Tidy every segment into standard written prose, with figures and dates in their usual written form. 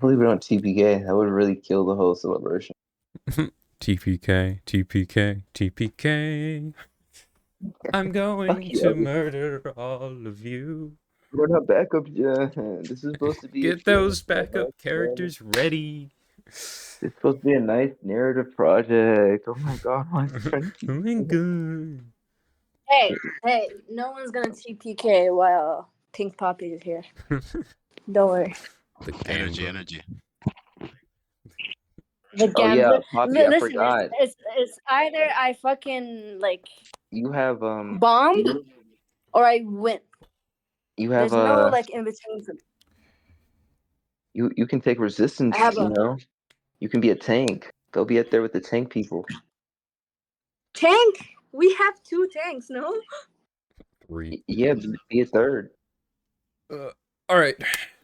believe it on TPK. That would really kill the whole celebration. TPK, TPK, TPK. I'm Fuck going you, to Obi. murder all of you. We're not backup. Yeah, this is supposed to be a Get thing. those backup characters ready. It's supposed to be a nice narrative project. Oh my god, why is this trying to Oh keep my god. Hey, hey, no one's gonna TPK while Pink Poppy is here. Don't worry. The Energy, gambler. energy. The Oh yeah, gambler. Poppy, I Listen, forgot. it's either I fucking like You have bomb or I win. you have There's no like in between for me. you can take resistance, I have you a know. You can be a tank. Go be up there with the tank people. tank. We have two tanks, no? 3. Yeah, be a third. All right,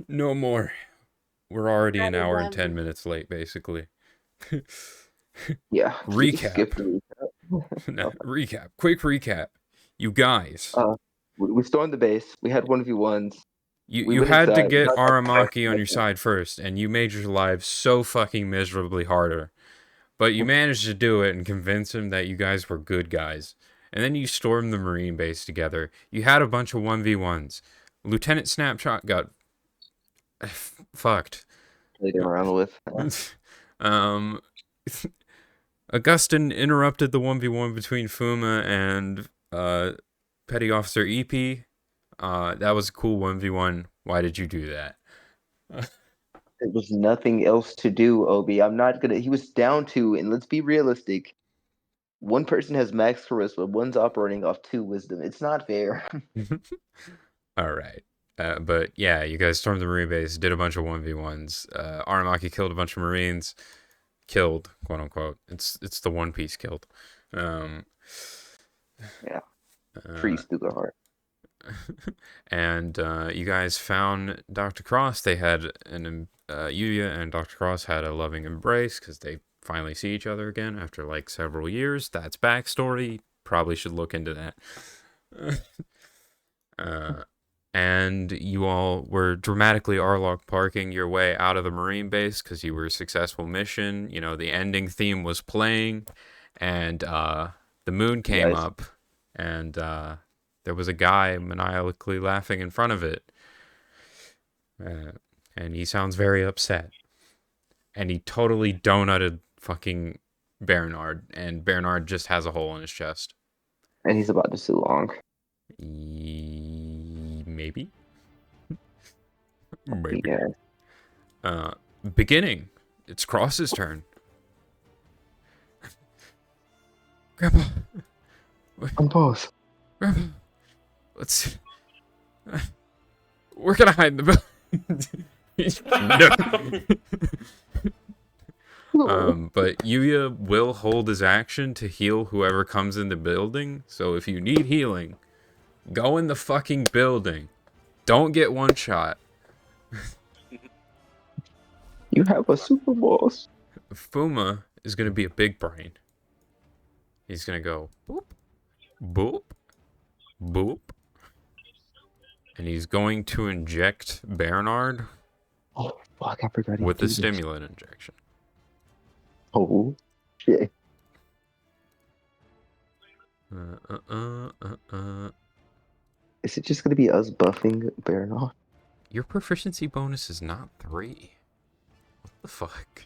no more. We're already an Alright, hour and gambler. 10 minutes late, basically. Yeah. Recap. Skip the No, recap. Quick recap. You guys, we stormed the base. We had 1v1s. We you went had to inside. We get got that Aramaki on your pressure. side first, and you made your lives so fucking miserably harder. But you managed to do it and convince him that you guys were good guys. And then you stormed the Marine base together. You had a bunch of 1v1s. Lieutenant Snapshot got fucked. Played around with. um, Augustin interrupted the 1v1 between Fuma and Petty Officer EP. That was a cool 1v1. Why did you do that? There was nothing else to do, Obi. I'm not gonna. He was down to, and let's be realistic. One person has max charisma. One's operating off 2 wisdom. It's not fair. All right. But yeah, you guys stormed the Marine base, did a bunch of 1v1s. Aramaki killed a bunch of Marines. Killed, quote unquote. It's the One Piece killed. Yeah. Trees through the heart. And you guys found Dr. Cross. They had Yuya and Dr. Cross had a loving embrace because they finally see each other again after like several years. That's backstory. Probably should look into that. And you all were dramatically Arlog parking your way out of the Marine base because you were a successful mission. You know, the ending theme was playing, and the moon came Yes. up, and there was a guy maniacally laughing in front of it. And he sounds very upset. And he totally donutted fucking Bernard, and Bernard just has a hole in his chest. And he's about to sue Long. Maybe? Maybe. Yeah. Beginning. It's Cross's turn. Grandpa. Compose. Grandpa. Let's... We're gonna hide in the building. But Yuya will hold his action to heal whoever comes in the building. So if you need healing, go in the fucking building. Don't get one shot. You have a super boss. Fuma is gonna be a big brain. He's gonna go boop, boop, boop. And he's going to inject Bernard Oh fuck! I forgot. with the stimulant injection. Oh shit! Is it just gonna be us buffing Bernard? Your proficiency bonus is not 3. What the fuck?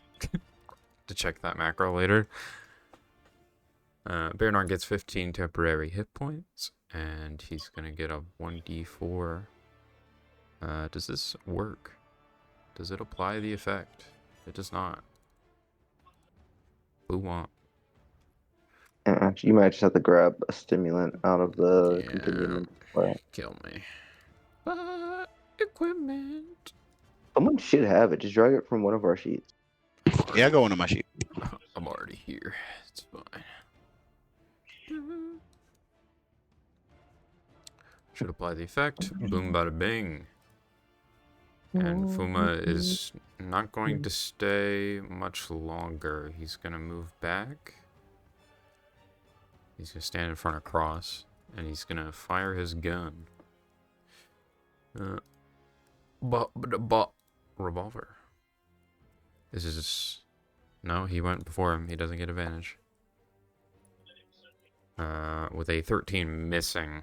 To check that macro later. Bernard gets 15 temporary hit points, and he's gonna get a 1d4. Does this work? Does it apply the effect? It does not. Who want? You might just have to grab a stimulant out of the continuum. Well, Kill me. Equipment. someone should have it. Just drag it from one of our sheets. Yeah, I go into my sheet. I'm already here. It's fine. Should apply the effect. Boom, bada bing. And Fuma is not going to stay much longer. He's going to move back. He's going to stand in front of Cross. And he's going to fire his gun. Revolver. This is... No, he went before him. He doesn't get advantage. With a 13 missing.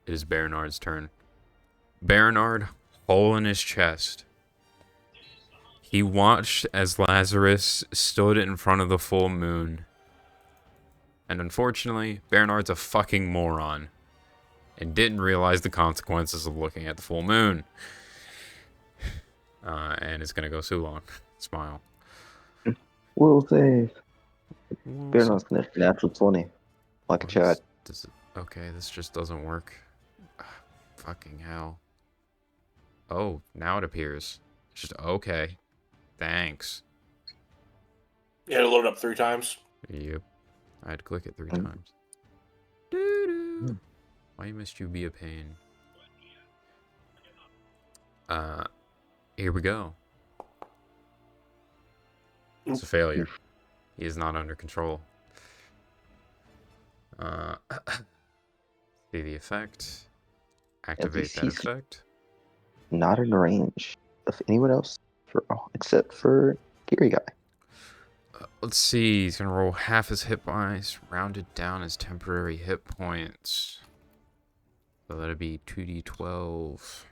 It is Bernard's turn. Bernard, hole in his chest. He watched as Lazarus stood in front of the full moon. And unfortunately, Bernard's a fucking moron. And didn't realize the consequences of looking at the full moon. And it's gonna go Sulong. Smile. Will save. Well, Bernard's gonna have natural 20. Like a chat. Okay, this just doesn't work. Fucking hell. Oh, now it appears. It's just okay. Thanks. You had to load it up 3 times. Yep. I had to click it 3 Mm. times. Doo-doo. Why must you be a pain? Here we go. It's a failure. He is not under control. See the effect. Activate least that he's- effect. Not in range of anyone else except for Geary Guy. Let's see. He's gonna roll half his hit points, rounded down his temporary hit points. So that'd be 2d12.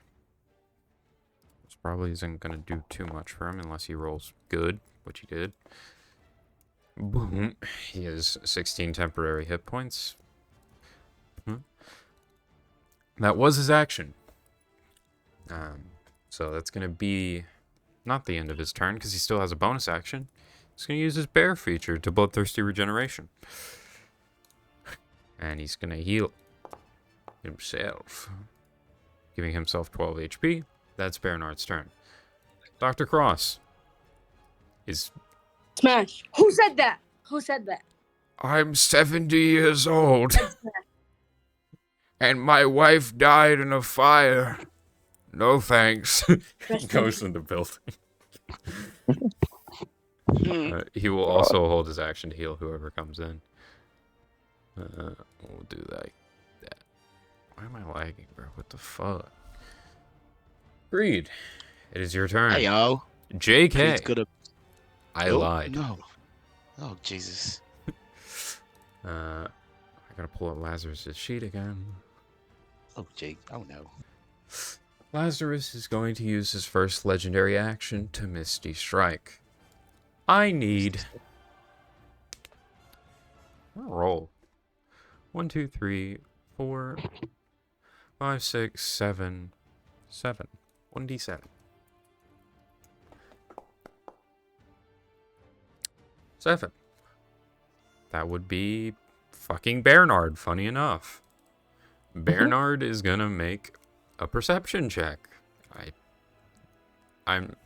This probably isn't gonna do too much for him unless he rolls good, which he did. Boom. He has 16 temporary hit points. That was his action. So that's gonna be not the end of his turn because he still has a bonus action. He's gonna use his bear feature to bloodthirsty regeneration, and he's gonna heal himself, giving himself 12 HP. That's Bernard's turn. Dr. Cross is... Smash. Who said that? Who said that? I'm 70 years old, and my wife died in a fire. No thanks. Rest Goes in the building. He will also hold his action to heal whoever comes in. We'll do like that. Why am I lagging, bro? What the fuck? Greed. It is your turn. Hey, yo. JK. Creed's gonna... I Oh, lied. No. Oh, Jesus. I gotta pull up Lazarus' sheet again. Oh, Jake. Oh, no. Lazarus is going to use his first legendary action to Misty Strike. I need... Roll. 1, 2, 3, 4, 5, 6, 7, 7. 1d7. 7. That would be fucking Bernard, funny enough. Bernard is gonna make a perception check. I'm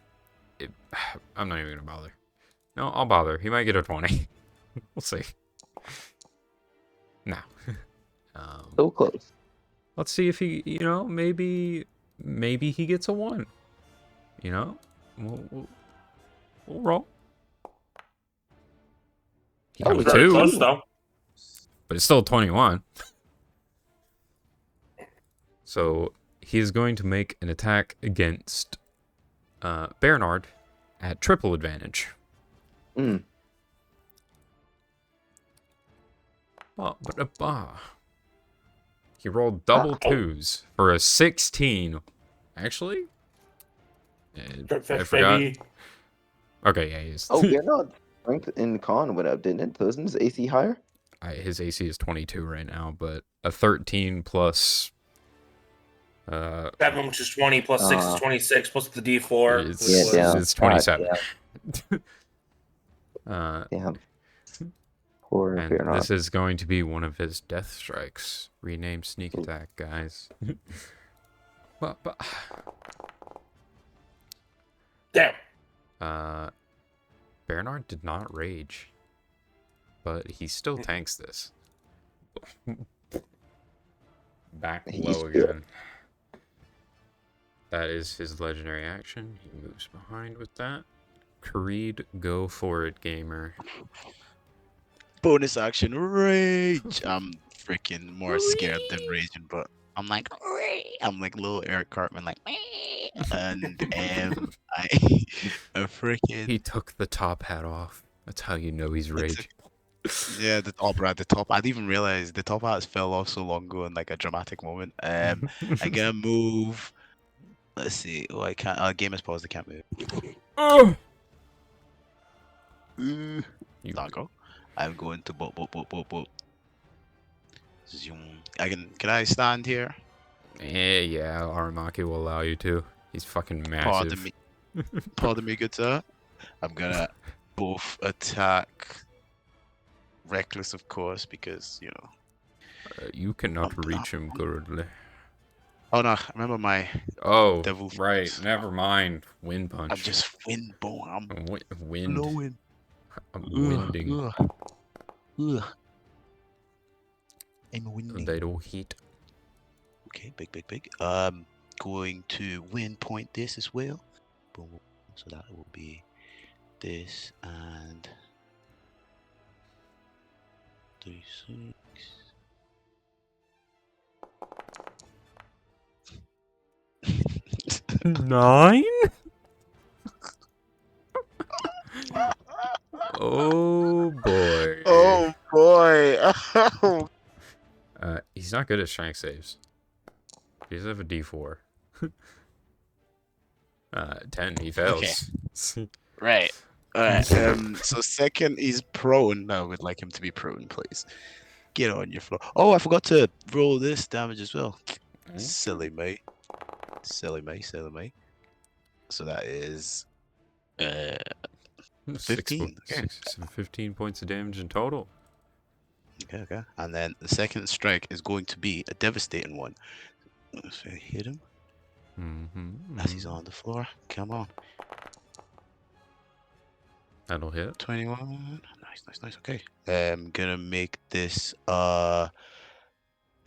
not even gonna bother. No, I'll bother. He might get a 20. We'll see. Now, So close. let's see if he, maybe he gets a 1. We'll roll. He got a Very 2, close, though. but it's still 21. So he is going to make an attack against Bernard at triple advantage. Mm. He rolled double 2s for a 16. Actually, I forgot. Baby. Okay, yeah, he's. Oh, Bernard's strength in con went up, didn't it? Doesn't his AC higher? His AC is 22 right now, but a 13 plus. 7, which is 20, plus 6 is 26, plus the D4. It's, which was- damn. it's 27. Damn. Poor And Bernard. this is going to be one of his death strikes. Renamed sneak attack, guys. but Damn. Bernard did not rage, but he still tanks this. Back He's low good. again. That is his legendary action. He moves behind with that. Creed, go for it, gamer. Bonus action, rage. I'm freaking more scared than raging, but I'm like, rage. I'm like little Eric Cartman, like, and I A freaking. He took the top hat off. That's how you know he's raging. Yeah, the top right, the top. I didn't even realize the top hats fell off so long ago in like a dramatic moment. I'm gonna move. Let's see. Oh, I can't. Game is paused. I can't move. Oh! Uh, You, Not go. I'm going to boat. Zoom. Can I stand here? yeah, Aramaki will allow you to. He's fucking Pardon massive. me. Pardon me, good sir. I'm gonna both attack reckless, of course, because you know. You cannot reach him currently. Oh no! Remember my Oh, devil right. fruits. Never mind. Wind punch. I'm just wind born. I'm Wind. blowing. I'm winding. Ugh. I'm winding. Little heat. Okay, big. Going to wind point this as well. Boom. So that will be this and 36. Nine? Oh boy. Oh boy. He's not good at strength saves. He does have a D4. 10, he fails. Right. Alright. So second is prone. I would like him to be prone, please. Get on your floor. Oh, I forgot to roll this damage as well. Silly me. So that is 15. Okay. 15 points of damage in total. Okay. And then the second strike is going to be a devastating one. So hit him as he's on the floor. Come on. That'll hit. 21. Nice. Okay. I'm gonna make this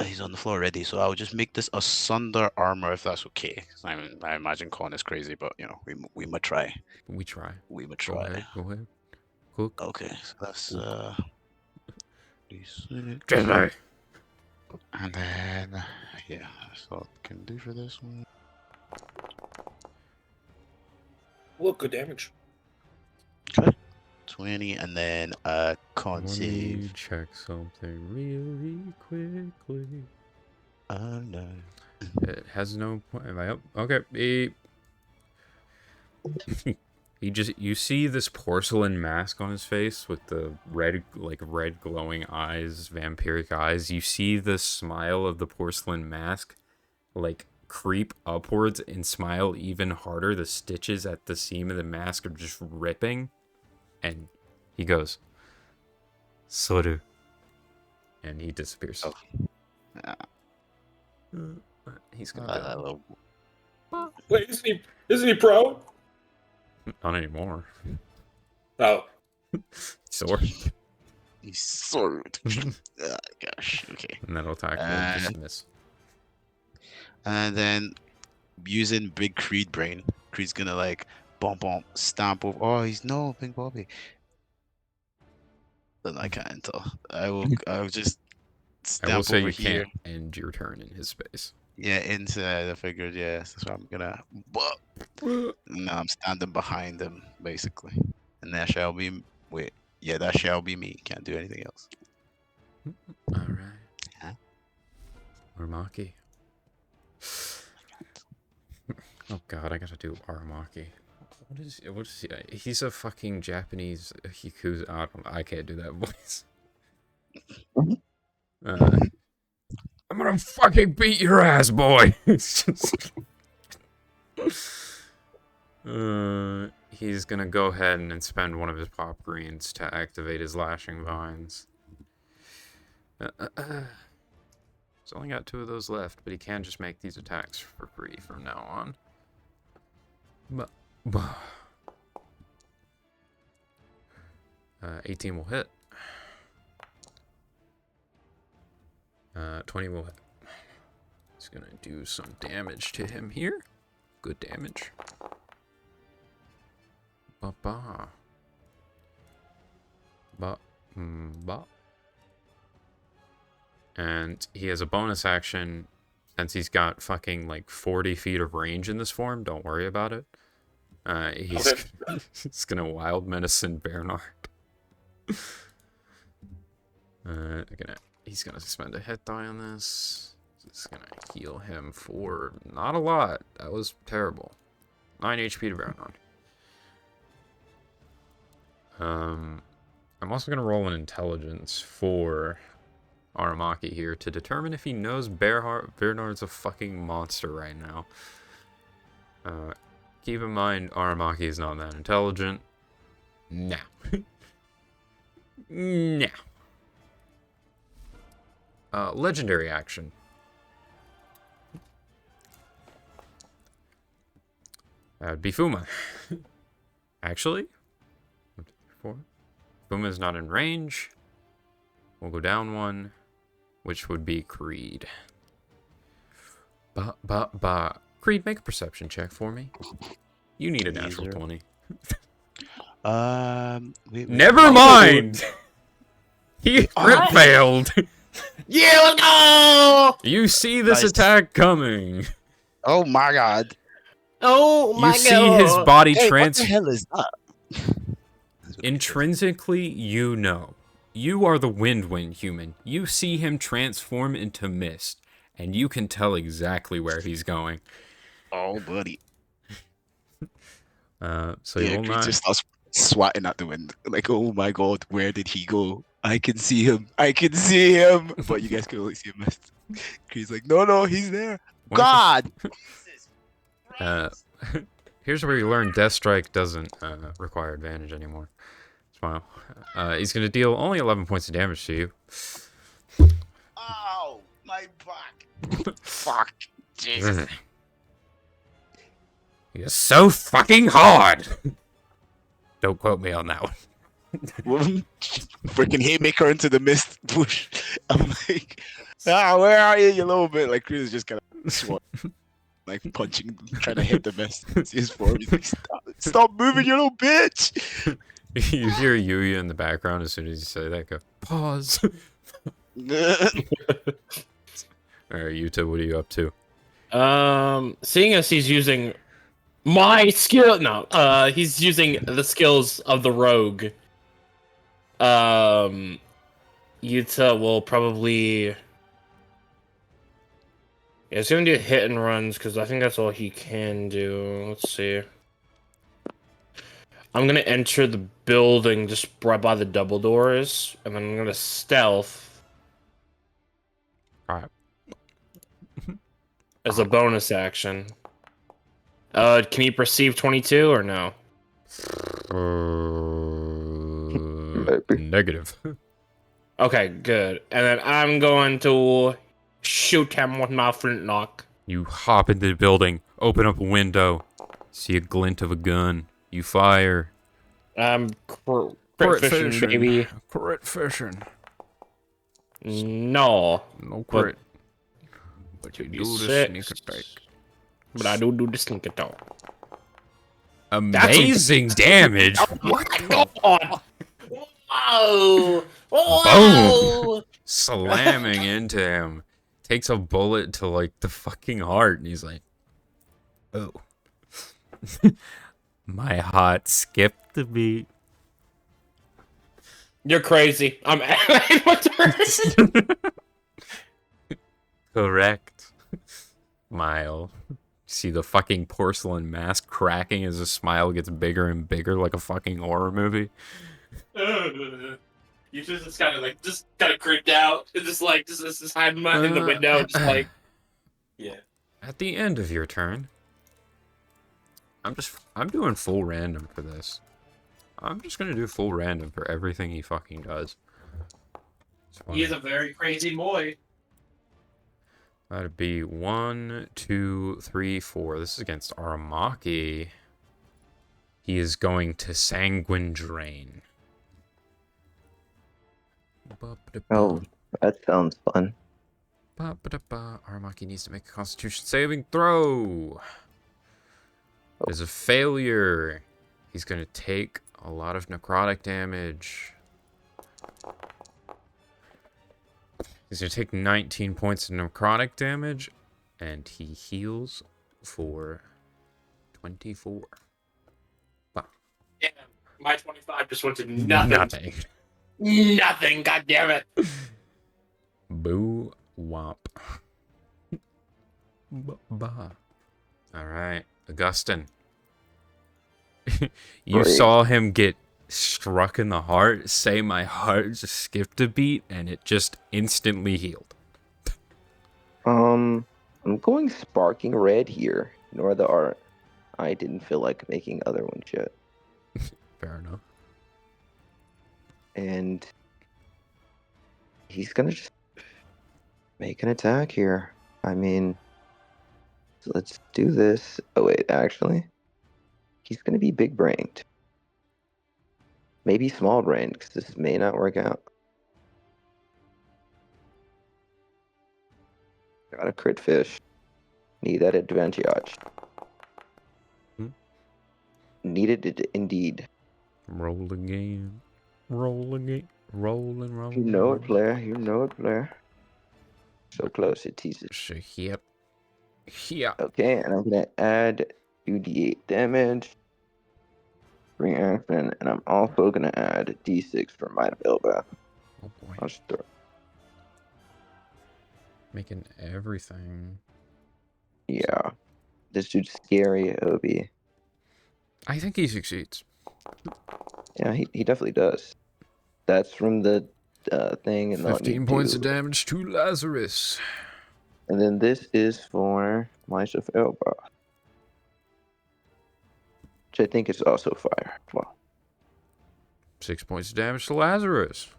he's on the floor already, so I'll just make this a Sunder armor if that's okay. I imagine Con is crazy, but you know, we might try. We try. We might Go try. ahead. Cook. Okay, so that's D6. Jedi. And then yeah, that's all I can do for this one. Look, good damage. Okay. 20 and then con Let me save. check something really quickly. Oh no. It has no point. Am I up? Okay. You see this porcelain mask on his face with the red glowing eyes, vampiric eyes. You see the smile of the porcelain mask, like, creep upwards and smile even harder. The stitches at the seam of the mask are just ripping. And he goes, Soru. And he disappears. He's gonna go. Wait, isn't he pro? Not anymore. Oh, Sword. He's sword. Gosh. Okay. And that'll attack will just miss. And then using Big Creed Brain, Creed's gonna like bump, stamp over. Oh, he's no Big Bobby. Then I can't tell. I'll just stamp I will say over you here. can't end your turn in his space. Yeah, inside. I figured. Yeah, so I'm gonna. Now I'm standing behind him, basically. And that shall be. Wait. Yeah, that shall be me. Can't do anything else. Alright. Huh? Aramaki. Oh god, I gotta do Aramaki. What is he? He's a fucking Japanese Yakuza. I can't do that voice. I'm gonna fucking beat your ass, boy! It's just... he's gonna go ahead and spend one of his pop greens to activate his lashing vines. He's only got 2 of those left, but he can just make these attacks for free from now on. 18 will hit. 20 will hit. He's gonna do some damage to him here. Good damage. Ba-ba. Ba-ba. And he has a bonus action, since he's got fucking like 40 feet of range in this form. Don't worry about it. He's Okay. he's gonna wild medicine Bernard. He's gonna spend a hit die on this. It's gonna heal him for not a lot. That was terrible. 9 HP to Bernard. I'm also gonna roll an intelligence for Aramaki here to determine if he knows Bernard's a fucking monster right now. Keep in mind, Aramaki is not that intelligent. No. No. Legendary action. That'd be Fuma. Actually, 1, 2, 3, 4. Fuma is not in range. We'll go down one, which would be Creed. Creed, make a perception check for me. You need a natural Easier. 20. Wait. Never mind! He crit failed! Yeah, let's go! You see this Nice. attack coming. Oh my god. Oh my You see his body Hey, what the hell is that? intrinsically, you know. You are the Wind human. You see him transform into mist, and you can tell exactly where he's going. Oh, buddy. So Yeah, you will Creed not. just starts swatting at the wind. Like, oh my god, where did he go? I can see him. I can see him. But you guys can only see a mist. Creed's like, no, he's there. God! Here's where you learn Death Strike doesn't require advantage anymore. Wow. He's gonna deal only 11 points of damage to you. Ow! My back! Fuck. Jesus. You're so fucking hard. Don't quote me on that one. Freaking haymaker into the mist bush. I'm like, where are you, you little bit? Like, Creed is just kind of swat. Like, punching, trying to hit the mist. See his form. He's like, stop moving, you little bitch! You hear Yuya in the background as soon as you say that. Go, pause. Alright, Yuta, what are you up to? Seeing as he's using my skill, no, he's using the skills of the rogue. Yuta will probably. Yeah, he's gonna do hit and runs because I think that's all he can do. Let's see. I'm gonna enter the building just right by the double doors, and then I'm gonna stealth. Alright. As a bonus action. Can you perceive 22 or no? Negative. Okay, good. And then I'm going to shoot him with my flintlock. You hop into the building, open up a window, see a glint of a gun. You fire. Crit fishing, baby. Crit fishing. No, No crit. But you do the sneak attack. but I do the sneak attack. Amazing damage. What the? Whoa! Boom! Slamming into him. Takes a bullet to like the fucking heart, and he's like, "Oh, my heart skipped the beat." You're crazy. I'm my turn. Correct. Smile. See the fucking porcelain mask cracking as the smile gets bigger and bigger like a fucking horror movie. You just kind of creeped out, and just hiding in the window, just like, yeah. At the end of your turn, I'm doing full random for this. I'm just gonna do full random for everything he fucking does. It's fine. He is a very crazy boy. That'd be 1, 2, 3, 4. This is against Aramaki. He is going to Sanguine Drain. Oh, that sounds fun. Aramaki needs to make a Constitution saving throw. There's a failure. He's going to take a lot of necrotic damage. He's going to take 19 points of necrotic damage, and he heals for 24. Damn, my 25 just went to nothing. Nothing. Nothing, god damn it. Boo womp. Ba. All right, Augustine. You Great. saw him get struck in the heart. Say my heart just skipped a beat and it just instantly healed. I'm going sparking red here. Ignore the art. I didn't feel like making other ones yet. Fair enough. And he's gonna just make an attack here. I mean, let's do this. Oh wait, actually, he's gonna be big brained. Maybe small brained, because this may not work out. Got a crit fish. Need that advantage. Hmm? Needed it indeed. Roll again. Roll again. Roll and roll. You know it, player. You know it, player. So close, it teases. Yep. Yeah. Okay, and I'm gonna add 2d8 damage. Reaction, and I'm also gonna add d6 for my Elba. Oh boy. I'll just throw. Making everything. Yeah, this dude's scary, Obi. I think he succeeds. Yeah, he definitely does. That's from the thing, and let me 15 points of do- damage to Lazarus. And then this is for Mice of Elba, which I think is also fire. Well, 6 points of damage to Lazarus.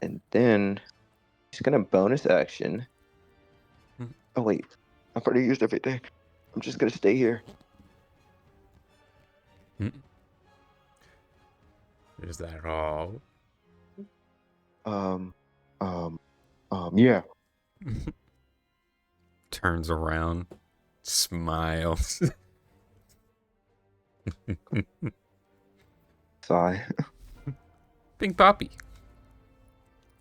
and then he's gonna bonus action. Hmm. Oh wait, I've already used everything. I'm just gonna stay here. Is that all? Yeah. Turns around. Smiles. Sigh. Pink Poppy.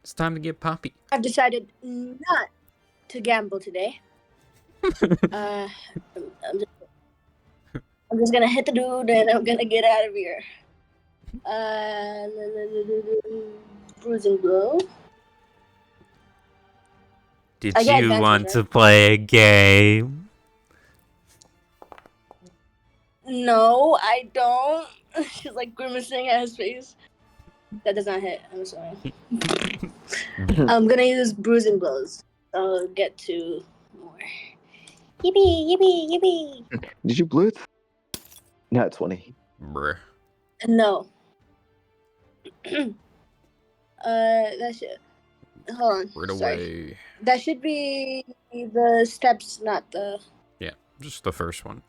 It's time to get Poppy. I've decided not to gamble today. I'm just gonna hit the dude and I'm gonna get out of here. Bruising blow. Did I got you advantage, want right? to play a game? No, I don't. She's like grimacing at his face. That does not hit. I'm sorry. I'm gonna use bruising blows. I'll get to more. Yippee! Yippee! Yippee! Did you blitz? Not 20. Bruh. No. That should. Hold on. Right Sorry. away. That should be the steps, not the. Yeah, just the first one.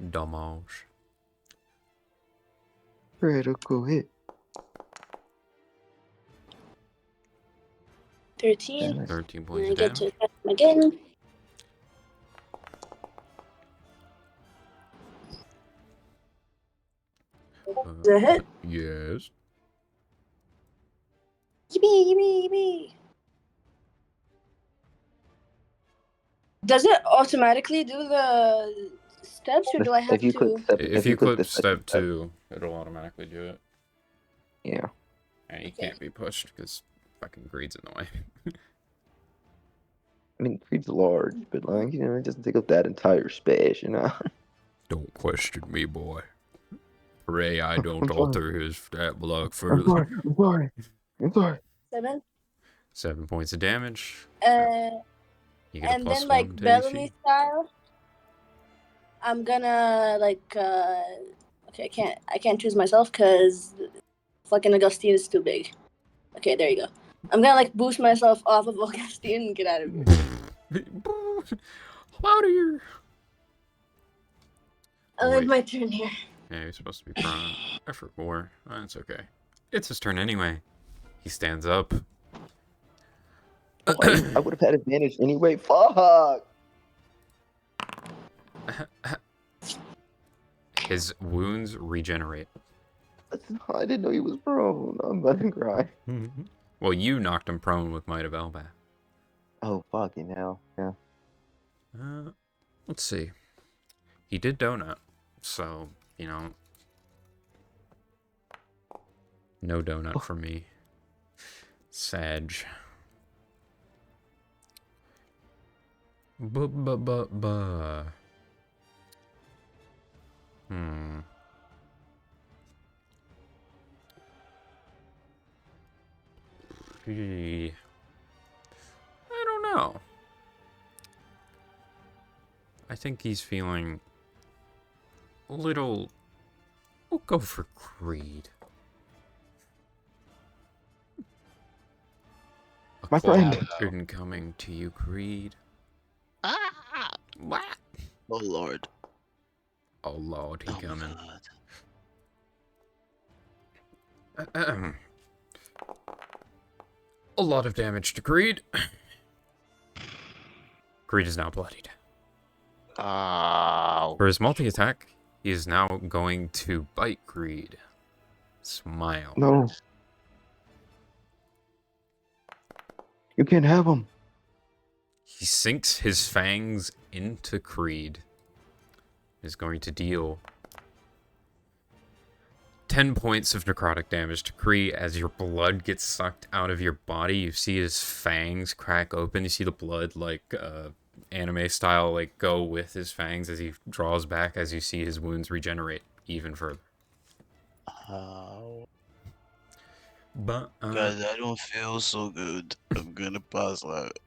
Dommage. Critical hit. 13. Damn it. 13 And points I of get damage. to attack him again. The hit. Yes. Yippee! Yippee! Yippee! Does it automatically do the steps, or do I have If you to? click step, If you click the step second 2, it'll automatically do it. Yeah. And you Okay. can't be pushed because fucking greed's in the way. I mean, Creed's large, but like, it doesn't take up that entire space, Don't question me, boy. Ray, I I'm don't sorry. alter his stat block I'm further. sorry. I'm sorry. I'm sorry. 7. 7 points of damage. You get a And plus then 1 like to Bellamy AC. style, I'm gonna like okay, I can't choose myself because fucking Augustine is too big. Okay, there you go. I'm gonna like boost myself off of Augustine and get out of here. Out of here. I'll Wait. end my turn here. Yeah, he's supposed to be prone. Effort war. That's okay. It's his turn anyway. He stands up. I would have had advantage anyway. Fuck. His wounds regenerate. I didn't know he was prone. I'm about to cry. Well, you knocked him prone with Might of Elbath. Oh, fucking hell. Yeah. Let's see. he did donut. So, you know, no donut for me. Sag. Buh. I don't know. I think he's feeling a little... We'll go for greed. My friend. Incoming to you, greed. Ah! What? Oh lord. Oh lord, he Oh my coming. god. A lot of damage to Greed. Greed is now bloodied. Ow. For his multi-attack, he is now going to bite Greed. Smile. No. You can't have him. He sinks his fangs into Creed. Is going to deal 10 points of necrotic damage to Creed as your blood gets sucked out of your body. You see his fangs crack open. You see the blood, like, anime style, like, go with his fangs as he draws back, as you see his wounds regenerate even further. Ow. But, Guys, I don't feel so good. I'm gonna pass out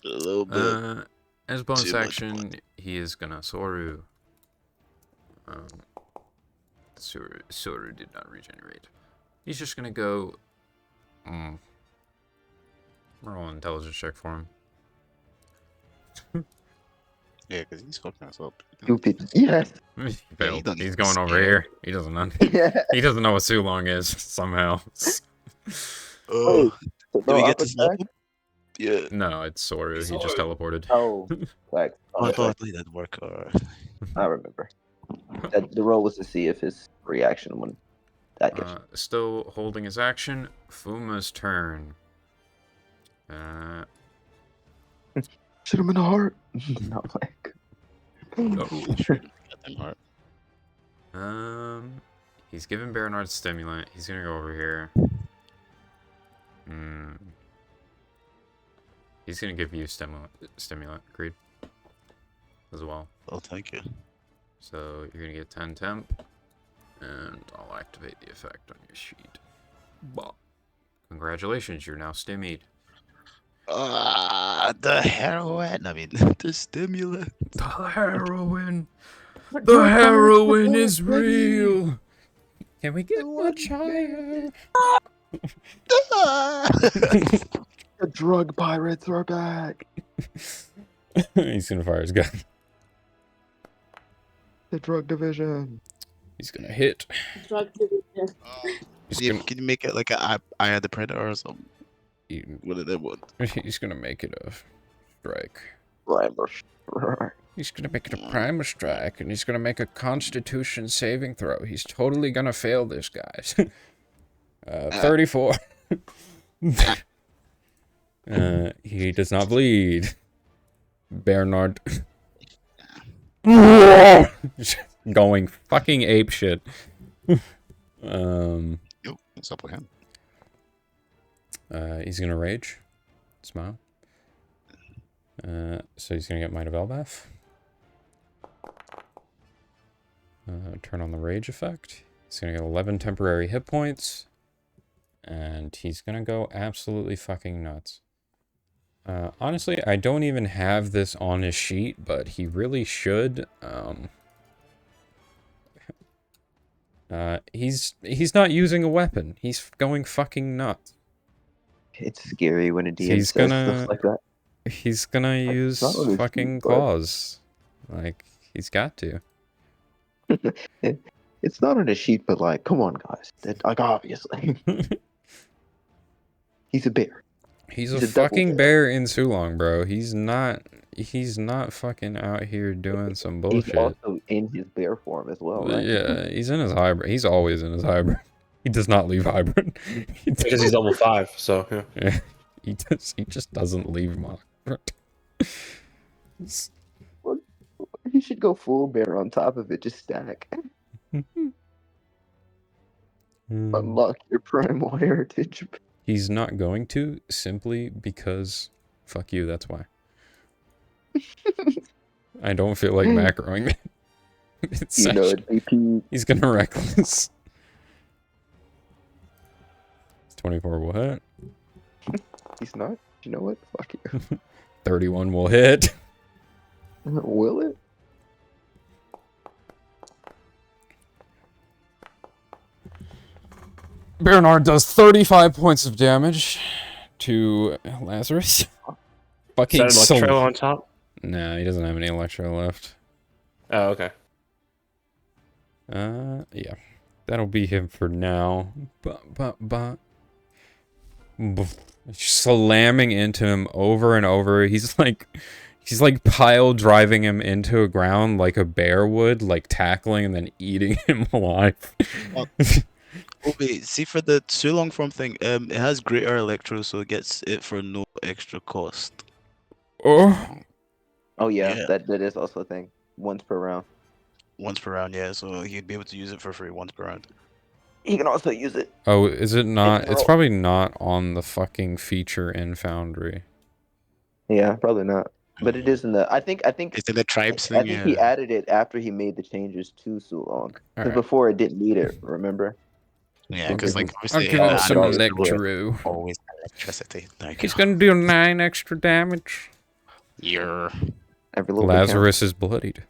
a little bit. as bonus Too much action, blood. he is gonna Soru. Soru did not regenerate. He's just gonna go. Roll an intelligence check for him. Yeah, because he's fucking us up. Stupid. Yes. He failed. doesn't He's even going over scare. here. He doesn't know. Yeah. He doesn't know what Sulong is somehow. Oh, So do we no get to upper snap attack? him? Yeah. No, it's Soru. He just teleported. Oh, like, Oh, I thought that'd work. Alright. I remember. The roll was to see if his reaction when that gets. Still holding his action. Fuma's turn. Shoot him in the heart. Not like. Sure, got them heart. He's given Baronard stimulant. He's gonna go over here. He's gonna give you stimulant, Creed, as well. Oh, thank you. So you're gonna get 10 temp, and I'll activate the effect on your sheet. Bah. Congratulations, you're now stimmied. The heroin. I mean, the stimulant. The heroin! The heroin is real! Can we get much higher? The drug pirates are back. He's gonna fire his gun. The drug division. He's gonna hit. Drug division. He's Yeah, gonna, can you make it like a Eye of the Predator or something? he- What did they want? he's gonna make it a strike. Primer. He's gonna make it a primer strike, and he's gonna make a Constitution saving throw. He's totally gonna fail this, guys. 34. He does not bleed. Bernard. Going fucking apeshit. Yo, what's up with him? He's gonna rage. Smile. So he's gonna get Might of Elbaf. Turn on the rage effect. He's gonna get 11 temporary hit points. And he's gonna go absolutely fucking nuts. Honestly, I don't even have this on his sheet, but he really should. He's not using a weapon. He's going fucking nuts. It's scary when a DM He's says gonna- stuff like that. He's gonna use not on his fucking sheet, but- claws. Like, he's got to. It's not on a sheet, but like, come on, guys. Like, obviously, he's a bear. He's He's a a double fucking bear. bear in Sulong, bro. He's not fucking out here doing some He's bullshit. also in his bear form as well, right? Yeah, he's in his hybrid. He's always in his hybrid. He does not leave hybrid. Because he's level 5, so yeah. Yeah, he just doesn't leave my hybrid. He's should go full bear on top of it. Just stack. Unlock your primal heritage. He's not going to, simply because fuck you, that's why. I don't feel like macroing that. It's You know, such- it'd be P. He's gonna reckless. 24 will hit. He's not. You know what? Fuck you. 31 will hit. Will it? Bernard does 35 points of damage to Lazarus. Fucking Is that Electro on top? Nah, he doesn't have any Electro left. Oh, okay. Yeah. That'll be him for now. Slamming into him over and over. He's like pile driving him into a ground like a bear would, like tackling and then eating him alive. Wait, see for the Sulong form thing, it has greater electro, so it gets it for no extra cost. Oh. Oh yeah, Yeah. that is also a thing. Once per round. Once per round, yeah, so he'd be able to use it for free once per round. He can also use it. Oh, is it not? It's roll. probably not on the fucking feature in Foundry. Yeah, probably not. But it is in the. I think. It's in the tribes I thing, think yeah. he added it after he made the changes to Sulong. Because Alright. before it didn't need it. Remember? Yeah, because like I'll obviously give it him some always- Electro. always electricity. There you He's go. gonna do 9 extra damage. You're Every little bit counts. Lazarus is bloodied.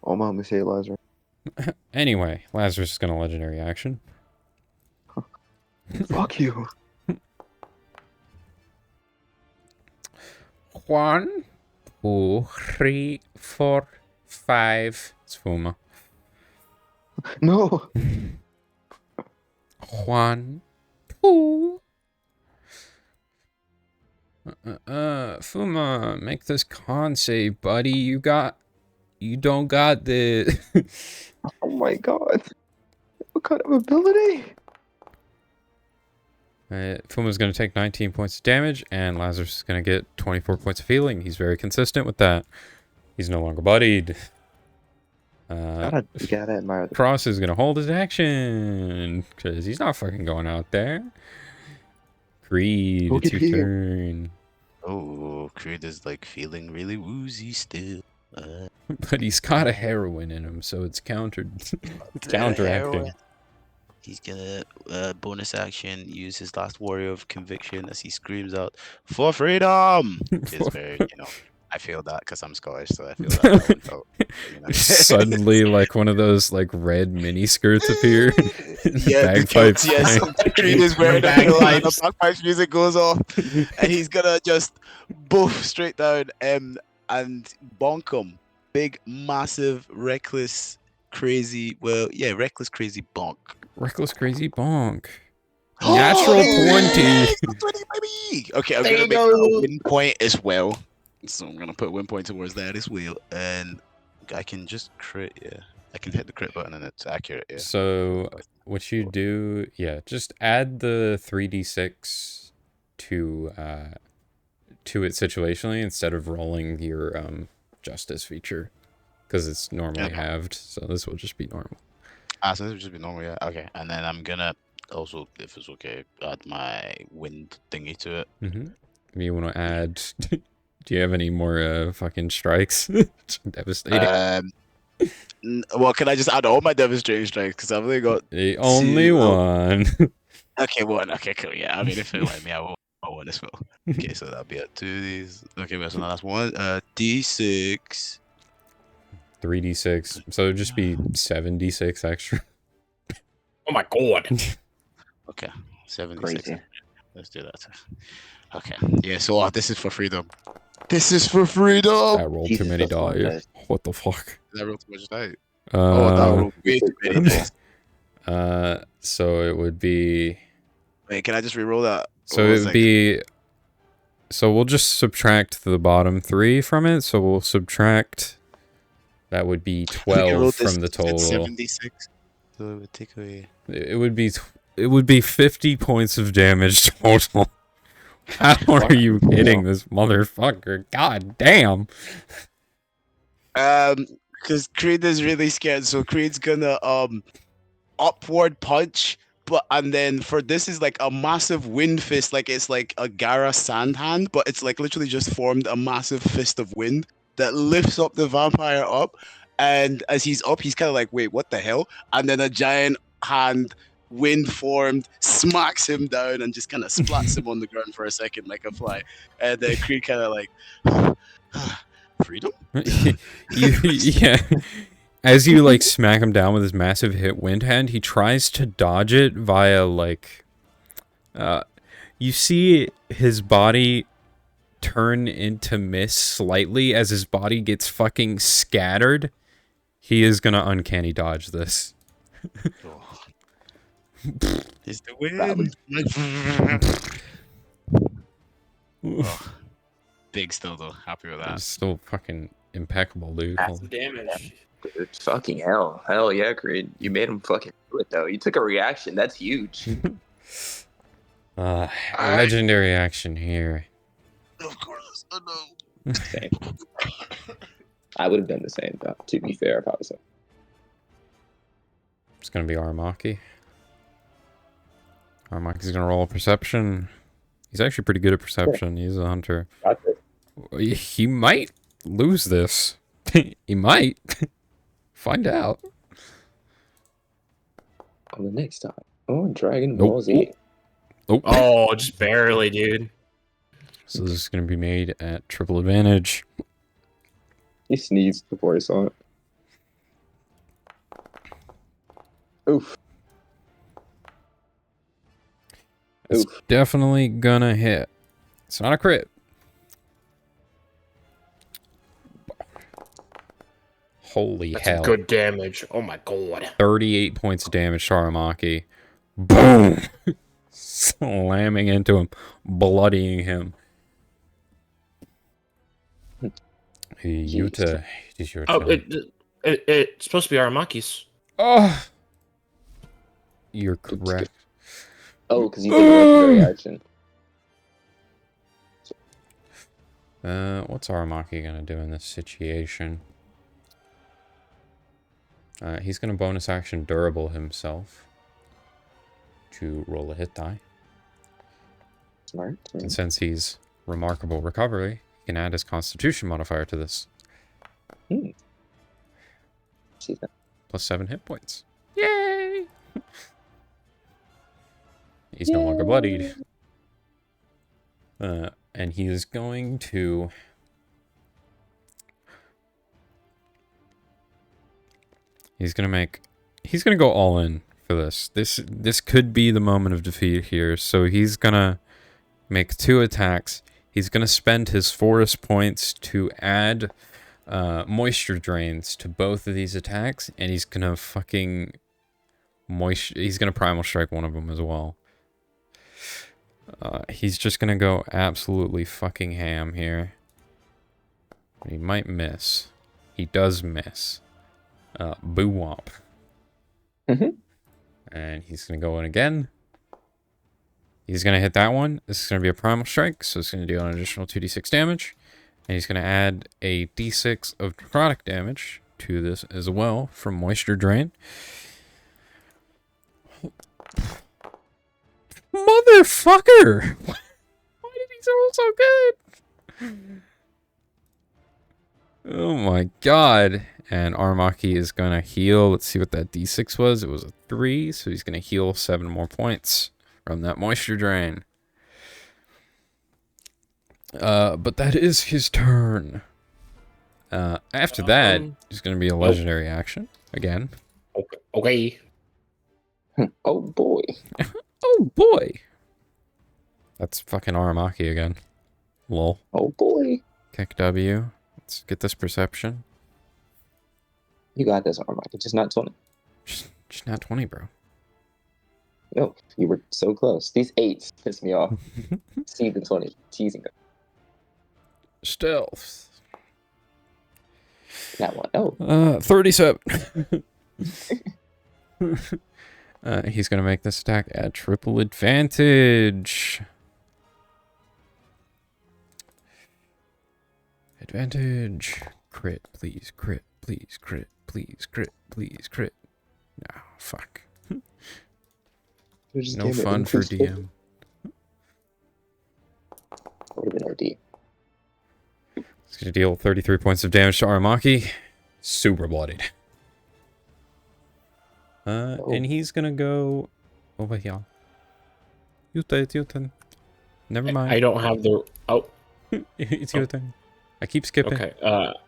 Oh, mom, we say Lazarus. Anyway, Lazarus is gonna legendary action. Fuck you. 1, 2, 3, 4, 5. It's Fuma. No. 1, 2. Fuma, make this con save, buddy. You don't got the. Oh my god. What kind of ability? Fuma's gonna take 19 points of damage, and Lazarus is gonna get 24 points of healing. He's very consistent with that. He's no longer buddied. Gotta admire the. Cross is gonna hold his action because he's not fucking going out there. Creed, Look it's at your him. turn. oh, Creed is like feeling really woozy still. But he's got a heroin in him, so it's countered. It's counteracting. He's gonna bonus action use his last warrior of conviction as he screams out for freedom. It's very, I feel that because I'm Scottish, so I feel that. I felt, Suddenly, like one of those like red mini skirts appear. Yeah, the Bagpipes. kilts, yes. Creed is wearing a kilt and the bagpipes music goes off, and he's gonna just boof straight down and bonk him. Big, massive, reckless, crazy. Well, yeah, reckless, crazy bonk. Reckless crazy bonk. Natural 20. 20, baby. Okay, I'm There gonna you make go. a win point as well. So I'm gonna put a win point towards that as well, and I can just crit. Yeah, I can hit the crit button and it's accurate. Yeah. So what you do, yeah, just add the 3d6 to it situationally instead of rolling your justice feature, because it's normally Okay. halved. So this will just be normal. So this would just be normal. Yeah. Okay, and then I'm gonna also, if it's okay, add my wind thingy to it. Mm-hmm. You want to add? Do you have any more fucking strikes? Devastating. Well, can I just add all my devastating strikes? Because I've only got The only two, one. okay, one. Okay, cool. Yeah, I mean, if it let me, I will one as well. Okay, so that'll be at 2 of these. Okay, so now that's one. D6. 3d6. So it'd just be 7d6 extra. Oh my god. Okay, 76. Crazy. Let's do that. Okay, yeah. So this is for freedom. This is for freedom. I rolled too Jesus, many that's a lot of dice. dice. What the fuck? I rolled too much dice. Oh, I rolled way too many dice. So it would be. Wait, can I just re-roll that? So What it was would that? be. So we'll just subtract the bottom 3 from it. So we'll subtract. That would be I think I 12 rolled this from the at total. 76. So it would take away. It would be. It would be 50 points of damage total. How are you hitting this motherfucker? God damn. Because Creed is really scared, so Creed's gonna upward punch, and then for this is like a massive wind fist, like it's like a Gara sand hand, but it's like literally just formed a massive fist of wind that lifts up the vampire up, and as he's up, he's kind of like, wait, what the hell? And then a giant hand, wind formed, smacks him down and just kind of splats him on the ground for a second like a fly, and then Creed kind of like, freedom. Yeah. As you like smack him down with his massive hit wind hand, he tries to dodge it via like you see his body turn into mist slightly as his body gets fucking scattered. He is gonna uncanny dodge this. It's the wind. Oh, big still though. Happy with that. It's still fucking impeccable, dude. That's damage. Dude, fucking hell. Hell yeah, Creed. You made him fucking do it, though. You took a reaction. That's huge. Legendary action here. Of course. Oh no. Same. I would have done the same, though, to be fair, if I was him. It's gonna be Aramaki. Aramaki's gonna roll a perception. He's actually pretty good at perception. He's a hunter. Got it. He might lose this. He might. Find out. On the next time. Oh, Dragon Nope. Ball Z. Nope. Oh, just barely, dude. So this is gonna be made at triple advantage. He sneezed before I saw it. Oof. It's Oof. definitely gonna hit. It's not a crit. Holy That's hell. good damage. Oh my god. 38 points of damage to Aramaki. Boom! Slamming into him, bloodying him. Yuta, it is your Oh, turn. it's supposed to be Aramaki's. Oh! You're correct. Oh, because you did a legendary action. What's Aramaki gonna do in this situation? He's gonna bonus action durable himself to roll a hit die. Smart. And since he's remarkable recovery, he can add his constitution modifier to this. See that? Plus 7 hit points. Yay! He's no longer bloodied. And he is going to... He's gonna go all in for this. This could be the moment of defeat here. So he's gonna make 2 attacks. He's gonna spend his forest points to add moisture drains to both of these attacks, and he's gonna fucking he's gonna primal strike one of them as well. He's just gonna go absolutely fucking ham here. He might miss. He does miss. Boo womp. And he's gonna go in again. He's gonna hit that one. This is gonna be a primal strike, so it's gonna do an additional 2d6 damage. And he's gonna add a d6 of necrotic damage to this as well from moisture drain. Motherfucker! Why did he roll so good? Oh my god. And Aramaki is gonna heal. Let's see what that d6 was. It was a 3, so he's gonna heal 7 more points from that moisture drain. But that is his turn. After that, it's gonna be a legendary action again. Okay. Oh boy. Oh boy. That's fucking Aramaki again. Lol. Oh boy. Kick W. Let's get this perception. You got this, Armaki. Just not 20. Just not 20, bro. No, you were so close. These 8s piss me off. See the 20. Teasing them. Stealth. That one. Oh. 37. He's gonna make this attack at triple advantage. Advantage. Crit, please, crit, please, crit, please, crit, please, crit. No, fuck. Just No damn it, fun for increase it. DM. Would have been RD. It's gonna deal 33 points of damage to Aramaki. Super bloodied. And he's gonna go over here. It's your turn. Never mind. I don't have the. Oh, It's your turn. I keep skipping. okay.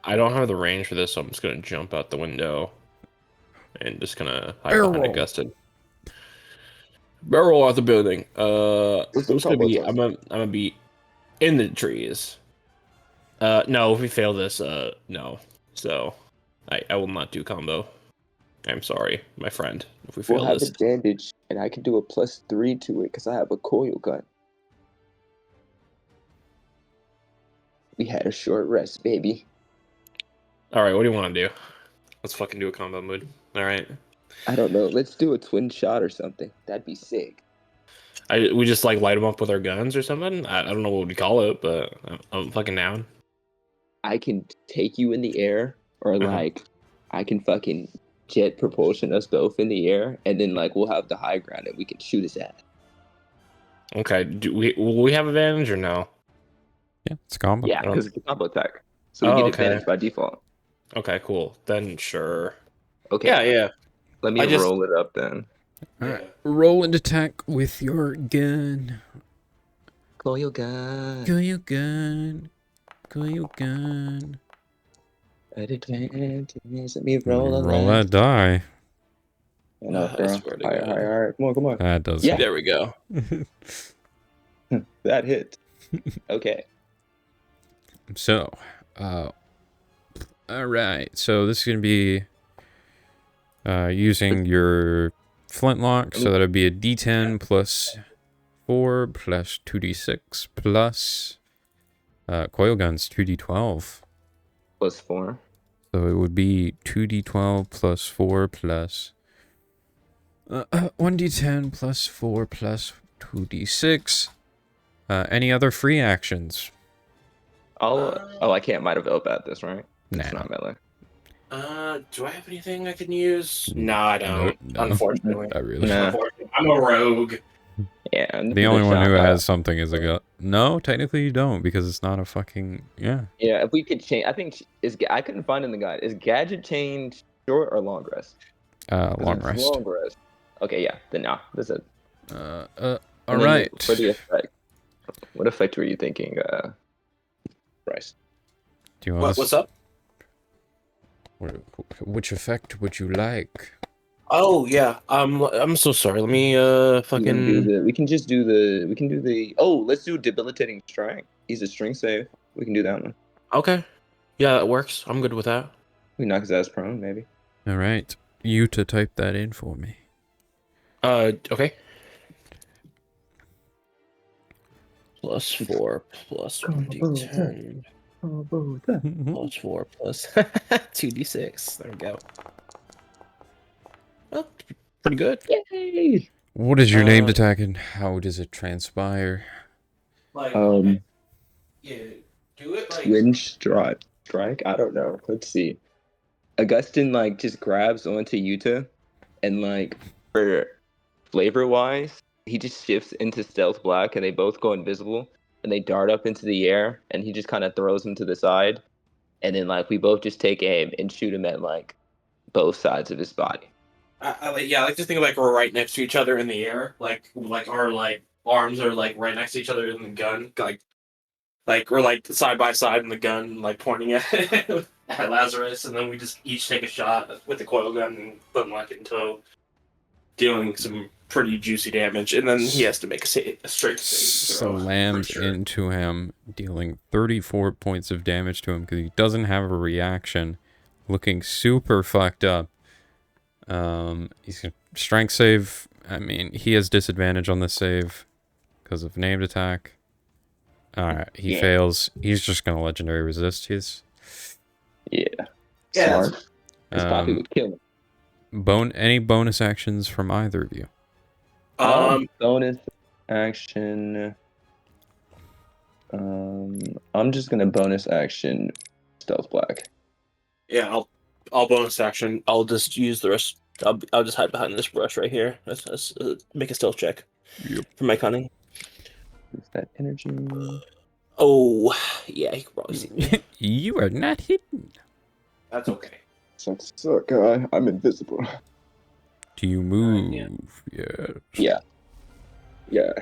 I don't have the range for this, so I'm just gonna jump out the window and just gonna hide behind Barrel. Augustin. Barrel out the building. What's the It's gonna combo be. test? I'm gonna be in the trees. No. If we fail this, no. So, I will not do combo. I'm sorry, my friend. If we fail We'll have this, advantage, and I can do a +3 to it because I have a coil gun. We had a short rest, baby. all right. What do you want to do? Let's fucking do a combo mood. All right. I don't know. Let's do a twin shot or something. That'd be sick. We just like light them up with our guns or something. I don't know what we call it, but I'm fucking down. I can take you in the air, or like, I can fucking jet propulsion us both in the air, and then like we'll have the high ground and we can shoot his ass. Okay. Will we have advantage or no? Yeah, it's a combo. Yeah, Oh. because it's a combo attack, so we Oh, get okay. advantage by default. Okay, cool. Then sure. Okay. Yeah. Let me I just- roll it up then. Alright, roll and attack with your gun. Coil gun. Go your gun. Go your gun. At advantage. Let me roll a Roll that die. I know, I bro. swear to Alright, God. alright. Come on. That does. Yeah. There we go. That hit. Okay. So, alright. So this is gonna be using your flintlock. So that'd be a D10 plus 4 plus 2d6 plus coil guns 2d12. +4. So it would be 2d12 plus 4 plus 1d10 plus 4 plus 2d6. Any other free actions? I can't might have at this, right? Nah. It's not melee. Do I have anything I can use? No, I don't. No. Unfortunately. Not really. Nah. Unfortunately. I'm a rogue. Yeah. and The only one who shot- has something is a gun. No, technically you don't because it's not a fucking yeah. Yeah, if we could change, I think I couldn't find in the guide. Is gadget change short or long rest? 'Cause Long it's rest. Long rest. Okay, yeah. Then no, this is. All And then right. For the effect, what effect were you thinking, Bryce? Do you want What's up? Which effect would you like? Oh yeah. I'm so sorry. Let me We can just do the. We can do the. Oh, let's do debilitating strike. He's a string save. We can do that one. Okay. Yeah, that works. I'm good with that. We knock his ass prone, maybe. All right, you to type that in for me. Okay. +4 plus 1d10 plus 4 plus 2d6. There we go. Oh, pretty good. Yay! What is your named Uh, attack and how does it transpire? Like, yeah, do it like. Twin strike. I don't know. Let's see. Augustin like just grabs onto Yuta, and like for flavor wise, he just shifts into stealth black, and they both go invisible, and they dart up into the air, and he just kind of throws him to the side, and then like we both just take aim and shoot him at like both sides of his body. I like to think like we're right next to each other in the air, like our like arms are like right next to each other in the gun, like we're like side by side in the gun, like pointing at at Lazarus, and then we just each take a shot with the coil gun and flintlock it in tow, dealing some pretty juicy damage, and then he has to make a straight save. throw, Slams for sure. into him, dealing 34 points of damage to him because he doesn't have a reaction, looking super fucked up. He's gonna strength save. I mean, he has disadvantage on this save because of named attack. Alright, he Yeah. fails. He's just gonna legendary resist. He's Yeah. Yeah, Smart. His Poppy would kill him. any bonus actions from either of you? Bonus action. I'm just gonna bonus action stealth black. Yeah, I'll bonus action. I'll just use the rest. I'll just hide behind this brush right here. Let's make a stealth check for my cunning. Use that energy. Oh, yeah, he can probably see me. You are not hidden. That's okay. Sucks, suck, guy. I'm invisible. Do you move? Yeah. Yeah. Yeah.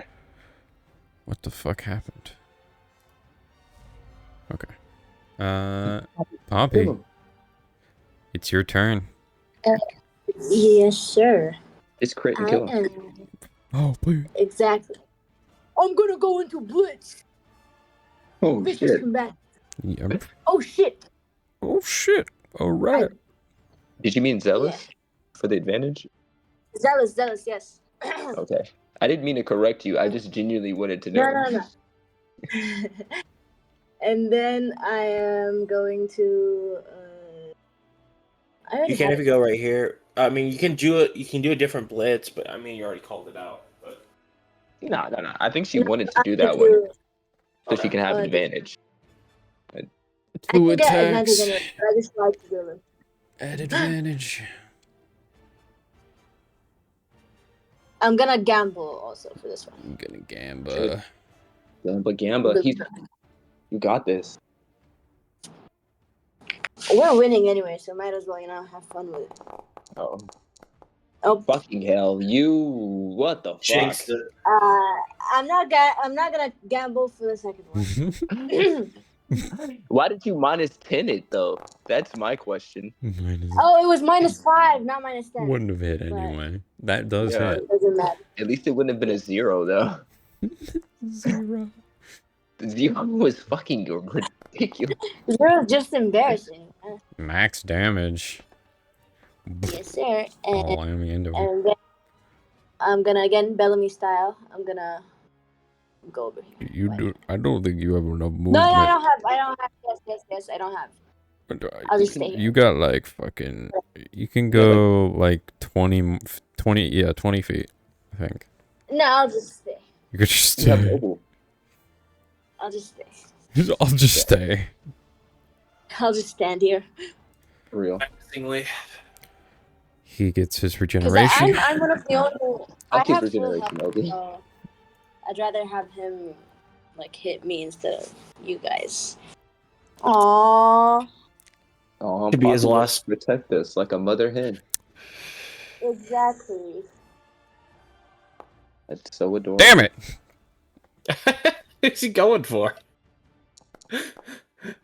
What the fuck happened? Okay. Kill Poppy, him. it's your turn. Yes, sir. Just crit and I kill him. am. Oh, please. Exactly. I'm gonna go into blitz. Oh Vicious shit. combat. Yeah. Oh shit. Oh shit. All right. Did you mean zealous for the advantage? Zealous, yes. Okay. I didn't mean to correct you. I just genuinely wanted to know. No. And then I am going to. I already You can't had even go right here. I mean, you can do it. You can do a different blitz, but I mean, you already called it out. But No. I think she wanted to I do can that one do- so she can have Uh, advantage. I Two can get advantage attacks. anyway, but I just like to do it. At advantage. I'm gonna gamble also for this one. I'm gonna gamba. Gamba, you got this. We're winning anyway, so might as well, have fun with it. Oh, Oh, fucking hell. What the fuck? jinxed it. I'm not gonna gamble for the second one. Why did you -10 it though? That's my question. Oh, it was -5, not -10. Wouldn't have hit anyway. That does Yeah. hit. It doesn't matter. At least it wouldn't have been a 0 though. 0. The 0 was fucking ridiculous. You're just embarrassing. Max damage. Yes, sir. Oh, I'm into it. And then I'm gonna again Bellamy style. I'm gonna go over here. You do. I don't think you have enough movement. No, I don't have. Yes, I don't have. I'll just stay here. You got like fucking. You can go like 20 feet. I think. No, I'll just stay. You could just You have stay. mobile. I'll just stay. I'll just stay. I'll just stand here. For real. Menacingly. He gets his Because regeneration. I'm one of the only. I'll I keep have full regeneration, health, Obi. so I'd rather have him like hit me instead of you guys. Aww. Oh, To be his Poppy, last- protect us like a mother hen. Exactly. That's so adorable. Damn it! What's he going for?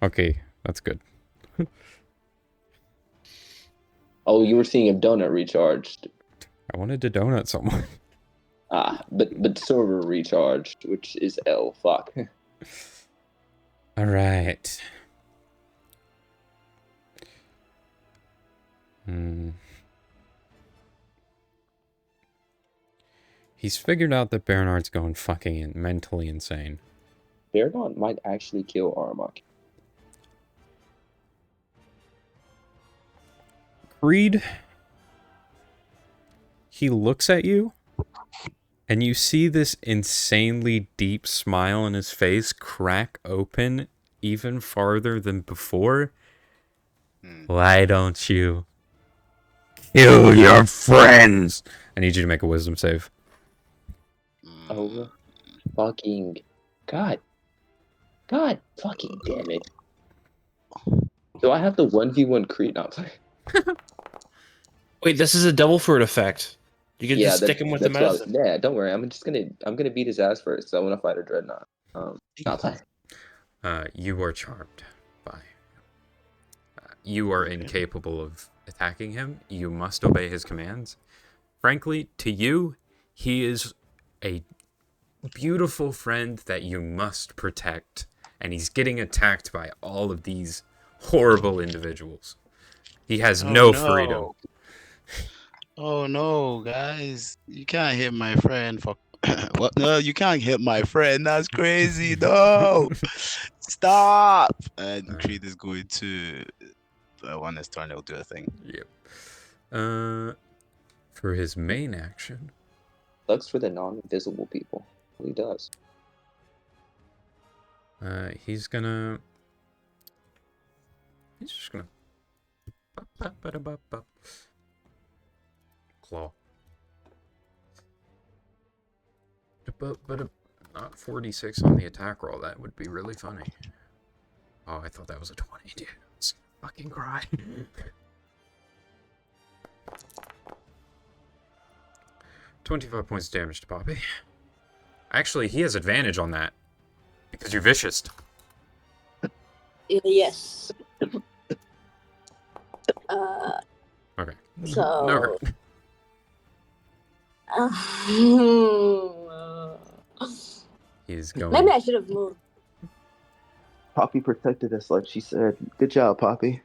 Okay, that's good. Oh, you were seeing a donut recharged. I wanted to donut someone. But server recharged, which is L. Fuck. All right. He's figured out that Bernard's going fucking mentally insane. Bernard might actually kill Armok. Creed, he looks at you, and you see this insanely deep smile on his face crack open even farther than before. Why don't you kill your friends? I need you to make a wisdom save. Oh, fucking God fucking damn it. Do I have the 1v1 Creed not play? Wait, this is a double fruit effect. You can just stick him with the that's what I was- medicine. Yeah, don't worry. I'm gonna beat his ass first. So I want to fight a Dreadnought. Not play. You are charmed by. You are incapable of attacking him. You must obey his commands. Frankly, to you, he is a beautiful friend that you must protect, and he's getting attacked by all of these horrible individuals. He has no freedom. Oh no, guys! You can't hit my friend for what? No, you can't hit my friend. That's crazy. No, stop! And Creed is going to on his turn. He'll do a thing. Yep. For his main action, Sucks for the non-invisible people. He does. he's just gonna Ba-ba-da-ba-ba. Claw. But not 46 on the attack roll. That would be really funny. Oh, I thought that was a 20, dude. Let's fucking cry. 25 points of damage to Poppy. Actually, he has advantage on that. Because you're vicious. Yes. Okay. So. No. He's going. Maybe I should have moved. Poppy protected us, like she said. Good job, Poppy.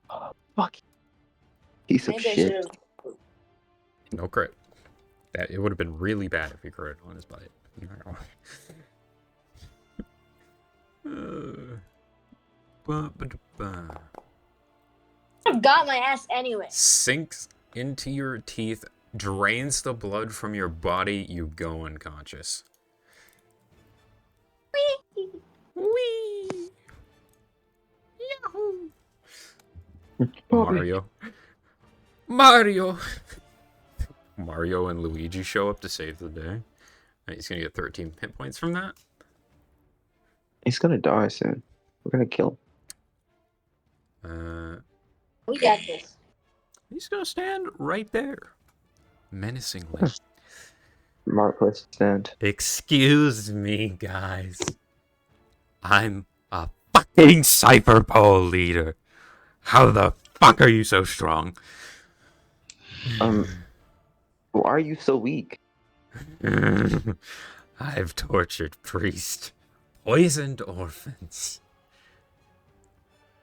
Oh, fuck. Piece of Maybe I shit. should have. No crit. That it would have been really bad if he crit on his bite. I've got my ass anyway. Sinks into your teeth, drains the blood from your body, you go unconscious. Whee! Yahoo! Mario. Mario and Luigi show up to save the day. He's gonna get 13 hit points from that. He's gonna die soon. We're gonna kill Uh, We got this. he's gonna stand right there, menacingly. him. Smart place to stand. Excuse me, guys. I'm a fucking Cypher Pole leader. How the fuck are you so strong? Why are you so weak? I've tortured priests, poisoned orphans.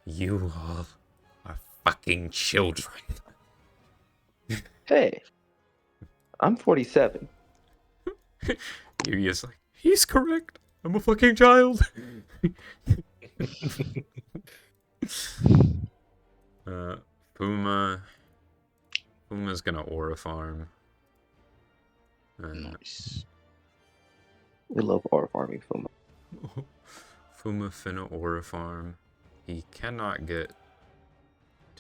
You all are fucking children. Hey, I'm 47. Yuya's like, he's correct. I'm a fucking child. Puma's gonna aura farm. Nice. We love aura farming so much. Fuma finna aura farm. He cannot get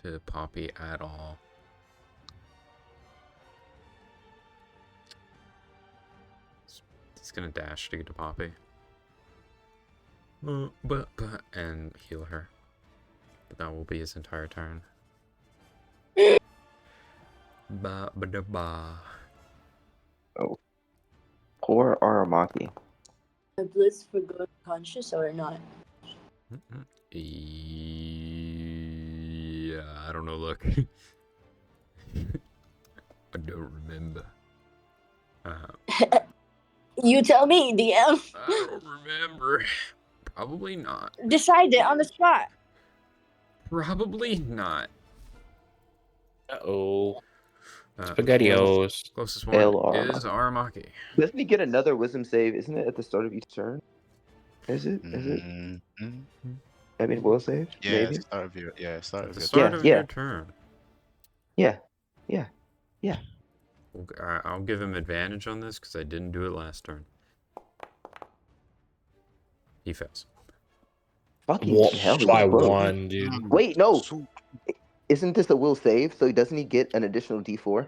to Poppy at all. He's gonna dash to get to Poppy. And heal her. But that will be his entire turn. Ba-ba-da-ba. Poor Aramaki. A blitz for going conscious or not? Yeah, I don't know, look. I don't remember. You tell me, DM. I don't remember. Probably not. Decide it on the spot. Probably not. Uh-oh. Uh, SpaghettiOs. Closest one LR. is Aramaki. Doesn't he get another wisdom save? Isn't it at the start of each turn? Is it? Mhm. I mean, will save? Yeah, Maybe? start of your start At of the your start Yeah, of yeah. your turn. Yeah. I'll give him advantage on this because I didn't do it last turn. He fails. Fucking hell. he's By close. one, dude. Wait, no. So- Isn't this a will save? So doesn't he get an additional D4?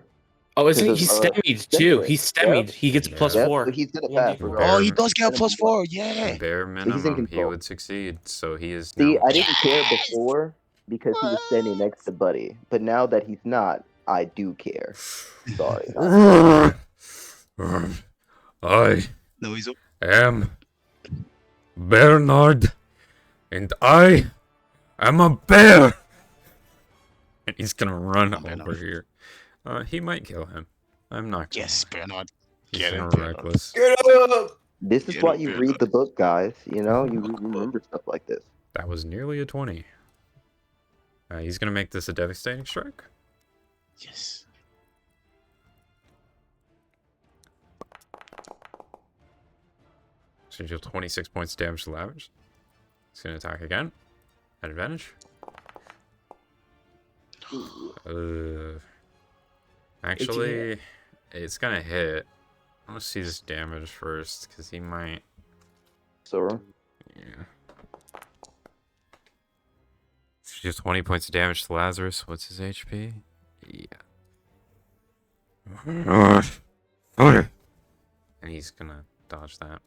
Oh, isn't he? Because He's of, STEMI'd too. separate. He's STEMI'd. Yep. He gets Yeah. plus Yep, 4. so he's gonna One pass D4. regardless. Oh, he does get a Minimum plus one. 4. Yeah. Bare in minimum, he control. would succeed. So he is See, now. I didn't care before because he was standing next to Buddy. But now that he's not, I do care. Sorry. I No, he's up. am Bernard, and I am a bear. And he's gonna run Bernard. over here. He might kill him. I'm not. Gonna Yes, Bernard. He's Get him, kinda Bernard. reckless. This is Get why up, you get read up. the book, guys. You know, you remember stuff like this. That was nearly a 20. He's gonna make this a devastating strike. Yes. So you deal 26 points of damage to Lavish. He's gonna attack again. At advantage. Actually, it's gonna hit. I want to see this damage first, because he might. Sora. Yeah. Deals 20 points of damage to Lazarus. What's his HP? Yeah. And he's gonna dodge that.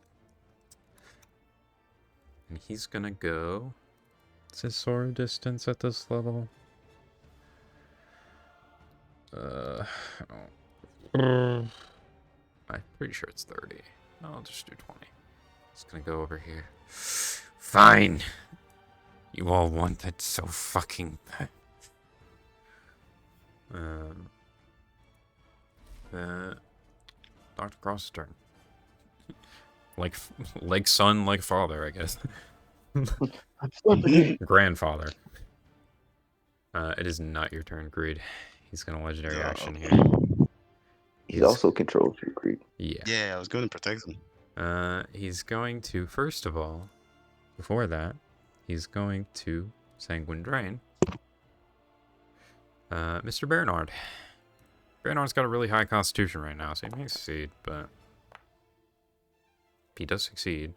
And he's gonna go. What's his sword distance at this level? I'm pretty sure it's 30. I'll just do 20. It's gonna go over here. Fine. You all want that so fucking bad. Dr. Cross's turn. Like son, like father, I guess. Grandfather. It is not your turn, Greed. He's gonna legendary action here. He's also controlled through Creed. Yeah. Yeah, I was going to protect him. He's going to, first of all, before that, he's going to Sanguine Drain. Mr. Bernard. Bernard's got a really high constitution right now, so he may succeed, but he does succeed.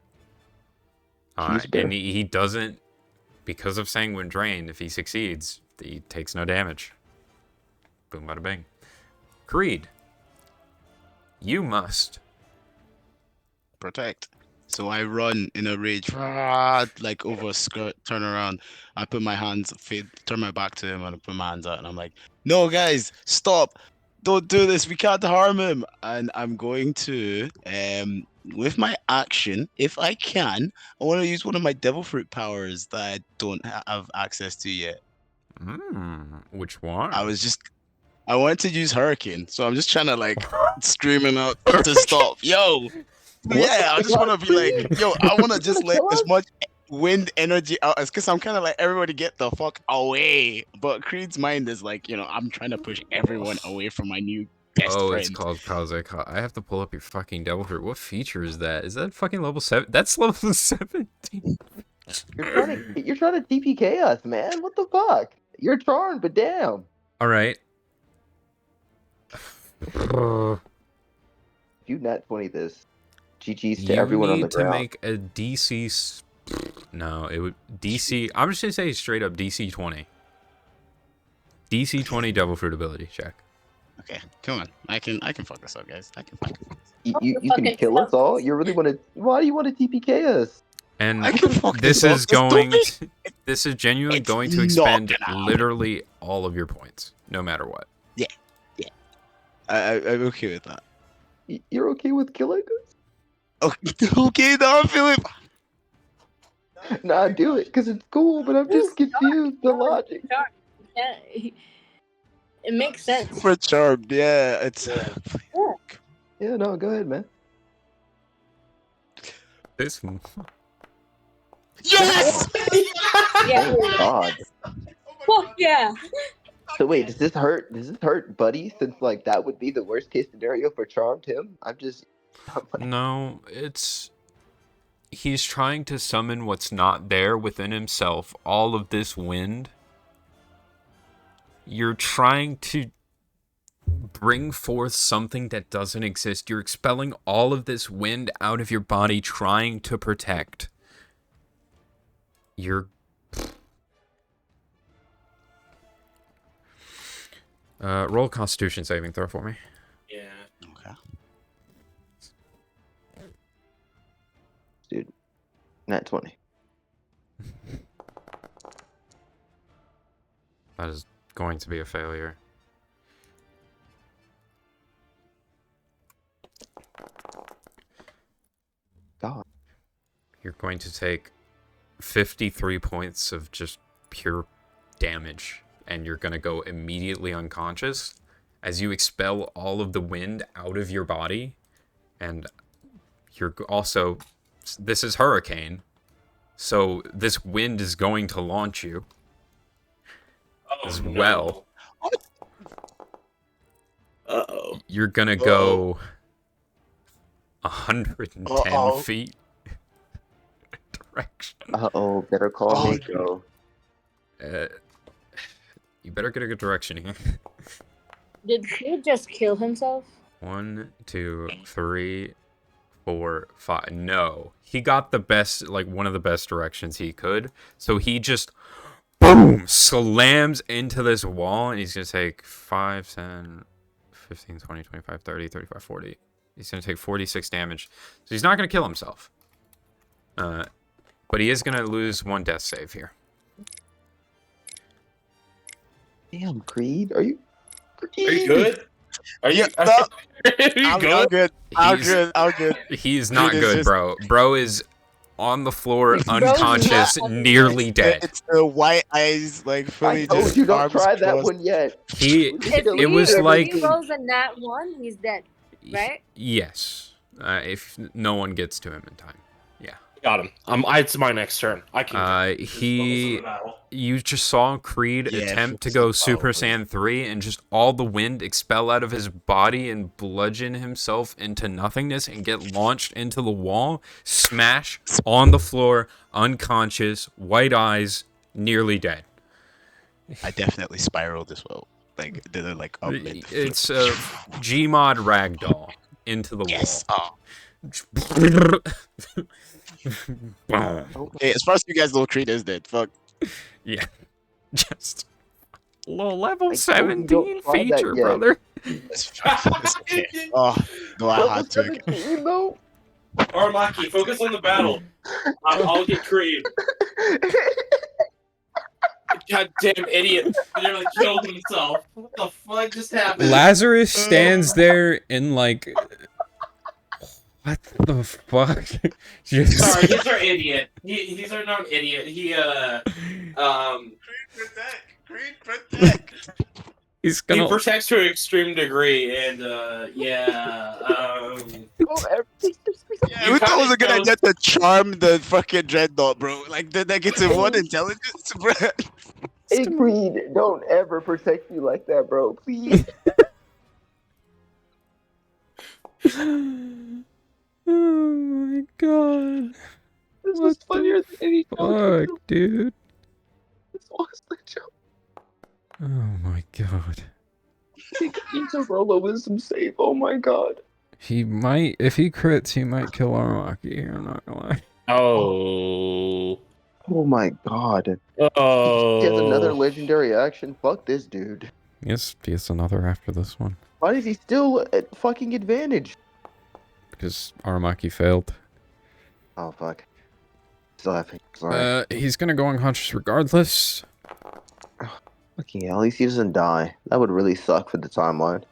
And he doesn't, because of Sanguine Drain, if he succeeds, he takes no damage. Boom, bada bing. Creed. You must Protect. So I run in a rage, like over a skirt, turn around. I put my hands, turn my back to him, and I put my hands out, and I'm like, "No, guys, stop! Don't do this. We can't harm him." And I'm going to, with my action, if I can, I want to use one of my devil fruit powers that I don't have access to yet. Which one? I wanted to use Hurricane, so I'm just trying to like screaming out to stop. Yo, yeah, I just want to be like, yo, I want to just let as much wind energy out as, because I'm kind of like, everybody get the fuck away. But Creed's mind is like, I'm trying to push everyone away from my new best friend. It's called Kazakh. I have to pull up your fucking devil fruit. What feature is that? Is that fucking level 7? That's level 17. You're trying to TPK us, man. What the fuck? You're charmed, but damn. All right. If you nat 20 this, GG's to everyone on the ground. You need to make a DC. No, it would DC. I'm just gonna say straight up DC 20. DC 20 devil fruit ability check. Okay, come on. I can fuck this up, guys. I can fuck this up. You can kill us all? You really want to? Why do you want to TPK us? And I can fuck this this is up. going. This is genuinely going to not expend gonna happen. literally all of your points, no matter what. I'm okay with that. You're okay with killing us? Okay, now I'm feeling. Nah, do it, because it's cool, but I'm just confused. The logic. Yeah, it makes sense. Super charmed, yeah. It's. Yeah, no, go ahead, man. This. Yes! Yeah. Oh, God. Fuck yeah. So wait, does this hurt? Does this hurt Buddy? Since like that would be the worst case scenario for charmed him. I'm like, No, he's trying to summon what's not there within himself. All of this wind. You're trying to bring forth something that doesn't exist. You're expelling all of this wind out of your body, trying to protect. Roll Constitution saving throw for me. Yeah. Okay. dude, nat 20. That is going to be a failure. God. You're going to take 53 points of just pure damage, and you're going to go immediately unconscious as you expel all of the wind out of your body. And you're also, this is Hurricane, so this wind is going to launch you as well. Uh-oh. You're going to go 110 feet direction. Uh-oh, better call Mako. You better get a good direction here. Did he just kill himself? 1, 2, 3, 4, 5. No, he got the best, like one of the best directions he could. So he just boom, slams into this wall, and he's going to take 5, 10, 15, 20, 25, 30, 35, 40. He's going to take 46 damage. So he's not going to kill himself. But he is going to lose 1 death save here. Damn, Creed, are you? Creed? Are you good? Are you, Yeah, are you I'm good? good. I'm He's- good. I'm good. He's not Dude, it's good, just- bro. Bro is on the floor, not unconscious, having nearly dead. It's the white eyes, like I fully told just you don't arms try that crossed. one yet. He, If it was he, like, if he rolls a nat 1, he's dead, right? yes, if no one gets to him in time. Got him. It's my next turn. I can. Just focus on the battle. You just saw Creed Yeah, attempt to focus go on the Super battle, Saiyan 3 and just all the wind expel out of his body and bludgeon himself into nothingness and get launched into the wall, smash on the floor, unconscious, white eyes, nearly dead. I definitely spiraled as well. Like did it like up mid. It's a Gmod ragdoll into the Yes. wall. Hey, as far as you guys know, Creed is dead. Fuck. Yeah. Just low level I told you don't 17 try that feature, yet. brother. It's okay. Oh no, I had to. Again. 17, though? Aramaki, focus on the battle. I'll get Creed. Goddamn idiot. He nearly killed himself. What the fuck just happened? Lazarus stands there in like, what the fuck? Just Sorry, he's our idiot. He's our known idiot. Creed protect. he's He gonna. protects to an extreme degree, and yeah. Don't ever- Yeah, who thought it was a good idea to charm the fucking dreadnought, bro? Like the negative 1 intelligence, bro. Hey, Creed, don't ever protect you like that, bro. Please. Oh my god. This What was the funnier than any joke. Fuck, dude. This was the joke. Oh my god. He's a roll of wisdom save. Oh my god. He might, if he crits, he might kill Armaki here, I'm not gonna lie. Oh. Oh my god. Oh. He has another legendary action. Fuck this dude. Yes, he has another after this one. Why is he still at fucking advantage? Because Armaki failed. Oh fuck. Still having. Sorry. He's gonna go unconscious regardless. Fucking hell, at least he doesn't die. That would really suck for the timeline.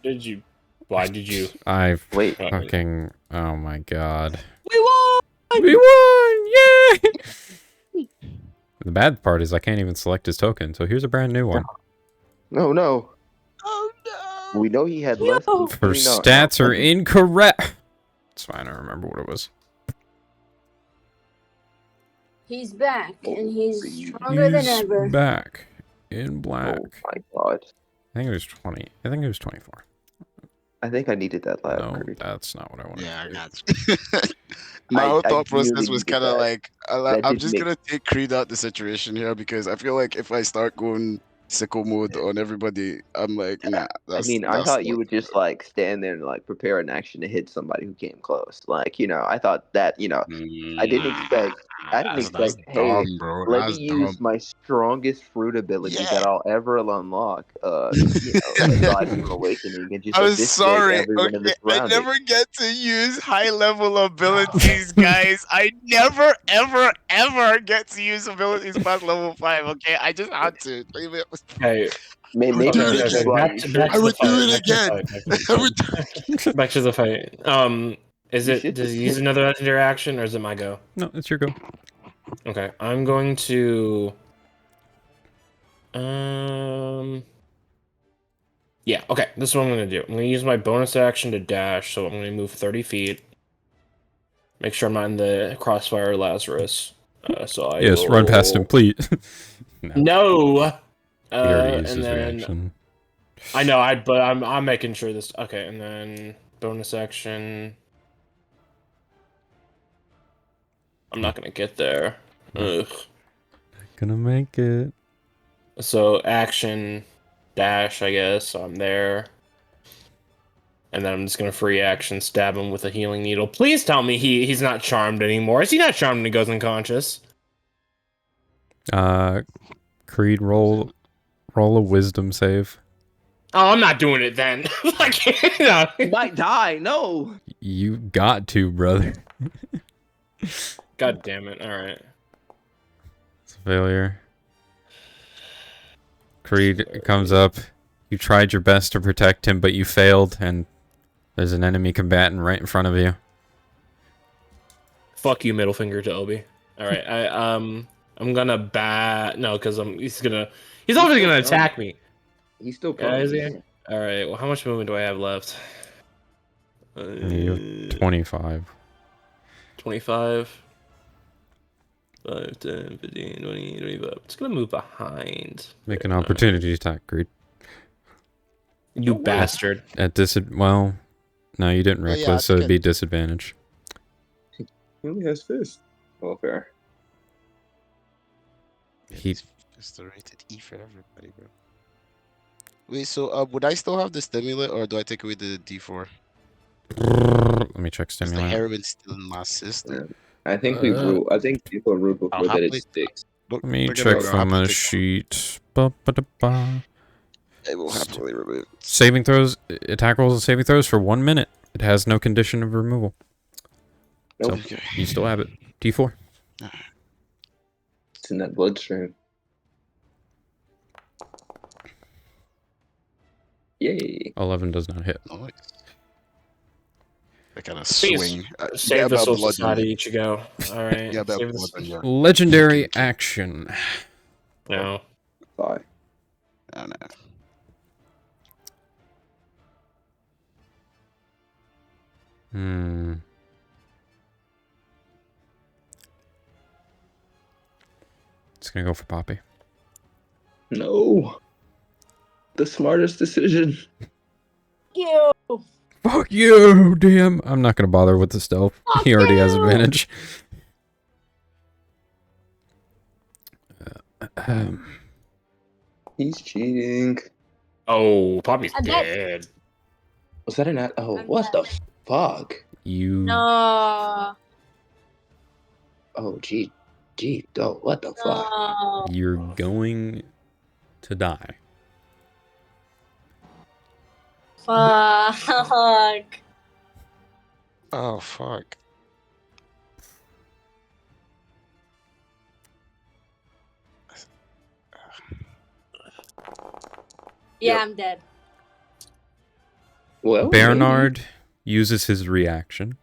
Did you? Why did you? I Wait. fucking, oh my god. We won! We won! Yay! The bad part is I can't even select his token, so here's a brand new one. No, no. Oh no. We know he had less. Yo. than Her 29. stats are incorrect. It's fine, I remember what it was. He's back, and he's He's stronger than ever. Back in black. Oh my god. I think it was 20. I think it was 24. I think I needed that lab. No, Creed. that's not what I wanted. Yeah, to do. that's. My whole I thought really process was needed kind of that. like, That I'm did just make- gonna take Creed out the situation here because I feel like if I start going sicko mode on everybody, I'm like, nah. I mean, I thought you would just like stand there and like prepare an action to hit somebody who came close. Like, I thought that, I didn't expect. I didn't That's expect. Hey, dumb, bro. let That's me use dumb. my strongest fruit ability Yeah. that I'll ever unlock. Aside from awakening, and just I'm eviscerate sorry. everyone in Okay, this I round. never get to use high level abilities, guys. I never, ever, ever get to use abilities past level 5. Okay, I just had to. Leave it. Hey, Maybe would do that's it again. why Back you to, should- back I to would the fight. do it Back to the fight. I would Back to the fight. Is You it? should Does he just use hit- another legendary action, or is it my go? No, it's your go. Okay, I'm going to. Yeah. Okay, this is what I'm gonna do. I'm gonna use my bonus action to dash, so I'm gonna move 30 feet. Make sure I'm not in the crossfire of Lazarus. So I Yes, run past him, will- please. No, No. he already used And his then reaction. I know, but I'm making sure this. Okay, and then bonus action. I'm not gonna get there. Ugh. Gonna make it. So action, dash, I guess. So I'm there. And then I'm just gonna free action, stab him with a healing needle. Please tell me he's not charmed anymore. Is he not charmed when he goes unconscious? Creed, roll a wisdom save. Oh, I'm not doing it then. Like, no. You might die. No. You got to, brother. God damn it! All right. It's a failure. Creed comes up. You tried your best to protect him, but you failed, and there's an enemy combatant right in front of you. Fuck you, middle finger to Obi. All right, I'm gonna no, because he's obviously gonna attack me. He's still Yeah, prone. is he? All right. Well, how much movement do I have left? You have 25. 25. 5, 10, 15, 20, 25. It's gonna move behind. Make an opportunity attack, Creed. You bastard. At well, no, you didn't Oh, yeah, reckless, so it's it'd be disadvantage. He only has fist. Well, fair. He- It's the rated E for everybody, bro. Wait, so would I still have the stimulant, or do I take away the D4? Let me check Is the stimulant. heroin still in my system? I think we ruled. I think people ruled before that it happily- sticks. Look, Let me look at check that, I'll from happily a take- sheet. Ba-ba-da-ba. I will happily remove. Saving throws, attack rolls and saving throws for 1 minute. It has no condition of removal. Nope. Okay. You still have it. D4. It's in that bloodstream. Yay. 11 does not hit. Nice. I kind of Please, swing. Save the about Soul blood Society, Ichigo. All right. Yeah, about Save blood on you. Legendary action. No. Bye. I don't know. Hmm. It's gonna go for Poppy. No. The smartest decision. You. Fuck you, damn. I'm not gonna bother with the stealth. Fuck He already has you. advantage. He's cheating. Oh, Poppy's I'm dead. dead. Was that an ad? Oh, I'm what dead. the fuck? You. No. Oh, gee. Gee. Oh, what the fuck? No. You're going to die. Fuck. Oh fuck. Yeah, Yep. I'm dead. Well, Bernard uses his reaction.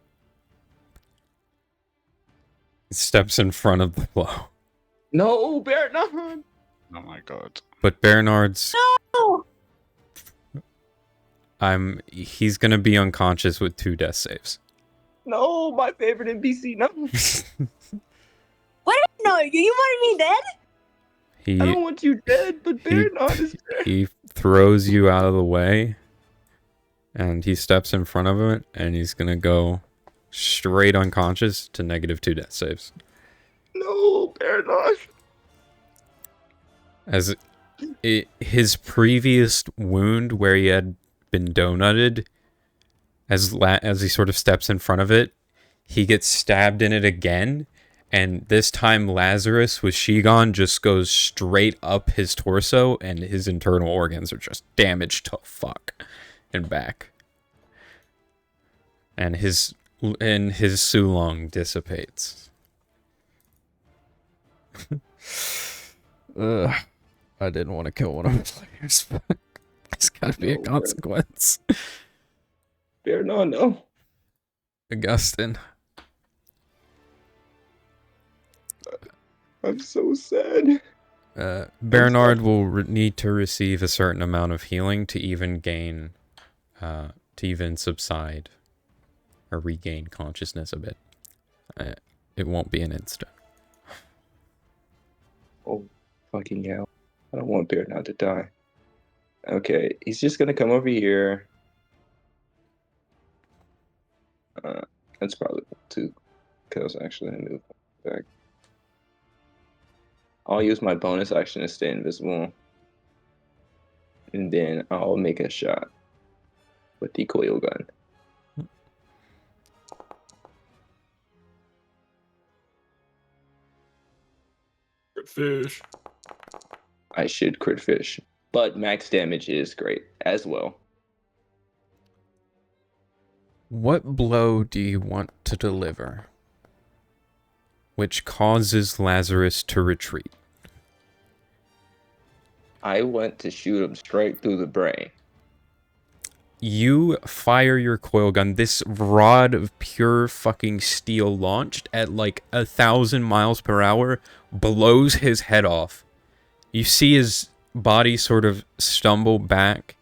Steps in front of the blow. no, Bernard. Oh my god. But Bernard's No. he's gonna be unconscious with 2 death saves. No, my favorite NPC. No, What? No, you wanted me dead? he I don't want you dead, but Bernard is dead. he throws you out of the way, and he steps in front of it, and he's gonna go straight unconscious to -2 death saves. No, Bernard. As his previous wound where he had been donutted, as he sort of steps in front of it, he gets stabbed in it again, and this time Lazarus with Shigon just goes straight up his torso, and his internal organs are just damaged to fuck and back. And his Sulong dissipates. Ugh. I didn't want to kill one of my players, but there's gotta be a No, bro. consequence. Bernard, no. Augustine. I'm so sad. Bernard will need to receive a certain amount of healing to even gain, to even subside or regain consciousness a bit. It won't be an instant. Oh, fucking hell. I don't want Bernard to die. Okay, he's just gonna come over here. That's probably too kills actually and move back. I'll use my bonus action to stay invisible. And then I'll make a shot with the coil gun. Good fish. I should crit fish, but max damage is great as well. What blow do you want to deliver, which causes Lazarus to retreat? I want to shoot him straight through the brain. You fire your coil gun, this rod of pure fucking steel launched at like 1,000 miles per hour, blows his head off. You see his body sort of stumble back,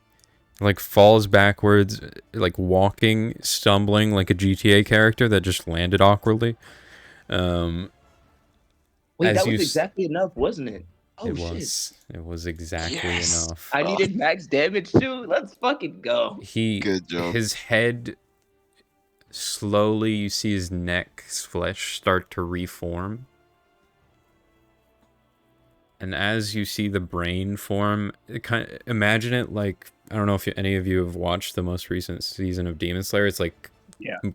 like falls backwards, like walking, stumbling like a GTA character that just landed awkwardly. Wait, As that you was s- exactly enough, wasn't it? Oh it shit! was. It was exactly Yes. enough. I needed max damage too. Let's fucking go. Good job. His head slowly, you see his neck's flesh start to reform. And as you see the brain form, imagine it like, I don't know if any of you have watched the most recent season of Demon Slayer. It's like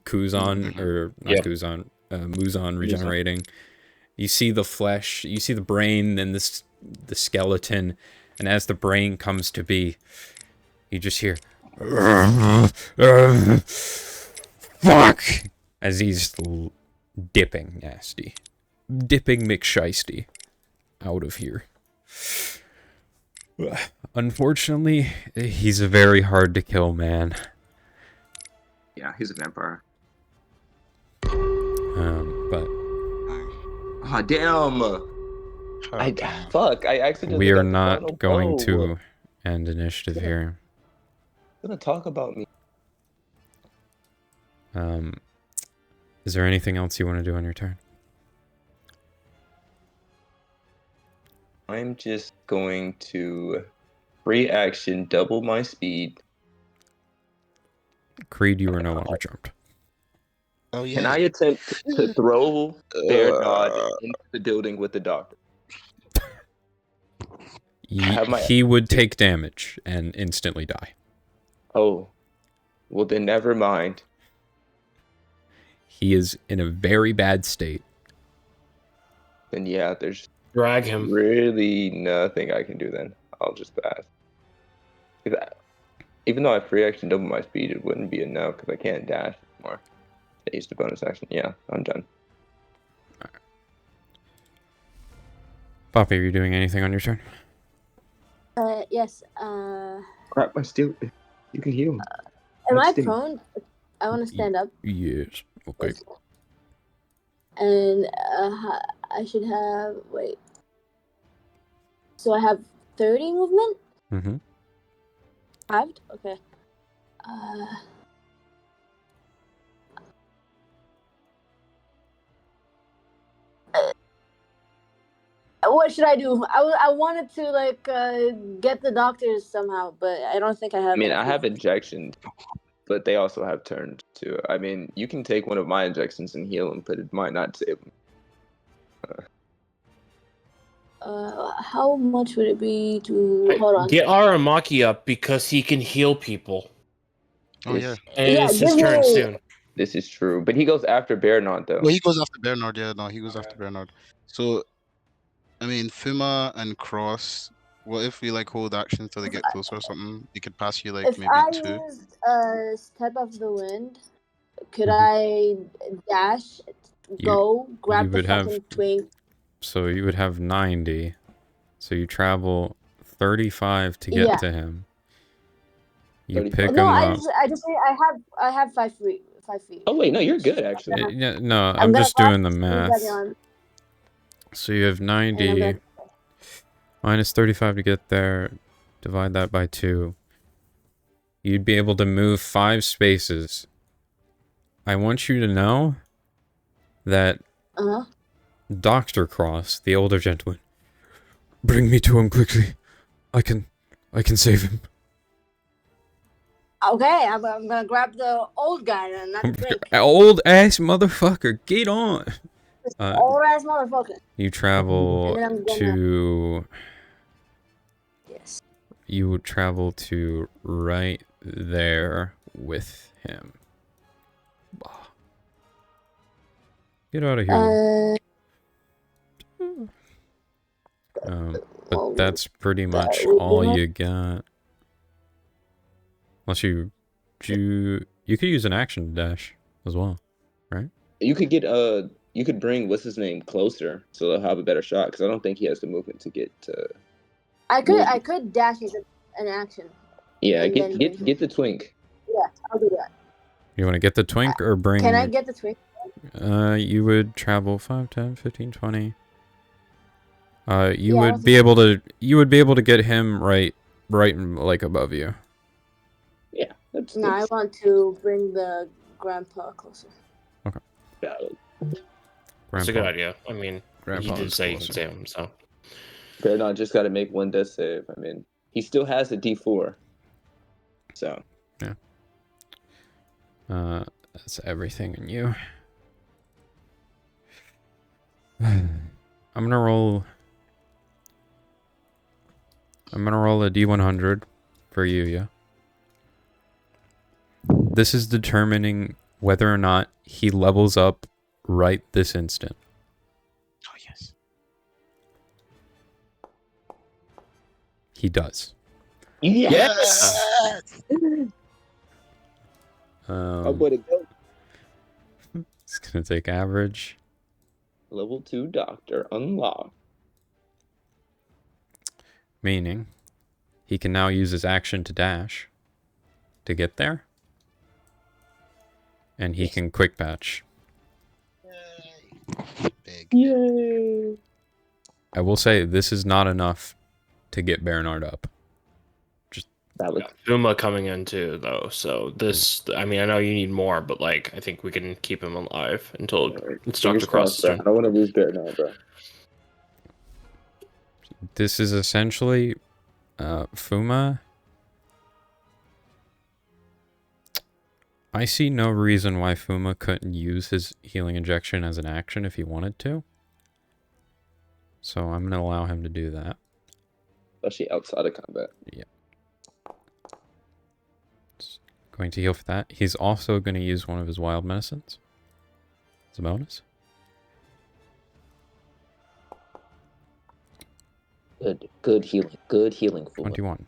Kuzan, or not Kuzan, Muzan regenerating. You see the flesh, you see the brain, then the skeleton, and as the brain comes to be, you just hear fuck as he's dipping nasty, dipping McShisty out of here. Unfortunately, he's a very hard to kill man. Yeah, he's a vampire. But Ah, damn. Fuck. I accidentally. we are got the final not going blow. to end initiative here. Gonna talk about me. Is there anything else you want to do on your turn? I'm just going to free action, double my speed. Creed, you are no longer charmed. Oh yeah. Can I attempt to throw Bear Nod into the building with the doctor? have my- He would take damage and instantly die. Oh, well then never mind. He is in a very bad state. Then yeah, there's Drag him. really nothing I can do then. I'll just pass. Even though I free action double my speed, it wouldn't be enough because I can't dash anymore. I used a bonus action. Yeah, I'm done. Poppy, are you doing anything on your turn? Yes. Crap, my steel. You can heal me. Am I Stim. prone? I want to stand up. Yes. Okay. And I should have. Wait. So I have 30 movement? Mm-hmm. Halved? Okay. What should I do? I wanted to like get the doctors somehow, but I don't think I have. I mean, I enough have injections, but they also have turns too. I mean, you can take one of my injections and heal him, but it might not save him. How much would it be to hold on? Get Aramaki up because he can heal people. Oh yeah. And Yeah, it's his give turn me- soon. This is true, but he goes after Bernard though. Well, he goes after Bernard. Yeah, no, he goes after Bernard. So, I mean, Fuma and Cross. What if we like hold action till they get closer or something? They could pass you like If maybe I 2. used Step of the Wind, could Mhm. I dash, go, grab you the would have- fucking twink? So you would have 90. So you travel 35 to get Yeah. to him. You 35. pick No, him I up. just I have 5 feet. 5 feet. Oh wait, no, you're good actually. Yeah, no, I'm I'm gonna just doing the Use math. that on, So you have and I'm 90 gonna- minus 35 to get there. Divide that by 2. You'd be able to move 5 spaces. I want you to know that Uh-huh. Dr. Cross, the older gentleman, bring me to him quickly. I can save him. Okay, I'm gonna grab the old guy then, not the twink. Old ass motherfucker, get on. Old ass motherfucker. You travel And then I'm gonna- to. Yes. You would travel to right there with him. Get out of here. But that's pretty much we all do you got. Unless you could use an action dash as well, right? You could get you could bring what's his name closer, so they'll have a better shot. Because I don't think he has the movement to get to. I could dash into an action. Yeah, And then get the twink. Yeah, I'll do that. You want to get the twink or bring... Can I get the twink? You would travel 5, 10, 15, 20. You Yeah, would be able to get him right like above you. Yeah, that's No, I want to bring the grandpa closer. valid. That's a good idea. I mean, Grandpa he did is say you can closer. save him, so. Bernard just got to make one death save. I mean, he still has a D4. So. That's everything in you. I'm gonna roll a D100 for you, yeah. This is determining whether or not he levels up right this instant. Oh yes. He does. Yes. Oh, boy, to go. It's gonna take average. Level 2 doctor unlocked. Meaning, he can now use his action to dash to get there. And he can quick patch. Big. Yay! I will say, this is not enough to get Bernard up. Valid. Fuma coming in too, though. So this, I mean, I know you need more, but like, I think we can keep him alive until it's Dr. Cross's bro. I turn. don't want to lose Bernard, bro. This is essentially Fuma. I see no reason why Fuma couldn't use his healing injection as an action if he wanted to. So I'm going to allow him to do that. Especially outside of combat. Yeah. Going to heal for that. He's also going to use one of his wild medicines as a bonus. Good healing. Good healing. Full 21.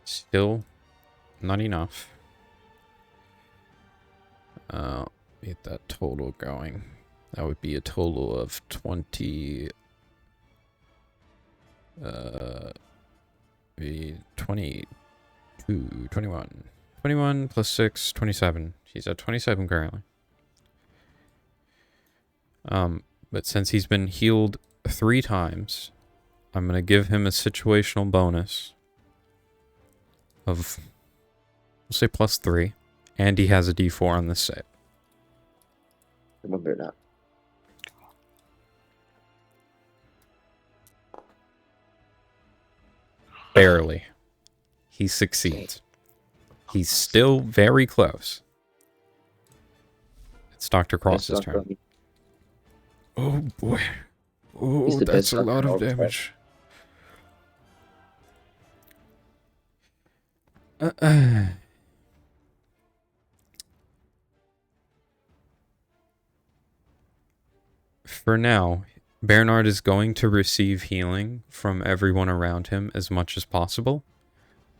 Still not enough. Get that total going. That would be a total of 20. Be 22, 21. 21 plus 6, 27. He's at 27 currently. But since he's been healed 3 times, I'm going to give him a situational bonus of, we'll say plus 3. And he has a D4 on this save. Come on, Bernard. Barely. He succeeds. He's still very close. It's Dr. Cross's turn. Oh boy. Oh, He's the that's best a lot of doctor of all damage. For now, Bernard is going to receive healing from everyone around him as much as possible.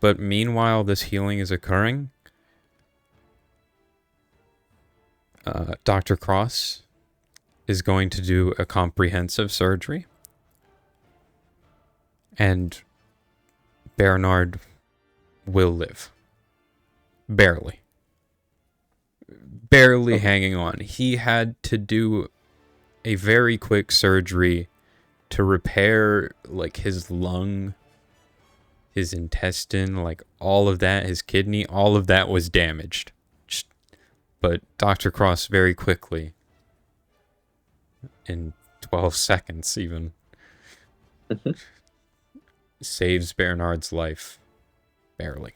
But meanwhile this healing is occurring, Dr. Cross is going to do a comprehensive surgery. And Bernard will live. Barely. Barely hanging on. He had to do a very quick surgery to repair, like, his lung, his intestine, like, all of that, his kidney, all of that was damaged. But Dr. Cross very quickly, in 12 seconds even, saves Bernard's life. Barely.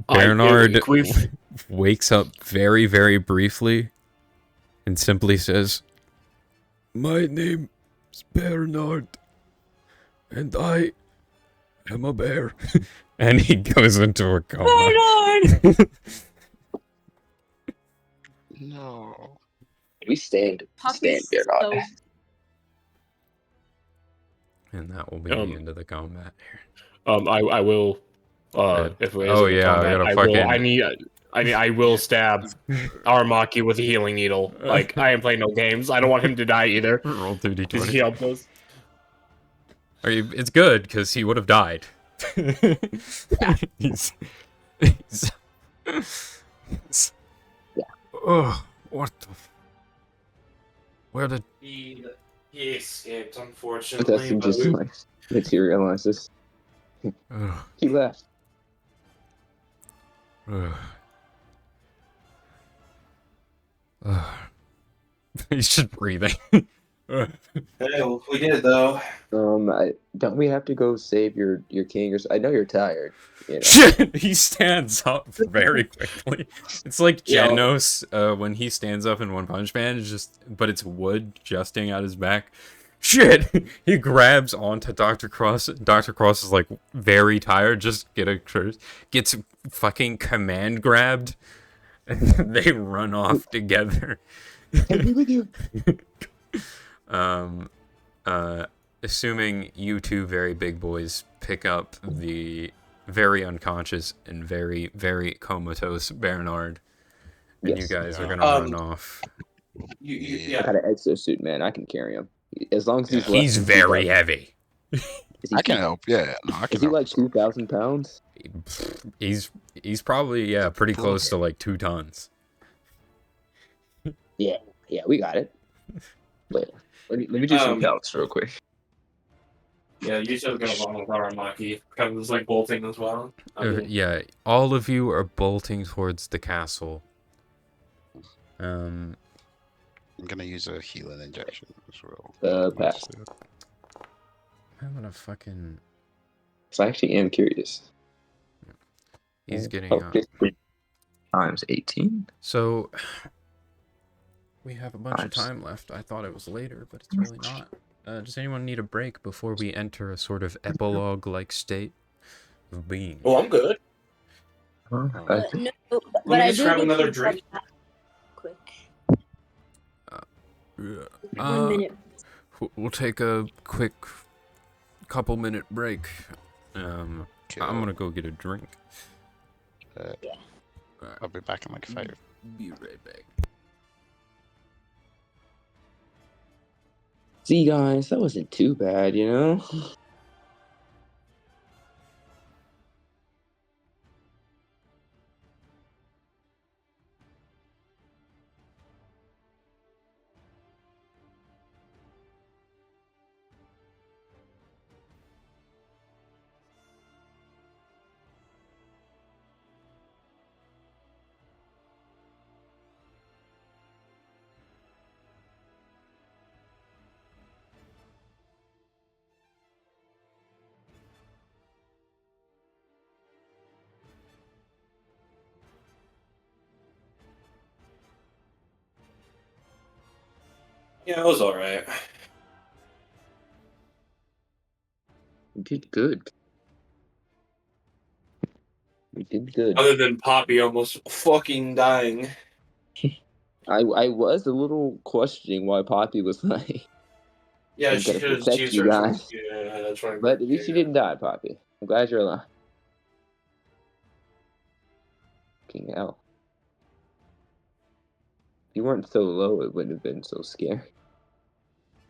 Bernard wakes up very, very briefly and simply says, "My name is Bernard, and I am a bear." And he goes into a coma. Bernard! No. We stand Poppy's bear dog. so And that will be the end of the combat here. I will. If it is Oh, in the yeah, I combat, gotta I will. fucking- I will stab Aramaki with a healing needle. Like, I ain't playing no games. I don't want him to die either. Roll 2d20. Because he helped us. It's good because he would have died. he's, oh, what the? Where did? He escaped, But unfortunately. Dustin But just we, like materializes. Ugh, He left. ugh. Ugh. He's just breathing. hey, well, we did it though. Don't we have to go save your king? Or I know you're tired. You know. Shit! He stands up very quickly. It's like Yeah. Genos when he stands up in One Punch Man, but it's wood justing out his back. Shit! He grabs onto Dr. Cross. Dr. Cross is like very tired. Just gets fucking command grabbed, and they run off together. I'll be with you. Assuming you two very big boys pick up the very unconscious and very, very comatose Bernard, and Yes. you guys are gonna run Um, off. I Yeah. got an exosuit, man. I can carry him. As long as he's He's very heavy. Is he, I can help. Yeah, no, I can Is he help. like 2,000 pounds? He's probably pretty close to like 2 tons. Yeah, we got it. Wait, let me do some Um, counts real quick. Yeah, you should have gone along with Aramaki. Kind of was like bolting as well. I mean, Yeah, all of you are bolting towards the castle. I'm gonna use a healing injection as well. Pass. I'm gonna fucking. So I actually am curious. He's getting Oh, up. 50 times 18. So we have a bunch of Nice. time left. I thought it was later, but it's really not. Does anyone need a break before we enter a sort of epilogue-like state of being? oh, I'm good. no, Let but me I just do grab need another to drink. quick. Yeah. 1 minute. We'll take a quick couple-minute break. I'm gonna go get a drink. I'll be back in like 5. Be right back. See, guys, that wasn't too bad, you know? Yeah, it was alright. We did good. We did good. Other than Poppy almost fucking dying. I was a little questioning why Poppy was like, Yeah, I'm she gonna could have protect used you her. guys. Yeah, that's right. But at least you didn't die, Poppy. I'm glad you're alive. Fucking hell. If you weren't so low, it wouldn't have been so scary.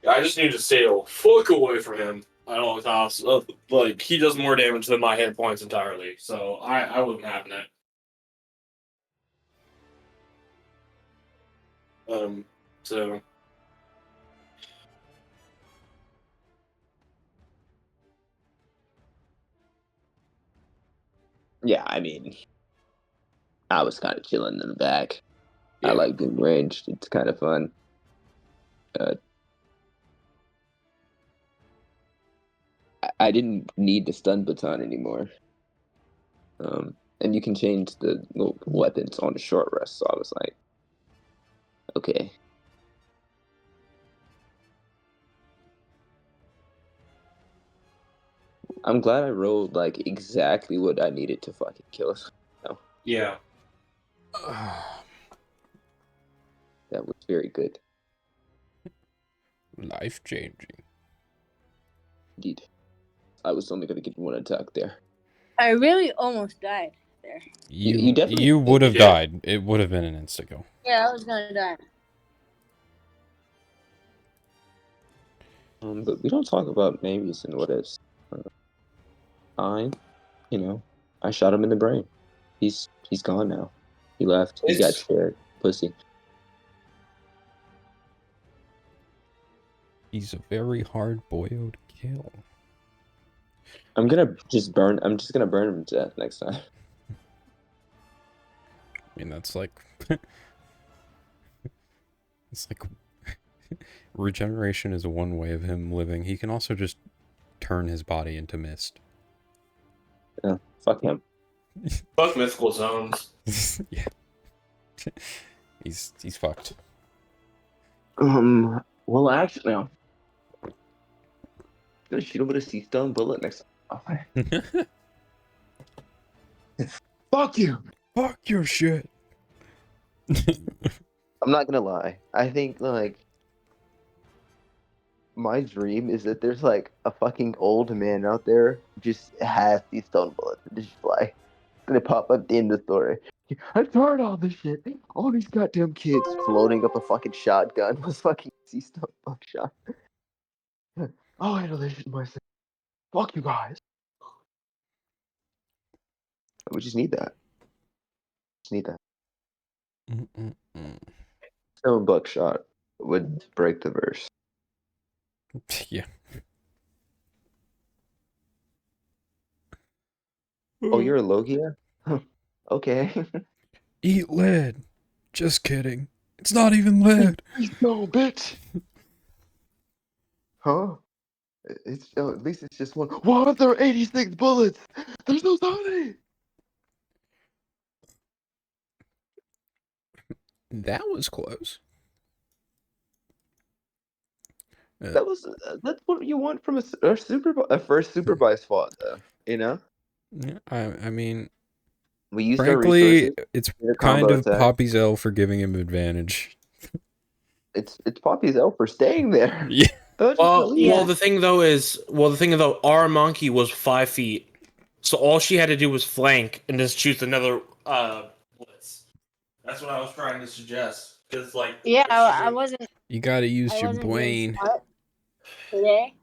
I just need to stay the fuck away from him at all costs. Like, he does more damage than my hit points entirely, so I wasn't having it. So Yeah, I mean, I was kind of chilling in the back. yeah. I like being ranged. It's kind of fun. I didn't need the stun baton anymore. And you can change the weapons on the short rest, so I was like, okay. I'm glad I rolled like exactly what I needed to fucking kill us. Yeah. That was very good. Life changing. Indeed. I was only gonna get one attack there. I really almost died there. You definitely- You would have Yeah. died. It would have been an insta-kill. Yeah, I was gonna die. But we don't talk about maybes and what ifs. I shot him in the brain. He's gone now. He left. He got It's- scared. Pussy. He's a very hard-boiled kill. I'm just gonna burn him to death next time. I mean, that's like... it's like... regeneration is one way of him living. He can also just turn his body into mist. Yeah, fuck him. Fuck mythical zones. Yeah. He's fucked. Well, actually, no. Gonna shoot him with a sea stone bullet next time. Fuck you! Fuck your shit. I'm not gonna lie. I think like my dream is that there's like a fucking old man out there who just has these stone bullets and just fly. Gonna pop up at the end of the story. I'm tired of all this shit. All these goddamn kids floating up a fucking shotgun with fucking sea stone buckshot. I'll handle this shit myself. Fuck you guys. We just need that. Just need that. Stone buckshot would break the verse. Yeah. Oh, you're a Logia? Huh. Okay. Eat lead. Just kidding. It's not even lead. No, bitch. Huh? It's at least it's just one. Why are there 86 bullets? There's no Sony. That was close. That was that's what you want from a first supervised squad, though. You know, Yeah, I mean, we used our frankly, resources. it's did a kind combo of attack. Poppy's L for giving him advantage. It's Poppy's L for staying there. Yeah. Well, Yeah. the thing though, our monkey was 5 feet, so all she had to do was flank and just choose another blitz. That's what I was trying to suggest. Because like, Yeah, if she I did- wasn't. You gotta use I your wasn't being brain. smart today,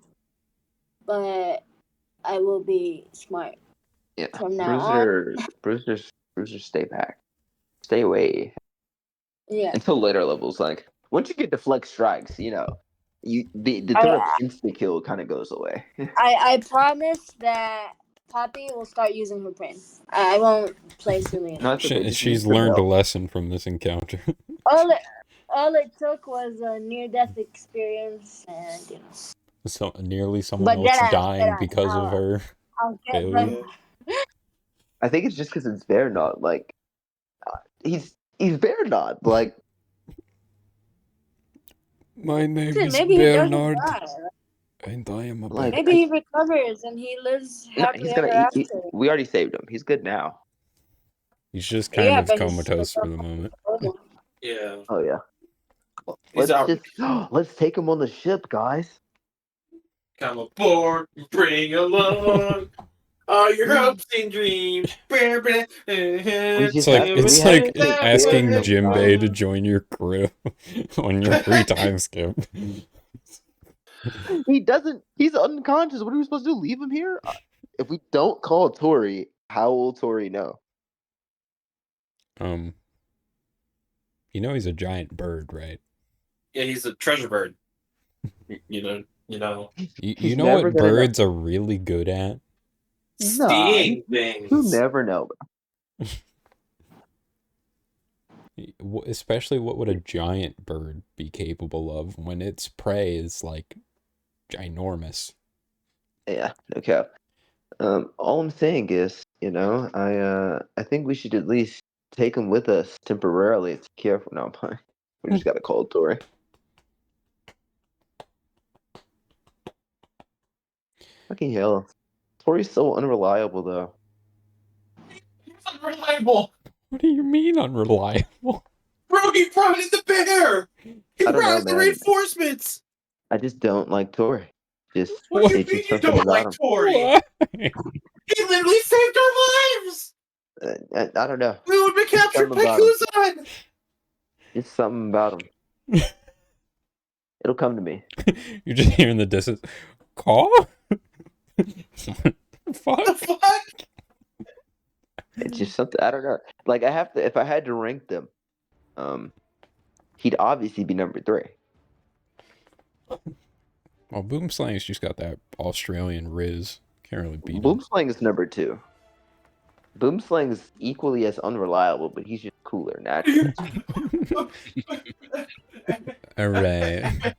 but I will be smart. Yeah, From now on. Bruiser, stay back, stay away Yeah. until later levels. Like once you get to flex strikes, the I- threat of insta kill kind of goes away. I promise that Poppy will start using her brain. I won't play silly. No, it's okay, just She's use some learned a help. lesson from this encounter. All it took was a near-death experience, and So nearly someone But else then dying because of her. I'll get Failure. them. I think it's just because it's Vernod. Like he's Vernod. Like My name is Maybe he doesn't Bernard, die. and I am a Like, bear. Maybe he recovers and he lives no, happily he's ever gonna. after. We already saved him. He's good now. He's just kind Yeah, of but he's comatose still for the moment. yeah. Oh yeah. He's out. Let's take him on the ship, guys. Come aboard, bring along all your hopes and dreams. It's just like have- it's we have like to take asking care of him, Jimbei to guys. join your crew on your free time skip. He doesn't. He's unconscious. What are we supposed to do? Leave him here? If we don't call Tori, how will Tori know? He's a giant bird, right? Yeah, he's a treasure bird. You know. You He's know never what gonna know. birds are really good at? Nah, Seeing things. you'll never know. Especially what would a giant bird be capable of when its prey is like ginormous? Yeah, no cap. All I'm saying is, I think we should at least take him with us temporarily to care for now. We just gotta call Tori. Fucking hell. Tori's so unreliable though. He's unreliable. What do you mean unreliable? Bro, he routed the bear. He I don't know, routed the man. reinforcements. I just don't like Tori. Just What do you it's mean just you something don't about like him. Tori? Why? He literally saved our lives. I don't know. We would be captured something by about him. Kuzan. It's something about him. It'll come to me. You're just hearing the distance. Call? The Fuck. fuck? It's just something I don't know. Like I have to if I had to rank them, he'd obviously be number 3. Well, Boomslang's just got that Australian riz. Can't really beat him. Boomslang is number 2. Boomslang is equally as unreliable, but he's just cooler naturally. Alright.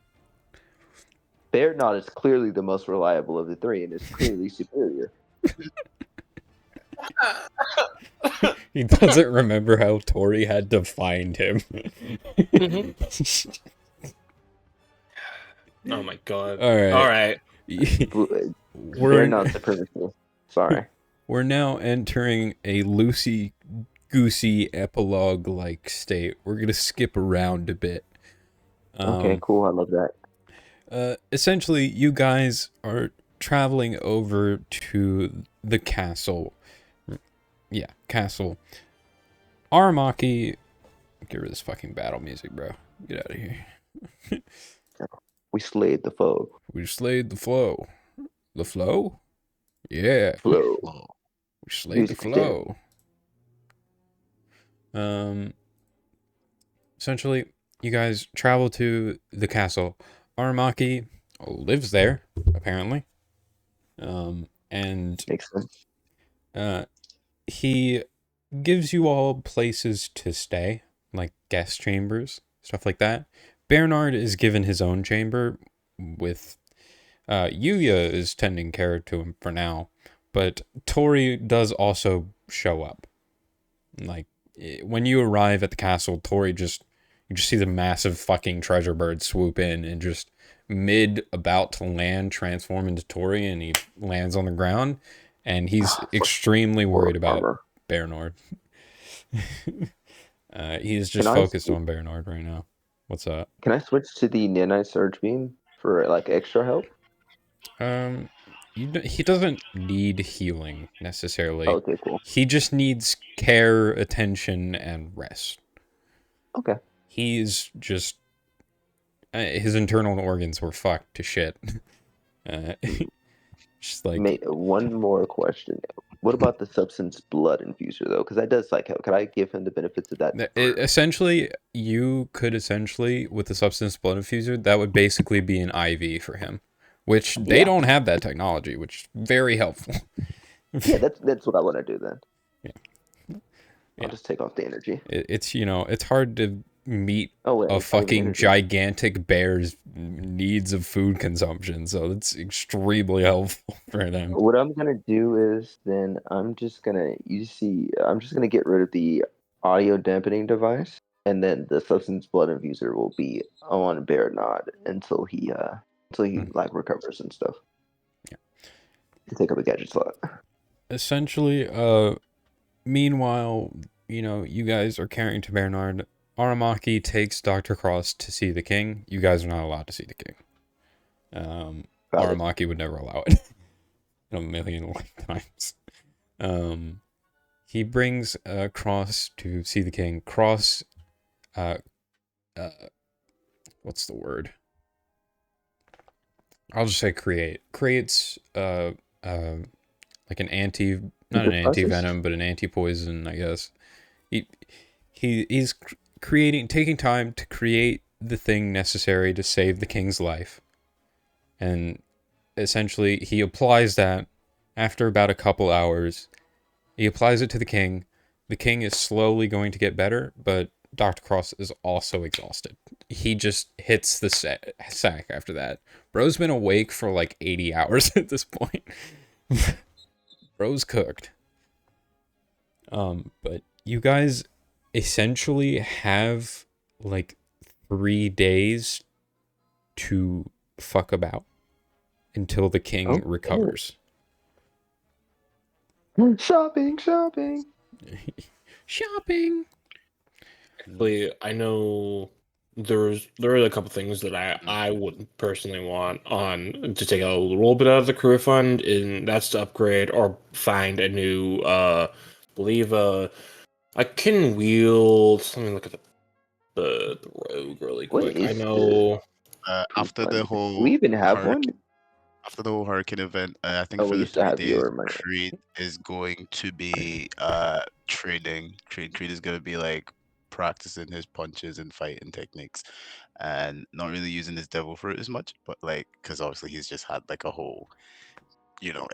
Bearnot is clearly the most reliable of the 3 and is clearly superior. He doesn't remember how Tori had to find him. Oh my god. Alright. Alright. Bearnot's supremacy. Sorry. We're now entering a loosey-goosey epilogue-like state. We're gonna skip around a bit. Okay, cool. I love that. Essentially, you guys are traveling over to the castle. Yeah, castle. Aramaki. Get rid of this fucking battle music, bro. Get out of here. We slayed the foe. We slayed the flow. The flow? Yeah. Flow. We slayed the Music flow. Essentially, you guys travel to the castle. Aramaki lives there, apparently. And Makes sense. he gives you all places to stay, like guest chambers, stuff like that. Bernard is given his own chamber with Yuya is tending care to him for now, but Tori does also show up. Like when you arrive at the castle, Tori you just see the massive fucking treasure bird swoop in and just about to land transform into Tori, and he lands on the ground, and he's extremely worried about Bernard. He's just focused on Bernard right now. What's up? Can I switch to the Nanite Surge Beam for like extra help? He doesn't need healing necessarily. Okay, cool. He just needs care, attention, and rest. Okay. He's just his internal organs were fucked to shit. Just like one more question. What about the substance blood infuser though? Because that does like help. Could I give him the benefits of that? Essentially, you could with the substance blood infuser, that would basically be an IV for him, which they don't have that technology, which is very helpful. Yeah, that's what I want to do then. Yeah. I'll just take off the energy. It's it's hard to meet a fucking gigantic bear's needs of food consumption, so it's extremely helpful for them. What I'm gonna do is then I'm just gonna get rid of the audio dampening device, and then the substance blood infuser will be on Bearnod until he like recovers and stuff. Yeah. To take up a gadget slot. Essentially, meanwhile, you guys are carrying to Bernard. Aramaki takes Dr. Cross to see the king. You guys are not allowed to see the king. Aramaki would never allow it. In a million lifetimes. He brings Cross to see the king. Cross, what's the word? I'll just say creates like an not an anti-venom, but an anti-poison, I guess. He's taking time to create the thing necessary to save the king's life. And essentially, he applies that after about a couple hours. He applies it to the king. The king is slowly going to get better, but Dr. Cross is also exhausted. He just hits the sack after that. Bro's been awake for like 80 hours at this point. Bro's cooked. But you guys essentially have like 3 days to fuck about until the king recovers. Shopping. Shopping. Actually, I know there are a couple things that I would personally want on to take a little bit out of the career fund, and that's to upgrade or find a new believe I can wield. Let me look at the rogue really What quick. I is the know. career After the fund? Do we even have one? after the whole hurricane event, I think Oh, for we the used to 3 have days, your money. Creed is going to be trading. Creed is going to be like practicing his punches and fighting techniques, and not really using his devil fruit as much. But like, because obviously he's just had like a whole,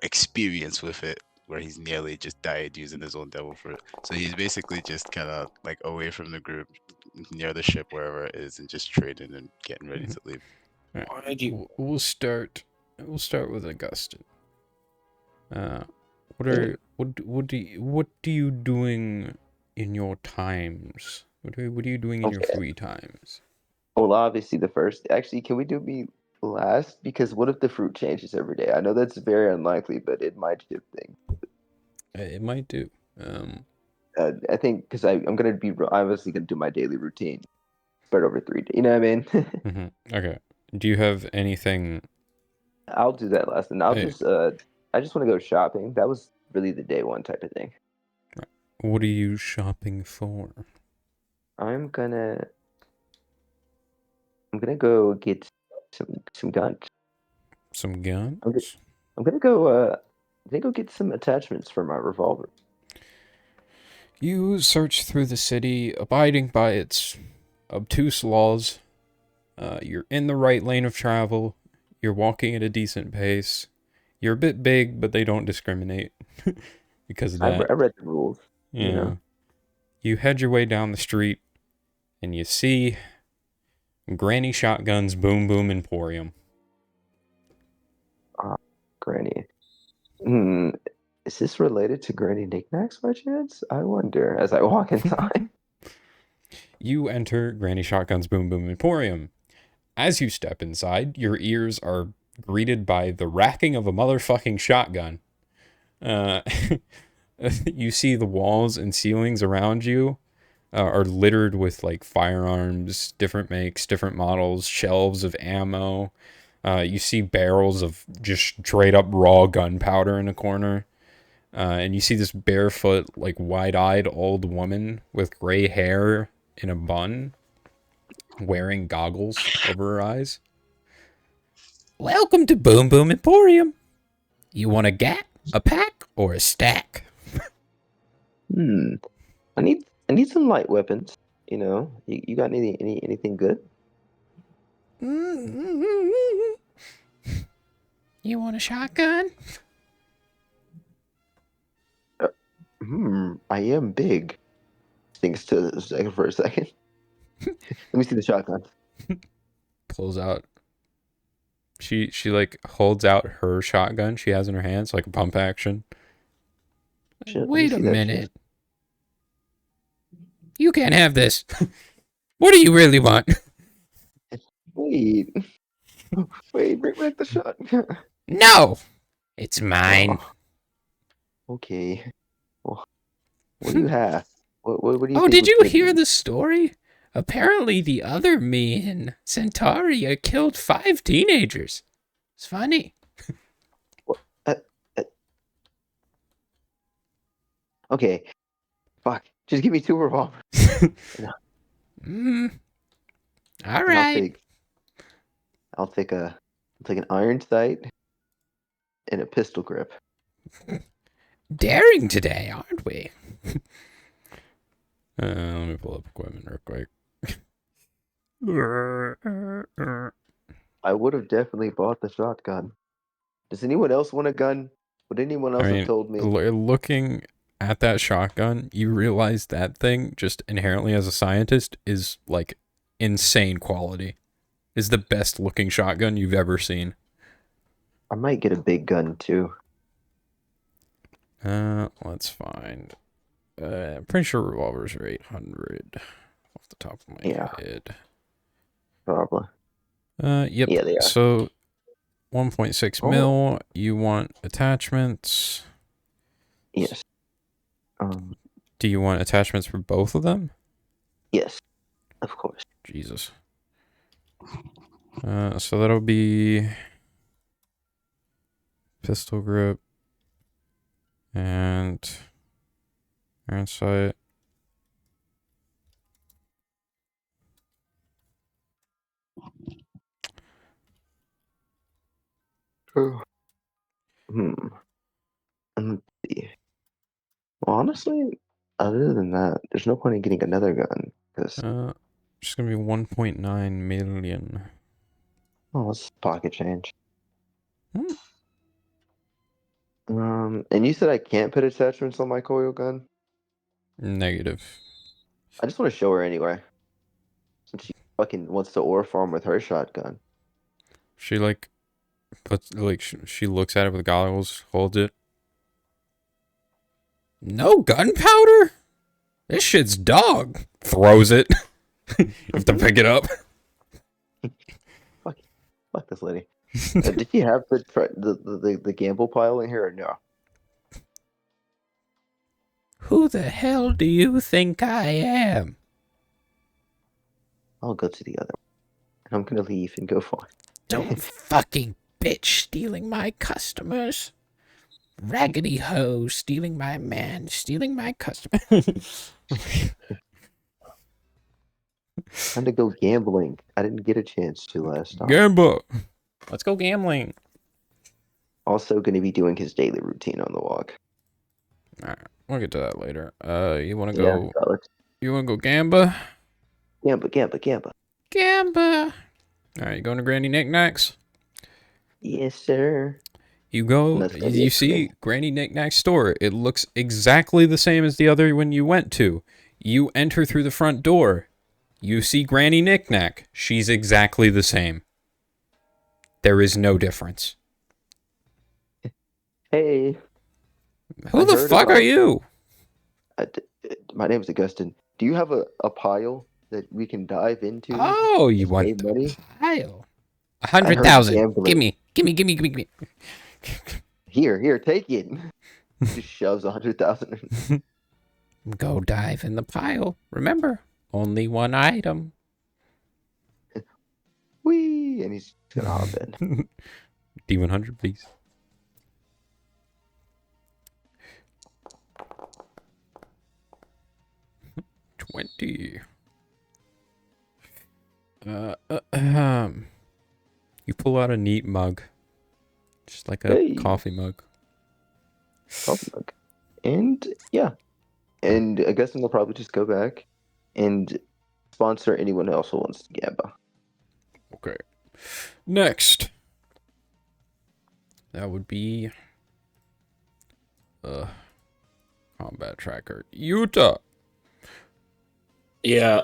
experience with it, where he's nearly just died using his own devil fruit. So he's basically just kind of like away from the group, near the ship, wherever it is, and just trading and getting ready to leave. Alright, Why do you? We'll start. We'll start with Augustine. What Yeah. are what do you doing in your times? What are you doing in your Okay. free times? Well, obviously the first. Actually, can we do me last? Because what if the fruit changes every day? I know that's very unlikely, but it might shift things. It might do. I think because I'm gonna be obviously gonna do my daily routine, spread over 3 days. You know what I mean? Okay. Do you have anything? I'll do that last, and I'll Hey. just I just want to go shopping. That was really the day one type of thing. What are you shopping for? I'm gonna go get some guns. Some guns? I'm gonna go get some attachments for my revolver. You search through the city, abiding by its obtuse laws. You're in the right lane of travel. You're walking at a decent pace. You're a bit big, but they don't discriminate because of I that. read the rules. Yeah. You know? You head your way down the street, and you see Granny Shotgun's Boom Boom Emporium. Granny. Is this related to Granny Knickknacks by chance? I wonder as I walk inside. You enter Granny Shotgun's Boom Boom Emporium. As you step inside, your ears are greeted by the racking of a motherfucking shotgun. You see the walls and ceilings around you are littered with like firearms, different makes, different models, shelves of ammo. You see barrels of just straight up raw gunpowder in a corner. And you see this barefoot, like wide-eyed old woman with gray hair in a bun, wearing goggles over her eyes. Welcome to Boom Boom Emporium. You want a gat, a pack, or a stack? I need some light weapons. You know, you got anything good? You want a shotgun? I am big. Thinks to the second for a second. Let me see the shotgun. Pulls out. She like holds out her shotgun she has in her hands, like a pump action. Shit, let me Wait a see that shit. minute. You can't have this. What do you really want? Wait, bring back the shotgun. No, it's mine. Okay. Well, what do you have? What do you Oh, think did would you fit hear me? the story? Apparently, the other me in Centauri killed 5 teenagers. It's funny. Okay. Fuck. Just give me 2 revolvers. All And right. I'll take an iron sight and a pistol grip. Daring today, aren't we? Let me pull up equipment real quick. I would have definitely bought the shotgun. Does anyone else want a gun? Would anyone else have told me? Looking at that shotgun, you realize that thing, just inherently as a scientist, is like insane quality. Is the best looking shotgun you've ever seen. I might get a big gun too. Let's find. I'm pretty sure revolvers are 800 off the top of my head. Probably. Yep. Yeah, they are. So 1.6 mil. You want attachments? Yes. Do you want attachments for both of them? Yes, of course. Jesus. So that'll be pistol grip and iron sight. Let's see. Well, honestly, other than that, there's no point in getting another gun because Just gonna be 1.9 million. oh, it's pocket change. Hmm. And you said I can't put attachments on my coil gun. Negative. I just want to show her anyway, since she fucking wants to ore farm with her shotgun. She like puts like she looks at it with goggles, holds it. No gunpowder? This shit's dog. Throws it. You have to pick it up. Fuck this lady. Did she have the gamble pile in here or no? Who the hell do you think I am? I'll go to the other one. I'm gonna leave and go farm. Don't fucking bitch stealing my customers. Raggedy hoe stealing my man, stealing my customer. Time to go gambling. I didn't get a chance to last time. Gamble. Let's go gambling. Also gonna be doing his daily routine on the walk. Alright, we'll get to that later. You wanna Yeah, go Alex. you wanna go gamba? Gamba. Gamba. Alright, you going to Granny Knickknacks? Yes, sir. You go, Let's go you get see Granny Knickknack's store. It looks exactly the same as the other one you went to. You enter through the front door. You see Granny Knickknack. She's exactly the same. There is no difference. Hey. Who I the heard fuck about- are you? My name is Augustin. Do you have a pile that we can dive into? Oh, you and want save the money? pile? I heard 100,000. gambling. Gimme. Here, take it. Just shoves 100,000. Go dive in the pile. Remember, only one item. Whee! And he's gonna hop in. D100, please. $20. You pull out a neat mug. Just like a Hey. coffee mug. Coffee mug. And yeah. And Augustin will probably just go back and sponsor anyone else who wants to gamba. Okay. Next. That would be combat tracker. Utah. Yeah,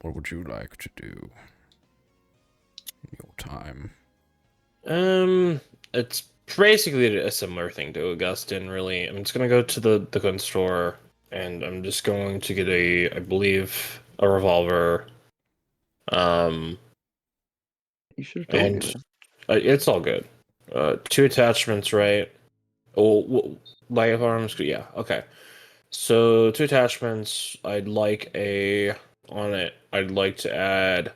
What would you like to do in your time? it's basically a similar thing to Augustin, really. I'm just gonna go to the gun store, and I'm just going to get I believe, a revolver. You should have told me And that. it's all good. 2 attachments, right? Oh, light arms. Yeah. Okay. So 2 attachments. I'd like on it. I'd like to add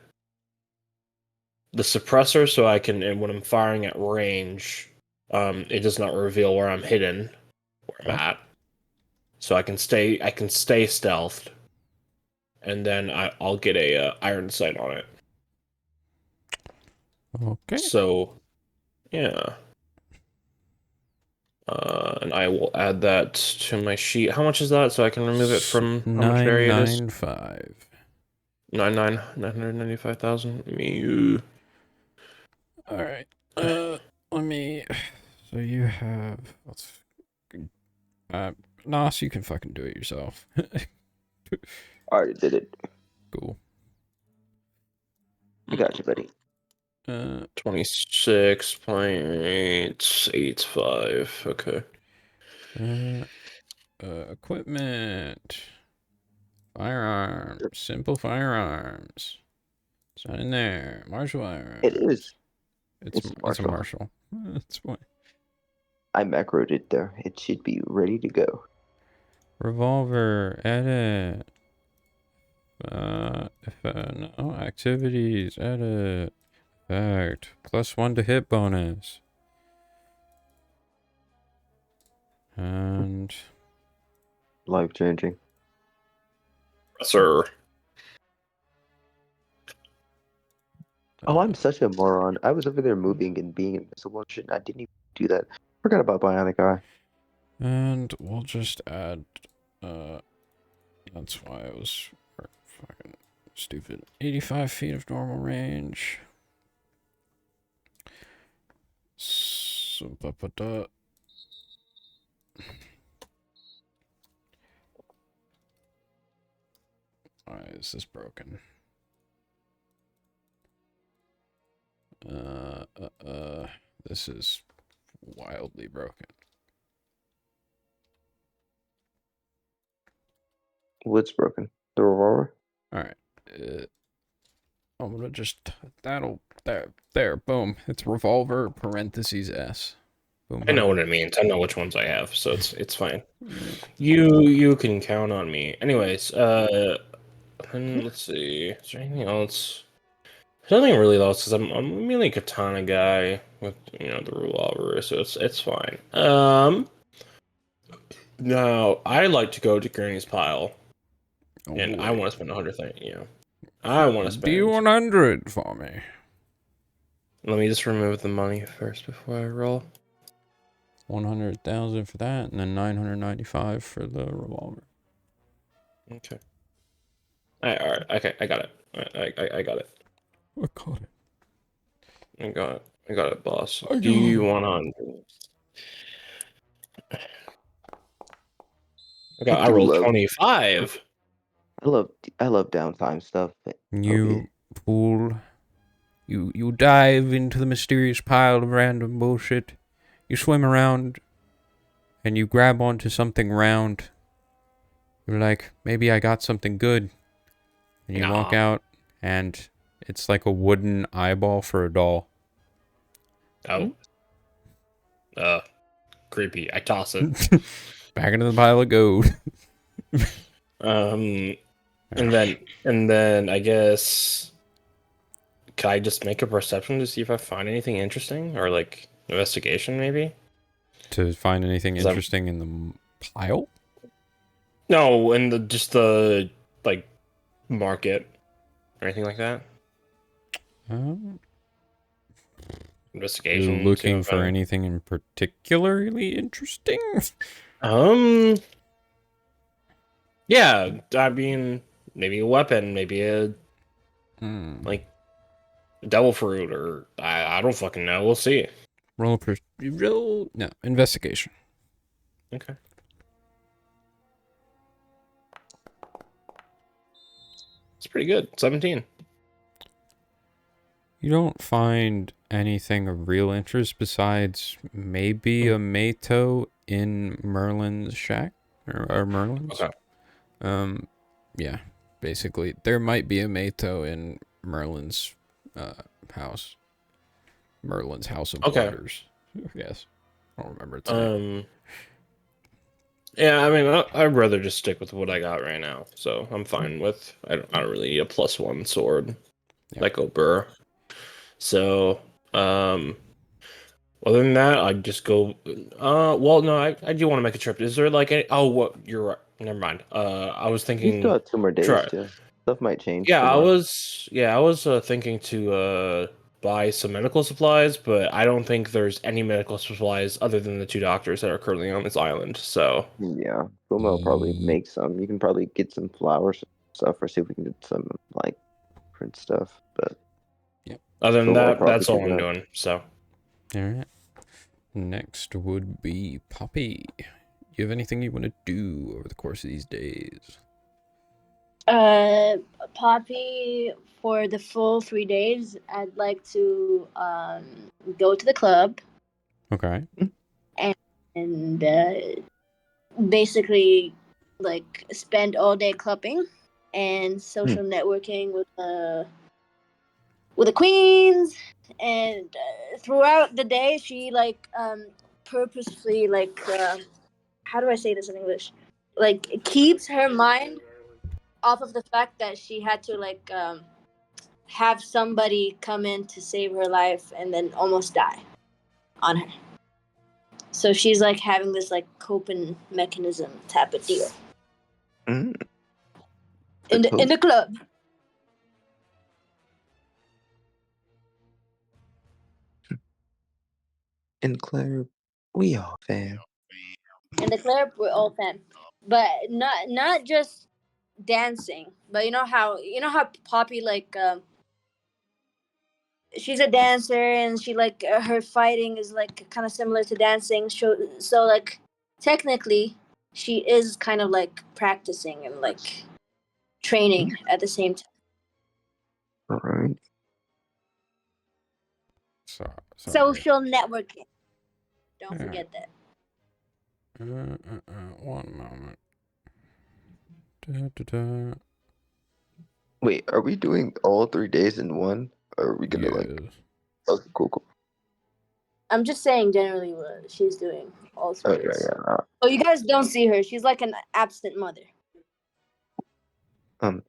the suppressor, so I can, and when I'm firing at range, it does not reveal where I'm hidden, where I'm at. So I can stay stealthed, and then I'll get a iron sight on it. Okay. So, yeah. And I will add that to my sheet. How much is that? So I can remove it from how much area it is? 995. 995,000. Me. All right. Let me. So you have. Nos, you can fucking do it yourself. I already did it. Cool. I got you, buddy. 26.85. Okay. Equipment. Firearms. Simple firearms. It's not in there. Martial firearms. It is. It's It's a martial. martial. That's fine. I macroed it there. It should be ready to go. Revolver. Edit. No, Activities, edit, fact, +1 to hit bonus. And Life changing. Sir. Oh, I'm such a moron. I was over there moving and being invisible and shit, and I didn't even do that. Forgot about Bionic Eye. And we'll just add, that's why I was fucking stupid. 85 feet of normal range. So, why is this broken? This is wildly broken. What's broken? The revolver? Alright. I'm gonna just, there, boom. It's revolver, parentheses S. Boom. I know what it means. I know which ones I have, so it's fine. You can count on me. Anyways, and let's see. Is there anything else? There's nothing really else because I'm mainly a katana guy with the revolver, so it's fine. Now I like to go to Granny's pile, Oh, and boy. I want to spend 100 things. I want to spend. Do 100 for me. Let me just remove the money first before I roll. 100,000 for that, and then 995 for the revolver. Okay. All right. Okay, I got it. I got it. I got it. I got it, boss. I Do you got it. 100? I do rolled love- 25. I love downtime stuff. You fool. You dive into the mysterious pile of random bullshit. You swim around, and you grab onto something round. You're like, maybe I got something good. And you walk Nah. out, and it's like a wooden eyeball for a doll. Oh. Creepy. I toss it. Back into the pile of gold. And then I guess can I just make a perception to see if I find anything interesting or like investigation maybe? To find anything Is that- interesting in the pile? No, in the like market or anything like that. Investigation. You're see looking if for I- anything in particularly interesting? Yeah, I mean maybe a weapon, maybe a like devil fruit or I don't fucking know. We'll see. Roll investigation. Okay. It's pretty good. 17. You don't find anything of real interest besides maybe a Mato in Merlin's shack or Merlin's. Okay. Yeah, basically there might be a Mato in Merlin's house. Merlin's house of Okay. wonders. Yes, I don't remember its name. Yeah, I mean, I'd rather just stick with what I got right now. So I'm fine with. I don't really need a +1 sword, like Ober. So, other than that, I'd just go. Well, no, I do want to make a trip. Is there like any? Oh, what? You're right. Never mind. I was You thinking. still have 2 more days Try. too. Stuff might change. Yeah, I tomorrow. was thinking to buy some medical supplies, but I don't think there's any medical supplies other than the 2 doctors that are currently on this island. So Yeah, Boomer will probably make some. You can probably get some flowers and stuff, or see if we can get some like print stuff. But other than Cool, I'll that, probably that's all pick it I'm up. doing. So All right. Next would be Poppy. Do you have anything you want to do over the course of these days? Poppy, for the full 3 days, I'd like to go to the club Okay. and basically like spend all day clubbing and social networking with the queens. And throughout the day, she like purposefully like how do I say this in English? Like keeps her mind off of the fact that she had to like have somebody come in to save her life and then almost die on her. So she's like having this like coping mechanism type of deal Mm, in the club. in Claire, we all fam. In the club, we're all fam, but not just dancing. But you know how Poppy like she's a dancer and she like her fighting is like kind of similar to dancing. So like technically she is kind of like practicing and like training at the same time. All right. Sorry. Social networking. Don't Yeah. forget that. 1 moment. Da. Wait, are we doing all 3 days in one? Or are we gonna like? Yes. Okay, cool. I'm just saying generally what she's doing all 3 Okay, days. yeah. Oh, you guys don't see her. She's like an absent mother. I'm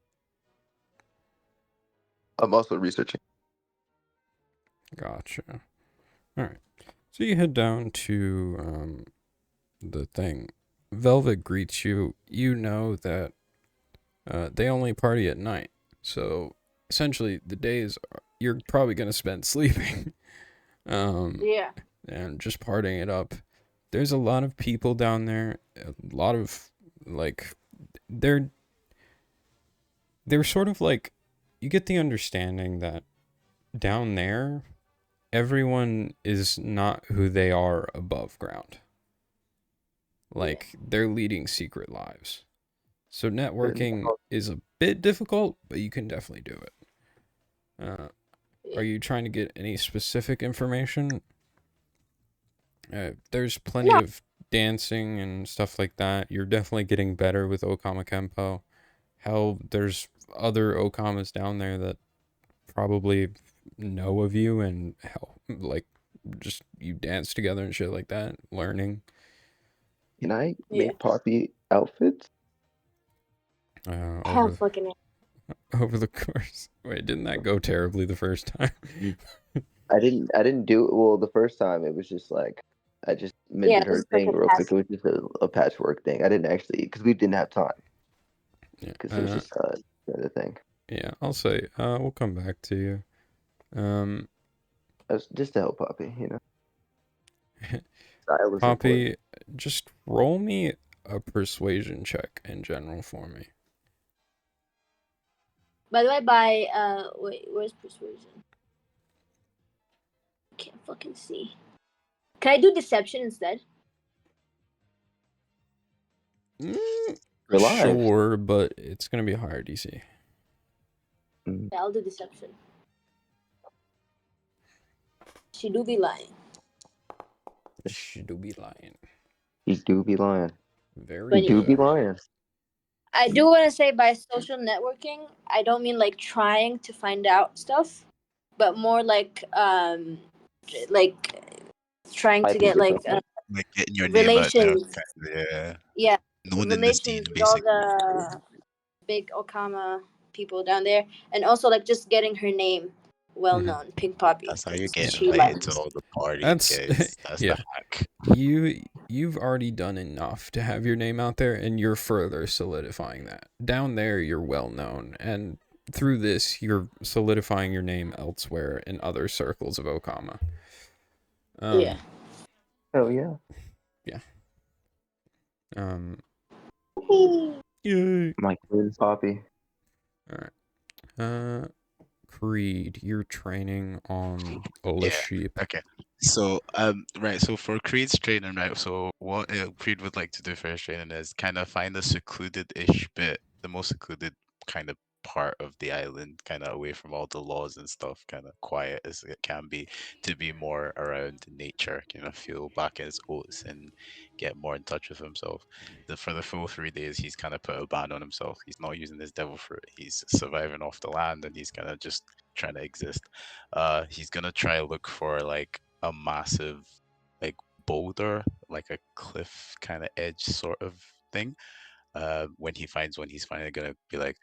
also researching. Gotcha. All right. So you head down to the thing. Velvet greets you. You know that they only party at night. So essentially, the days you're probably gonna spend sleeping. Yeah. And just partying it up. There's a lot of people down there. A lot of like, they're sort of like, you get the understanding that down there, everyone is not who they are above ground. Like, they're leading secret lives. So networking is a bit difficult, but you can definitely do it. Are you trying to get any specific information? There's plenty of dancing and stuff like that. You're definitely getting better with Okama Kempo. Hell, there's other Okamas down there that probably know of you and hell, like, just you dance together and shit like that, learning. Can I Yeah. make Poppy outfits? Hell fucking Over the course. Wait, didn't that go terribly the first time? I didn't do it. Well, the first time it was just like I just mended her just like thing a real quick. It was just a patchwork thing. I didn't actually because we didn't have time. Yeah. Because it was just the thing. Yeah, I'll say we'll come back to you. That's just to help Poppy, you know. Style is Poppy, important. just roll me a persuasion check in general for me. By the way, wait, where's persuasion? Can't fucking see. Can I do deception instead? Relax. Sure, but it's gonna be a higher DC. Yeah, I'll do deception. She do be lying. She do be lying. You do be lying. Very You do be good. lying. I do want to say by social networking, I don't mean like trying to find out stuff, but more like trying to Hyping get like yourself up. Like getting your name out there. relations. Yeah. Yeah, Known in the scene, relations with all basically. the big Okama people down there, and also like just getting her name well known, Pink Poppy. That's how you 'cause get she invited to lies. all the parties, That's guys. That's yeah. the hack. You've already done enough to have your name out there, and you're further solidifying that. Down there, you're well known, and through this, you're solidifying your name elsewhere in other circles of Okama. Yeah. Oh yeah. Yeah. Yay. My queen Poppy. All right. Creed, you're training on Ola Sheep. Okay. So right, so for Creed's training, right, so what Creed would like to do for his training is kind of find a secluded-ish bit, the most secluded kind of part of the island, kind of away from all the laws and stuff, kind of quiet as it can to be more around nature, feel back in his oats and get more in touch with himself. For the full 3 days, he's kind of put a ban on himself. He's not using his devil fruit. He's surviving off the land, and he's kind of just trying to exist. He's gonna try to look for like a massive like boulder, like a cliff kind of edge sort of thing. When he finds one, he's finally gonna be like,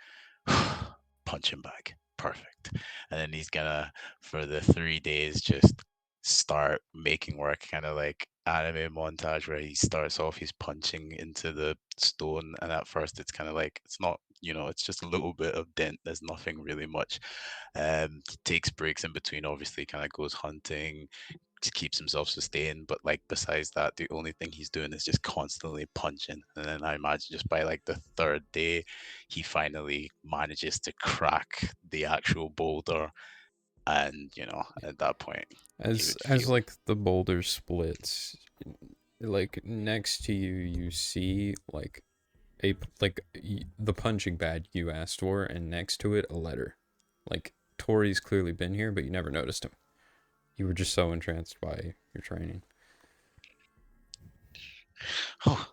punch him back. Perfect. and then he's gonna for the 3 days just start making work, kind of like anime montage where he starts off, he's punching into the stone, and at first it's kind of like it's not, it's just a little bit of dent. There's nothing really much. He takes breaks in between, obviously, kind of goes hunting, just keeps himself sustained. But like besides that, the only thing he's doing is just constantly punching. And then I imagine just by like the third day, he finally manages to crack the actual boulder. And at that point, As feel- like the boulder splits, like next to you, you see like the punching bag you asked for, and next to it a letter. Like Tori's clearly been here, but you never noticed him. You were just so entranced by your training. oh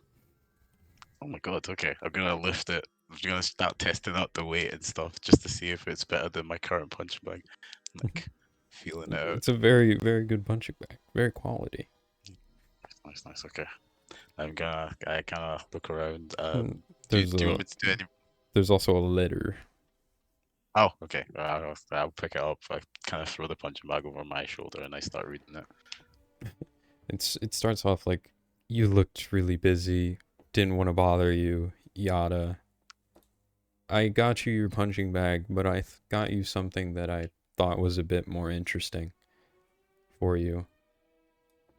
my god, okay. I'm gonna lift it. I'm gonna start testing out the weight and stuff just to see if it's better than my current punch bag. Like feeling it out. It's a very, very good punching bag. Very quality. Nice. Okay. I kind of look around. Mm, Do There's you want me to do any? there's also a letter. Oh, okay. I'll pick it up. I kind of throw the punching bag over my shoulder and I start reading it. It starts off like, you looked really busy, didn't want to bother you, yada. I got you your punching bag, but I got you something that I thought was a bit more interesting for you.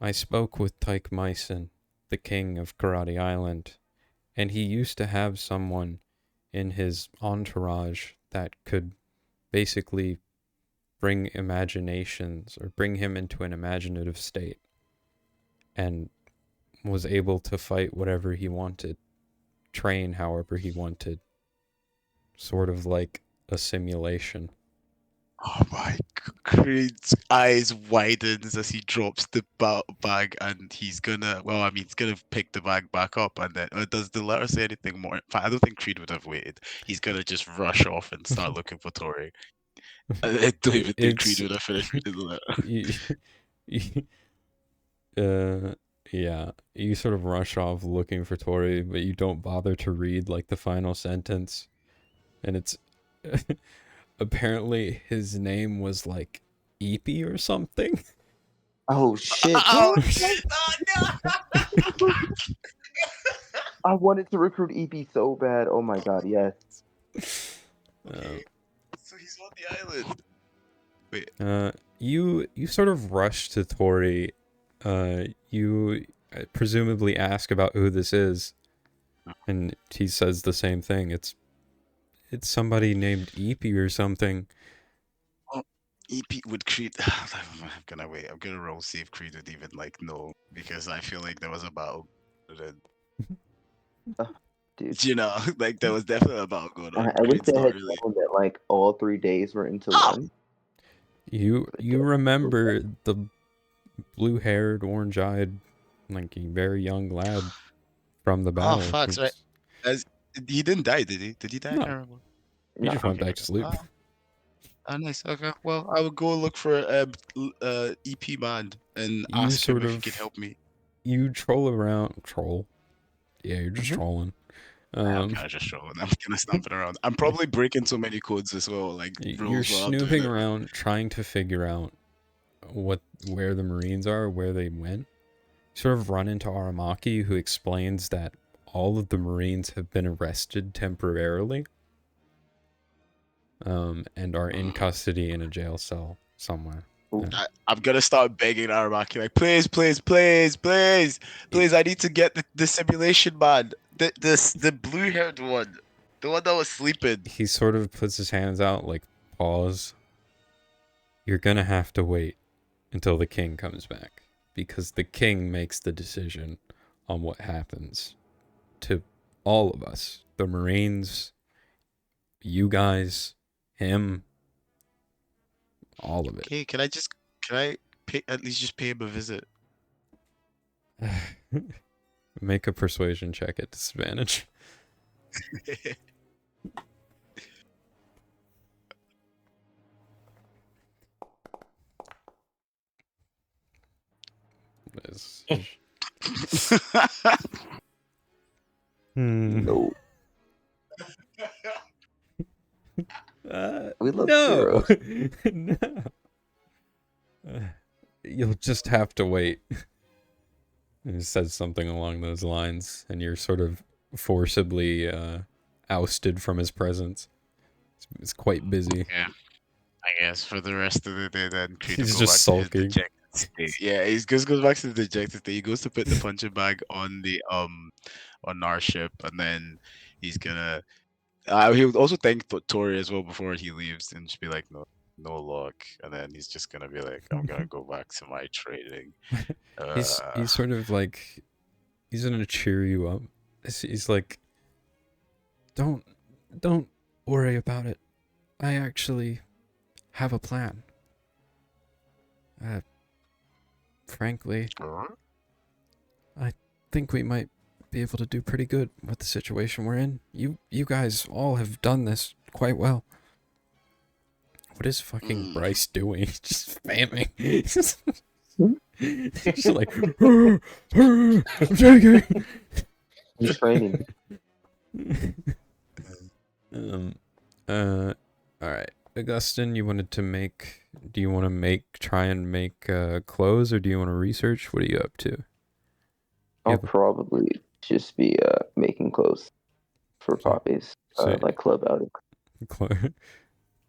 I spoke with Tyke Myson, the king of Karate Island, and he used to have someone in his entourage that could basically bring imaginations or bring him into an imaginative state and was able to fight whatever he wanted, train however he wanted, sort of like a simulation. Oh my! Creed's eyes widens as he drops the bag, and he's gonna. Well, I mean, he's gonna pick the bag back up, and then does the letter say anything more? In fact, I don't think Creed would have waited. He's gonna just rush off and start looking for Tori. I don't even think Creed would have finished reading the letter. Yeah, you sort of rush off looking for Tori, but you don't bother to read like the final sentence, and it's apparently his name was like Eepy or something. Oh shit! Oh, no! I wanted to recruit EP so bad. Oh my god, yes. So he's on the island. Wait. You sort of rush to Tori. You presumably ask about who this is, and he says the same thing. It's somebody named Eepy or something. EP would Creed. I'm gonna wait. I'm gonna roll see if Creed would even know, because I feel like there was a battle. Dude. There was definitely a battle going on. I wish Creed's they not had really. known that all 3 days were into one. You remember the blue-haired, orange-eyed, very young lad from the battle. Oh, fuck! Right. He didn't die, did he? Did he die? No. I can't remember. He just went Okay, back to sleep. Oh, nice. Okay. Well, I would go look for EP man and You ask him sort if he of- could help me. You troll. Yeah, you're just trolling. I'm kind of just trolling. I'm kind of snapping around. I'm probably breaking so many codes as well. You're rules while I'm doing snooping it. around trying to figure out where the Marines are, where they went. You sort of run into Aramaki, who explains that all of the Marines have been arrested temporarily, and are in custody in a jail cell somewhere. I'm gonna start begging Aramaki, please, I need to get the simulation man, the blue-haired one, the one that was sleeping. He sort of puts his hands out, pause. You're gonna have to wait until the king comes back, because the king makes the decision on what happens to all of us, the Marines, you guys, him, all of it. Okay, can I at least just pay him a visit? Make a persuasion check at disadvantage. No. We love No, zeros. no. You'll just have to wait. He says something along those lines, and you're sort of forcibly ousted from his presence. It's quite busy. Yeah, I guess for the rest of the day, then Creed will He's go just back sulking. to his dejected state. Yeah, he goes back to the dejected state. He goes to put the punching bag on the on our ship, and then he's gonna. He'll also thank Tori as well before he leaves, and just be like, no luck. And then he's just gonna be like, I'm gonna go back to my trading. He's sort of like, he's gonna cheer you up. He's like, don't worry about it. I actually have a plan. Frankly, I think we might be able to do pretty good with the situation we're in. You guys all have done this quite well. What is fucking Bryce doing? He's just spamming. He's just like, I'm taking. He's training. All right, Augustine, you wanted to make. Do you want to try and make clothes, or do you want to research? What are you up to? I'll Yeah. probably just be making clothes for Poppy's So- like club outing.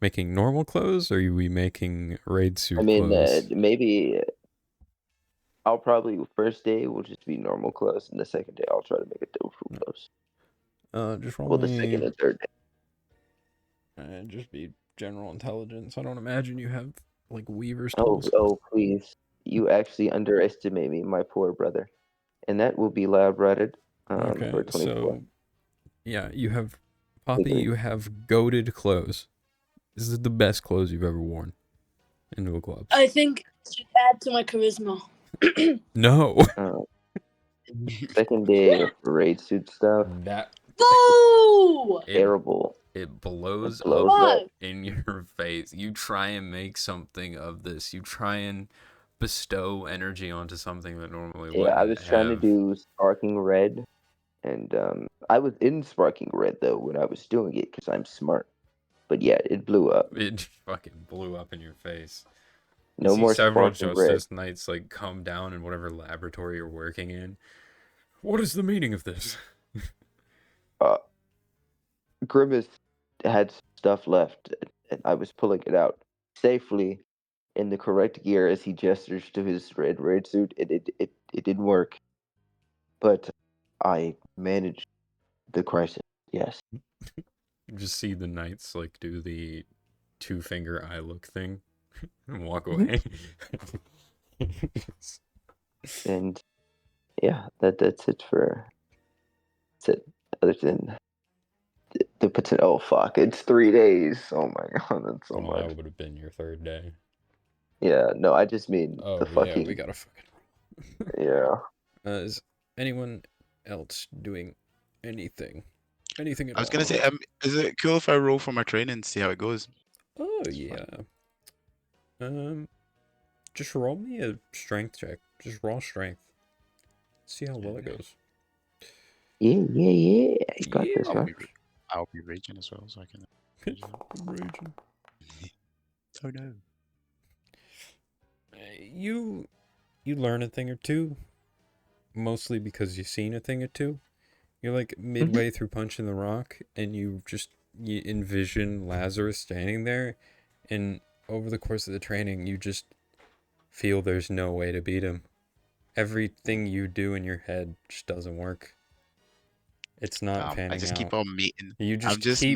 Making normal clothes, or are we making raid suit I mean, clothes? maybe I'll probably first day will just be normal clothes, and the second day I'll try to make a tofu clothes. Just roll Well, the second me. and third day. Just be general intelligence. I don't imagine you have like weaver's Oh, tools. please! You actually underestimate me, my poor brother, and that will be lab ratted Okay, for 24. so yeah, you have Poppy. Okay. You have goated clothes. This is the best clothes you've ever worn into a club. I think I should add to my charisma. No. Second day of raid suit stuff. That Boo! Terrible. it blows It blows up up. Fuck! in your face. You try and make something of this. You try and bestow energy onto something that normally wouldn't. Yeah, I was trying to have. do sparking red, and I was in sparking red though when I was doing it because I'm smart. But yeah, it blew up. It fucking blew up in your face. No See more several sparking red. Justice Knights like come down in whatever laboratory you're working in. What is the meaning of this? Grimace had stuff left, and I was pulling it out safely in the correct gear as he gestures to his red raid suit. It didn't work, but I managed the crisis. Yes. You just see the knights like do the 2-finger eye look thing and walk away. And yeah, that's it for. That's it. Other than the potential. Oh fuck! It's 3 days. Oh my god, that's so Well, that much. would have been your third day. Yeah, no, I just mean Oh the yeah, fucking. we gotta fucking. Yeah. Is anyone else doing anything? Anything at all? I was gonna say, is it cool if I roll for my training and see how it goes? Oh yeah. Just roll me a strength check. Just raw strength. See how well it goes. Yeah. You got Yeah. this, huh? I'll be raging as well, so I can. Raging. Oh no. You learn a thing or two, mostly because you've seen a thing or two. You're like midway through punching the rock, and you envision Lazarus standing there, and over the course of the training, you just feel there's no way to beat him. Everything you do in your head just doesn't work. It's not panning I just out. keep on meeting. You just I'm just keep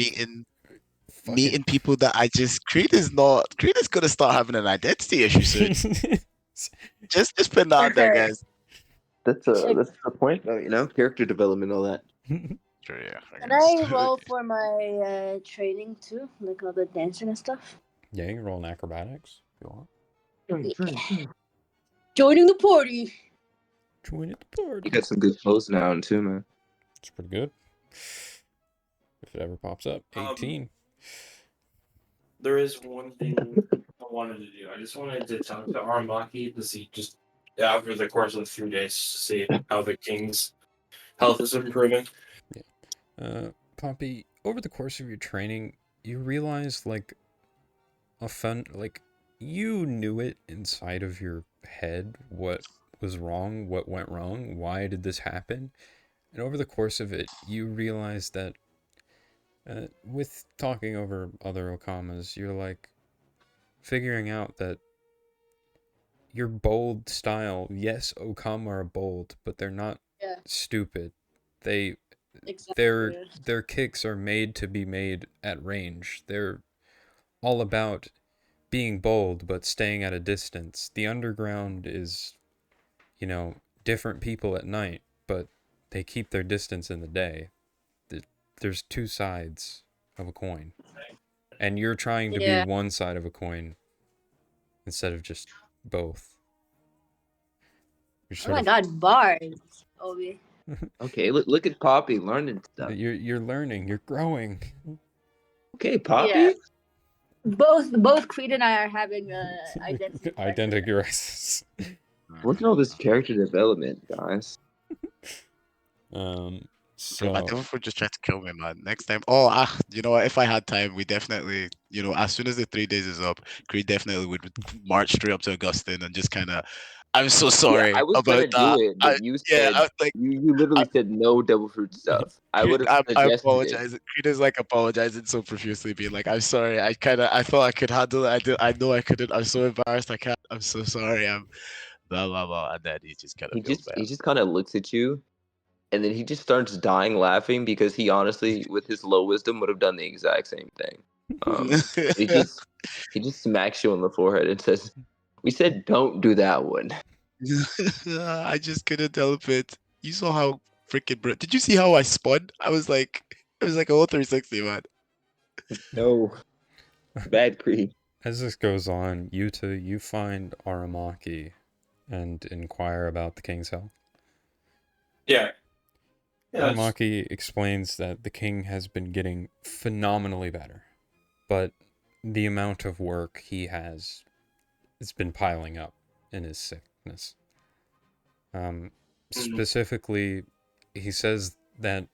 meeting people that I just Creed is gonna start having an identity issue soon. just putting that out there, Okay. guys. That's the point, though. You know, character development, all that. Sure, yeah. Can I roll for my training too? Like all the dancing and stuff? Yeah, you can roll in acrobatics if you want. Joining the party! Join at the party. You got some good clothes now too, man. It's pretty good. If it ever pops up. 18. There is one thing I wanted to do. I just wanted to talk to Armaki to see just over the course of the 3 days to see how the king's health is improving. Poppy, over the course of your training, you realize, like, a fun, like, you knew it inside of your head what was wrong, what went wrong, why did this happen? And over the course of it, you realize that with talking over other Okamas, you're like figuring out that your bold style, yes, Okama are bold, but they're not Yeah. stupid. Their Exactly. kicks are made to be made at range. They're all about being bold but staying at a distance. The underground is, different people at night, but they keep their distance in the day. There's two sides of a coin, and you're trying to be Yeah. one side of a coin instead of just both. You're Oh sort my of god, bars, Obi. Okay, look at Poppy learning stuff. you're learning, you're growing. Okay, Poppy. Yeah. Both Creed and I are having identity crisis. Identity crisis. Look at all this character development, guys. So My devil just tried to kill me, man. Next time, you know what? If I had time, we definitely, as soon as the 3 days is up, Creed definitely would march straight up to Augustine and just kind of, I'm so sorry Yeah, I was about gonna that. do it, but you said you literally said no devil fruit stuff. I would have I suggested it. apologize. Creed is like apologizing so profusely, being like, "I'm sorry. I thought I could handle it. I know I couldn't. I'm so embarrassed. I can't. I'm so sorry. I'm blah blah blah." And then he just kind of feels bad. He just kind of looks at you, and then he just starts dying laughing because he honestly, with his low wisdom, would have done the exact same thing. He just smacks you on the forehead and says, "We said don't do that one." I just couldn't help it. You saw how freaking Did you see how I spun? It was like a whole 360, man. No, bad Creed. as this goes on, Yuta, you find Aramaki and inquire about the King's health. Yeah. Yeah. Aramaki explains that the king has been getting phenomenally better, but the amount of work he has been piling up in his sickness. Specifically, he says that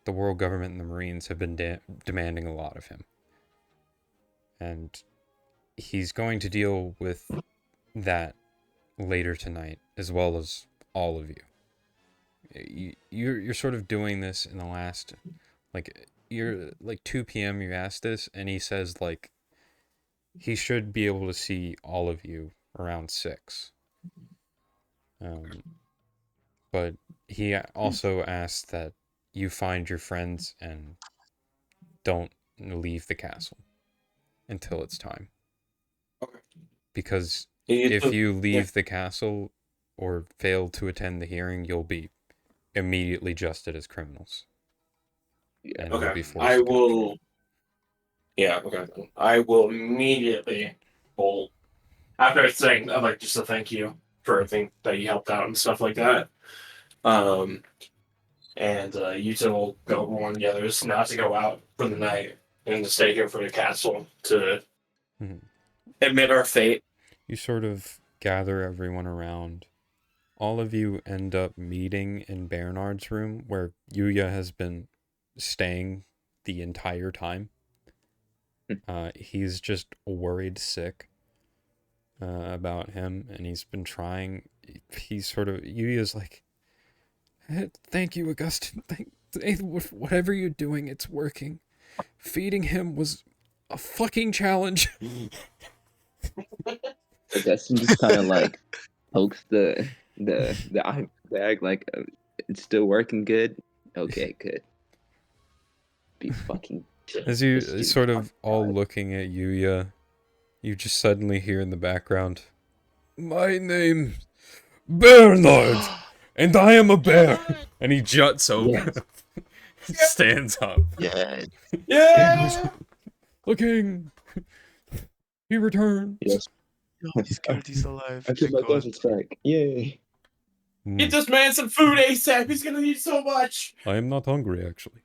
the world government and the Marines have been demanding a lot of him. And he's going to deal with that later tonight, as well as all of you. You're sort of doing this in the last, you're like 2 p.m. you asked this, and he says he should be able to see all of you around 6. But he also asked that you find your friends and don't leave the castle until it's time. Okay. Because if you leave the castle or fail to attend the hearing, you'll be immediately justed as criminals. And you'll be forced to go to jail. Yeah, okay. I will immediately bolt. After saying, I'd like just to thank you for everything that you helped out and stuff like that. And you two will go warn the others not to go out for the night and to stay here for the castle to admit our fate. You sort of gather everyone around. All of you end up meeting in Bernard's room, where Yuya has been staying the entire time. He's just worried sick about him, and he's been trying. Yuya's like, thank you, Augustine. Whatever you're doing, it's working. Feeding him was a fucking challenge. Augustine just kind of pokes the eye bag it's still working good. Okay, good. Be fucking. As you sort of all looking at Yuya, you just suddenly hear in the background, "My name's Bernard, and I am a bear." And he juts over, stands up. Yes. Yeah. The king, he returned. Yes. Oh, he's good. He's alive. I took my glasses back. Yay. Get this man some food ASAP. He's gonna need so much. I am not hungry, actually.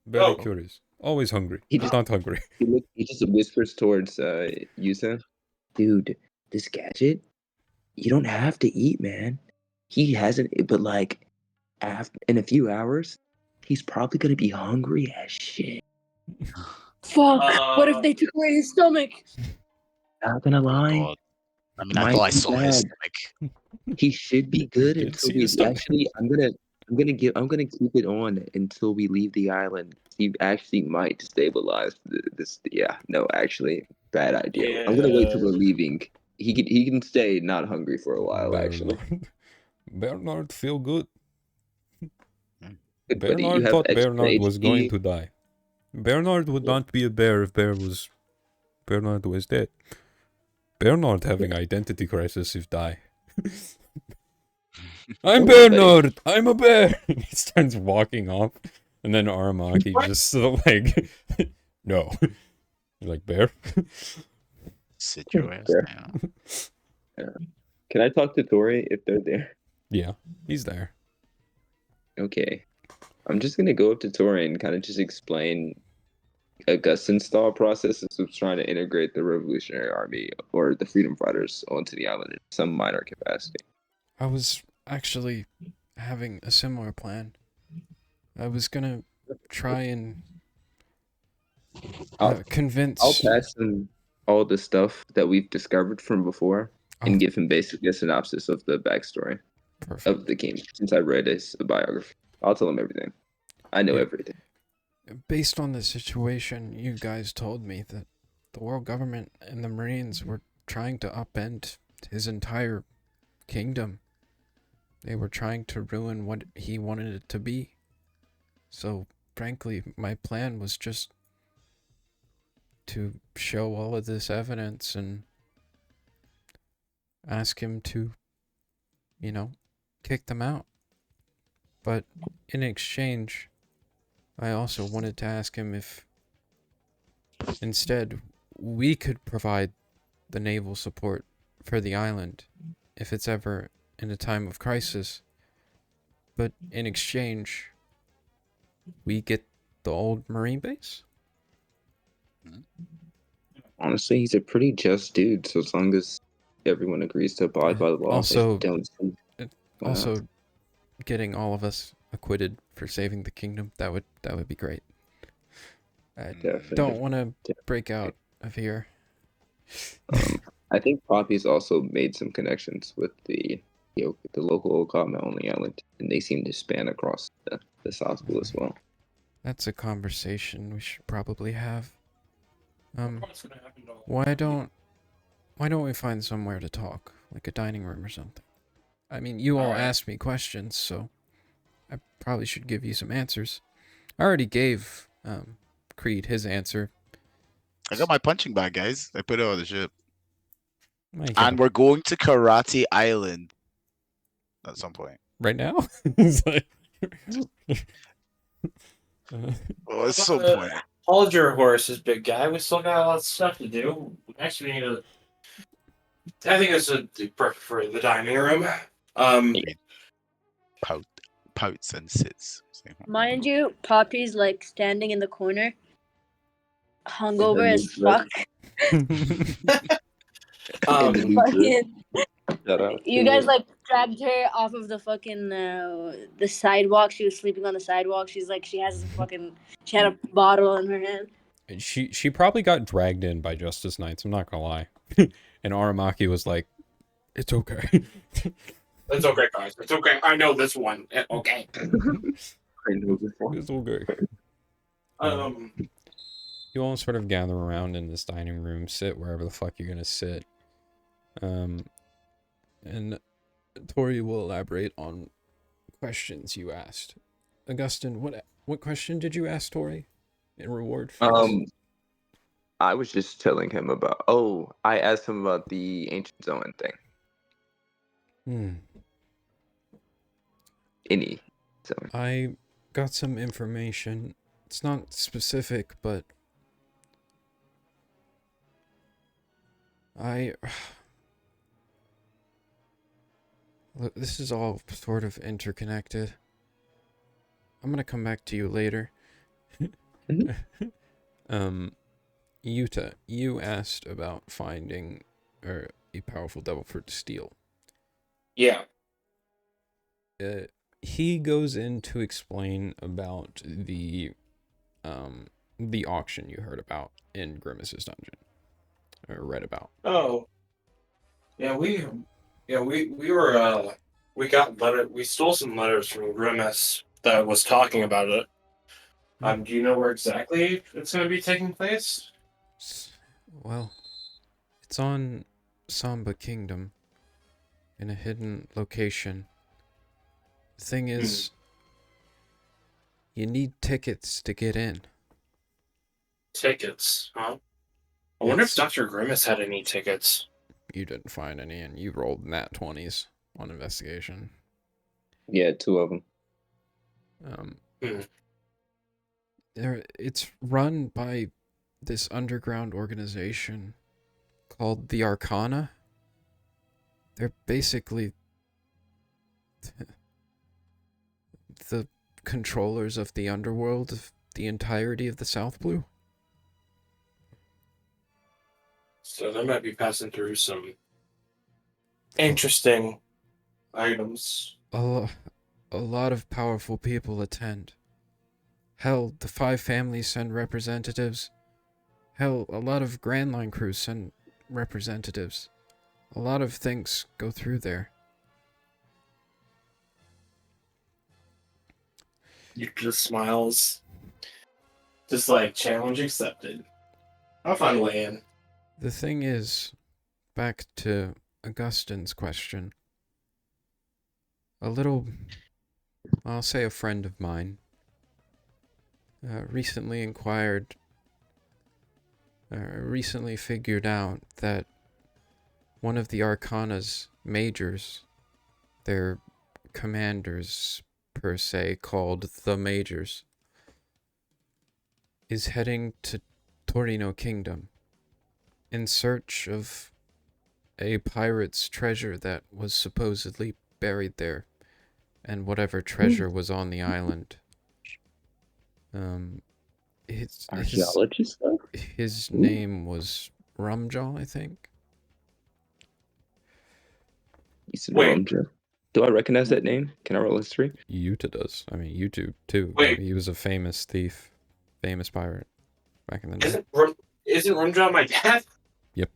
Very curious. Always hungry. He's not hungry. He just whispers towards Yusa. Dude, this gadget, you don't have to eat, man. He hasn't, but in a few hours, he's probably gonna be hungry as shit. Fuck! What if they took away his stomach? Not gonna Oh lie, god. I mean, I might thought I be saw his bad. stomach. He should be good Did until see we his stomach. actually. I'm gonna keep it on until we leave the island. He actually might destabilize this. Yeah, no, actually, bad idea. I'm gonna wait till Yeah. we're leaving. He can stay not hungry for a while. Actually, Bernard feel good. good buddy. You Bernard have thought extra Bernard was going HP. to die. Bernard would not be a bear if Bernard was dead. Bernard having identity crisis if die. I'm Don't worry, buddy. Bernard! I'm a bear! He starts walking off. And then Aramaki just like, no. He's like, bear? Sit your ass Fair. down. Can I talk to Tori if they're there? Yeah, he's there. Okay. I'm just gonna go up to Tori and kind of just explain Augustine's thought processes of trying to integrate the Revolutionary Army or the Freedom Fighters onto the island in some minor capacity. I was actually having a similar plan. I was gonna try and I'll convince... pass him all the stuff that we've discovered from before and Oh. give him basically a synopsis of the backstory Perfect. of the game since I read his biography. I'll tell him everything. I know Yeah. everything. Based on the situation, you guys told me that the world government and the Marines were trying to upend his entire kingdom. They were trying to ruin what he wanted it to be. So, frankly, my plan was just to show all of this evidence and ask him to, you know, kick them out. But in exchange, I also wanted to ask him if instead we could provide the naval support for the island if it's ever in a time of crisis. But in exchange, we get the old Marine base? Honestly, he's a pretty just dude, so as long as everyone agrees to abide by the law, Also- I don't see why not. Also, getting all of us acquitted for saving the kingdom, that would be great. I Definitely. don't want to break out of here. I think Poppy's also made some connections with the local Okama on the island, and they seem to span across the South Pool as well. That's a conversation we should probably have. What's gonna happen to all- Why don't we find somewhere to talk, like a dining room or something? I mean, you all Alright. asked me questions, so I probably should give you some answers. I already gave Creed his answer. I got my punching bag, guys. I put it on the ship. Well, you And gotta- we're going to Karate Island at some point. right now. It's like- Well, at some Uh, point. Hold your horses, big guy. We still got a lot of stuff to do. Actually, we need to. I think this is perfect for the dining room. Pouts and sits. Mind you, Poppy's like standing in the corner, hungover as fuck. Fucking- Shout out you to- guys like dragged her off of the fucking the sidewalk. She was sleeping on the sidewalk. She had a bottle in her hand. she probably got dragged in by Justice Knights, I'm not gonna lie. And Aramaki was like, it's okay. It's okay, guys. It's okay. I know this one. Okay. I know this one. It's okay. You all sort of gather around in this dining room, sit wherever the fuck you're gonna sit. And Tori will elaborate on questions you asked. Augustine, what question did you ask Tori in reward for this? I was just telling him about. I asked him about the ancient Zoan thing. Any Zoan. I got some information. It's not specific, but look, this is all sort of interconnected. I'm gonna come back to you later. Yuta, you asked about finding a powerful devil fruit to steal. Yeah. He goes in to explain about the auction you heard about in Grimace's dungeon. or read about. Oh, yeah, we were we got we stole some letters from Grimace that was talking about it. Do you know where exactly it's going to be taking place? Well, it's on Samba Kingdom, in a hidden location. The thing is, you need tickets to get in. Tickets, huh? I wonder if It's- Dr. Grimace had any tickets. You didn't find any, and you rolled nat 20s on investigation. Yeah, 2 of them. It's run by this underground organization called the Arcana. They're basically the controllers of the underworld of the entirety of the South Blue. So they might be passing through some interesting items. A lot of powerful people attend. Hell, the 5 families send representatives. Hell, a lot of Grand Line crews send representatives. A lot of things go through there. You just smiles. Just like challenge accepted. I'll find a way in. The thing is, back to Augustine's question. I'll say a friend of mine, recently figured out that one of the Arcana's majors, their commanders per se, called the Majors, is heading to Torino Kingdom in search of a pirate's treasure that was supposedly buried there, and whatever treasure was on the island. Archaeology stuff? His name was Rumjaw, I think. You said Wait. Rumjaw. Do I recognize that name? Can I roll history? Yuta does. I mean, you do too. Wait. He was a famous thief, famous pirate back in the day. Isn't Rumjaw my dad? Yep.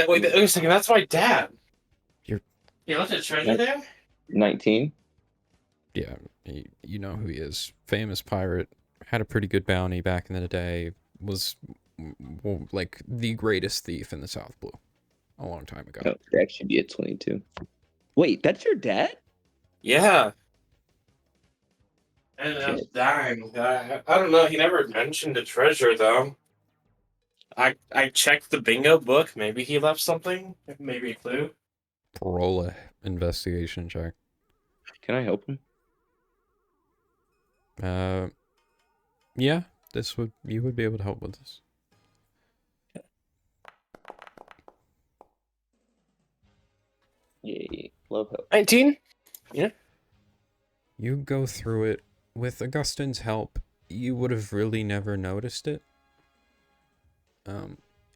Wait a second, that's my dad. You're- He left a treasure there? 19. Yeah, you know who he is. Famous pirate, had a pretty good bounty back in the day, was like the greatest thief in the South Blue a long time ago. Oh, it'd actually be at 22. Wait, that's your dad? Yeah. And I was Shit. dying. I don't know. He never mentioned a treasure though. I checked the bingo book. Maybe he left something. Maybe a clue. Roll a investigation check. Can I help him? Yeah, you would be able to help with this. Yay. Love help. 19? You go through it with Augustine's help. You would have really never noticed it.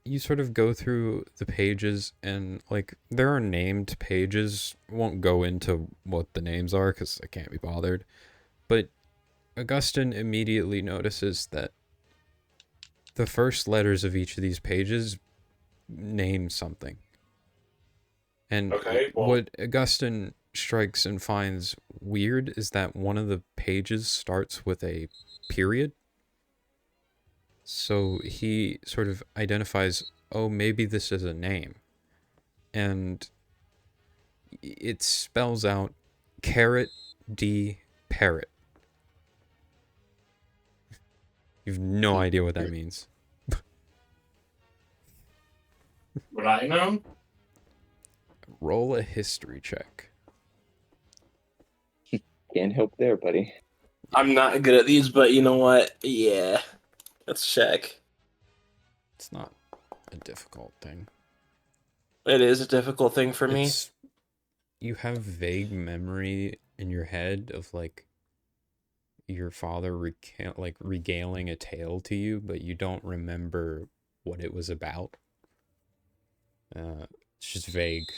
You sort of go through the pages, and like there are named pages. Won't go into what the names are because I can't be bothered. But Augustine immediately notices that the first letters of each of these pages name something. And Okay, well- what Augustine strikes and finds weird is that one of the pages starts with a period. So he sort of identifies, oh, maybe this is a name. And it spells out Carrot D Parrot. You've no idea what that means. Would I know? Roll a history check. Can't help there, buddy. I'm not good at these, but you know what? Yeah. Let's check. It's not a difficult thing. It is a difficult thing for me. You have vague memory in your head of like your father regaling a tale to you, but you don't remember what it was about. It's just vague.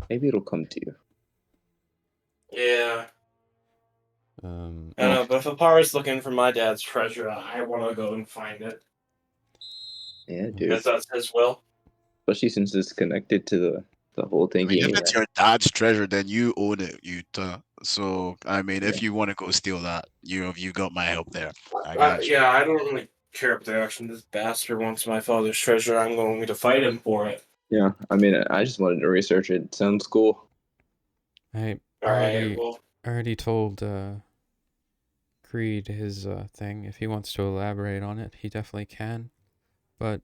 Maybe it'll come to you. Yeah. Oh. I know, but if Apara's looking for my dad's treasure, I want to go and find it. Yeah, dude. Because that's his will. Especially since it's connected to the whole I thing mean, if anyway. it's your dad's treasure, then you own it, Utah. So, I mean, if you want to go steal that, you got my help there. I got you. Yeah, I don't really care about the action. This bastard wants my father's treasure. I'm going to fight him for it. Yeah, I mean, I just wanted to research it. Sounds cool. I All right. Well, already told Creed his thing. If he wants to elaborate on it, he definitely can. But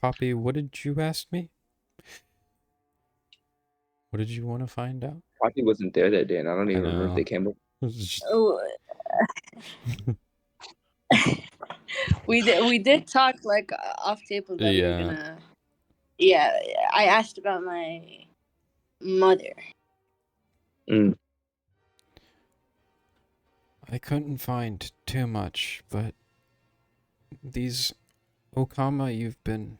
Poppy, what did you ask me? What did you want to find out? Poppy wasn't there that day, and I don't even remember if know. they came up. Oh, we did talk like off table that we were Yeah. gonna. Yeah, I asked about my mother. I couldn't find too much, but these Okama you've been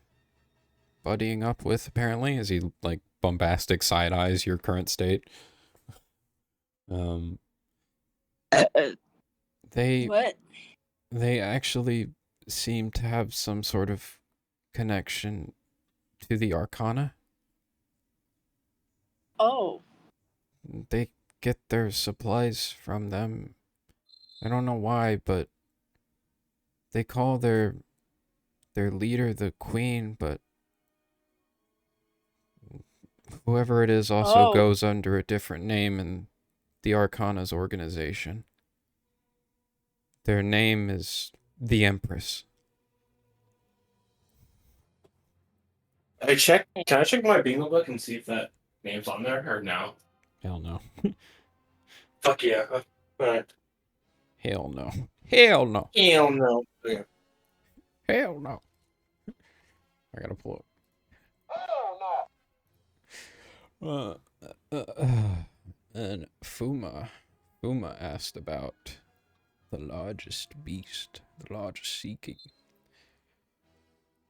buddying up with, apparently, as he, like, bombastic side-eyes your current state. They What? they actually seem to have some sort of connection to the Arcana. Oh. They get their supplies from them. I don't know why, but they call their leader the Queen, but whoever it is also goes under a different name in the Arcana's organization. Their name is the Empress. Can I check my bingo book and see if that name's on there or no? Hell no. Fuck yeah. Alright. Hell no. Hell no. Hell no. Okay. Hell no. I gotta pull up. And Fuma asked about the largest beast, the largest sea king.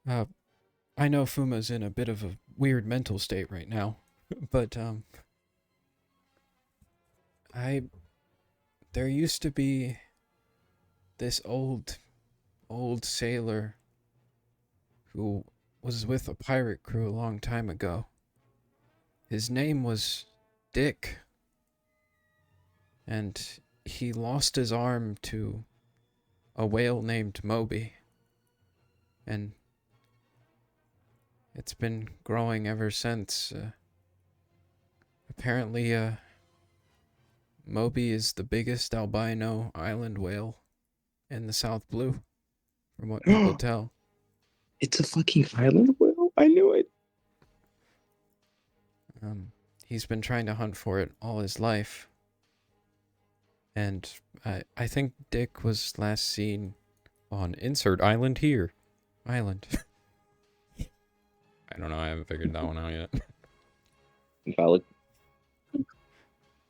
I know Fuma's in a bit of a weird mental state right now, but there used to be this old sailor who was with a pirate crew a long time ago. His name was Dick, and he lost his arm to a whale named Moby, and it's been growing ever since. Apparently, Moby is the biggest albino island whale in the South Blue, from what people tell. It's a fucking island whale? I knew it. He's been trying to hunt for it all his life. And I think Dick was last seen on insert island here. Island. I don't know, I haven't figured that one out yet. Valid.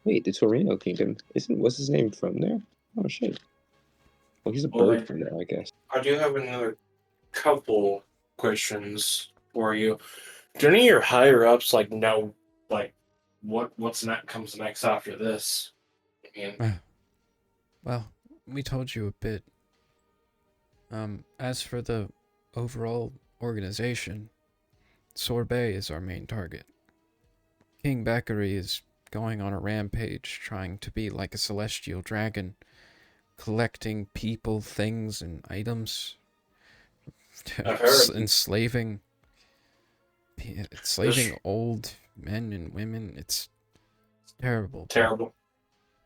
Wait, the Torino Kingdom. What's his name from there? Oh shit. Well, he's a bird from there, I guess. I do have another couple questions for you. Do any of your higher ups know what's comes next after this? Well, we told you a bit. As for the overall organization, Sorbet is our main target. King Bakary is going on a rampage, trying to be like a celestial dragon, collecting people, things, and items, enslaving old men and women. It's terrible. Terrible.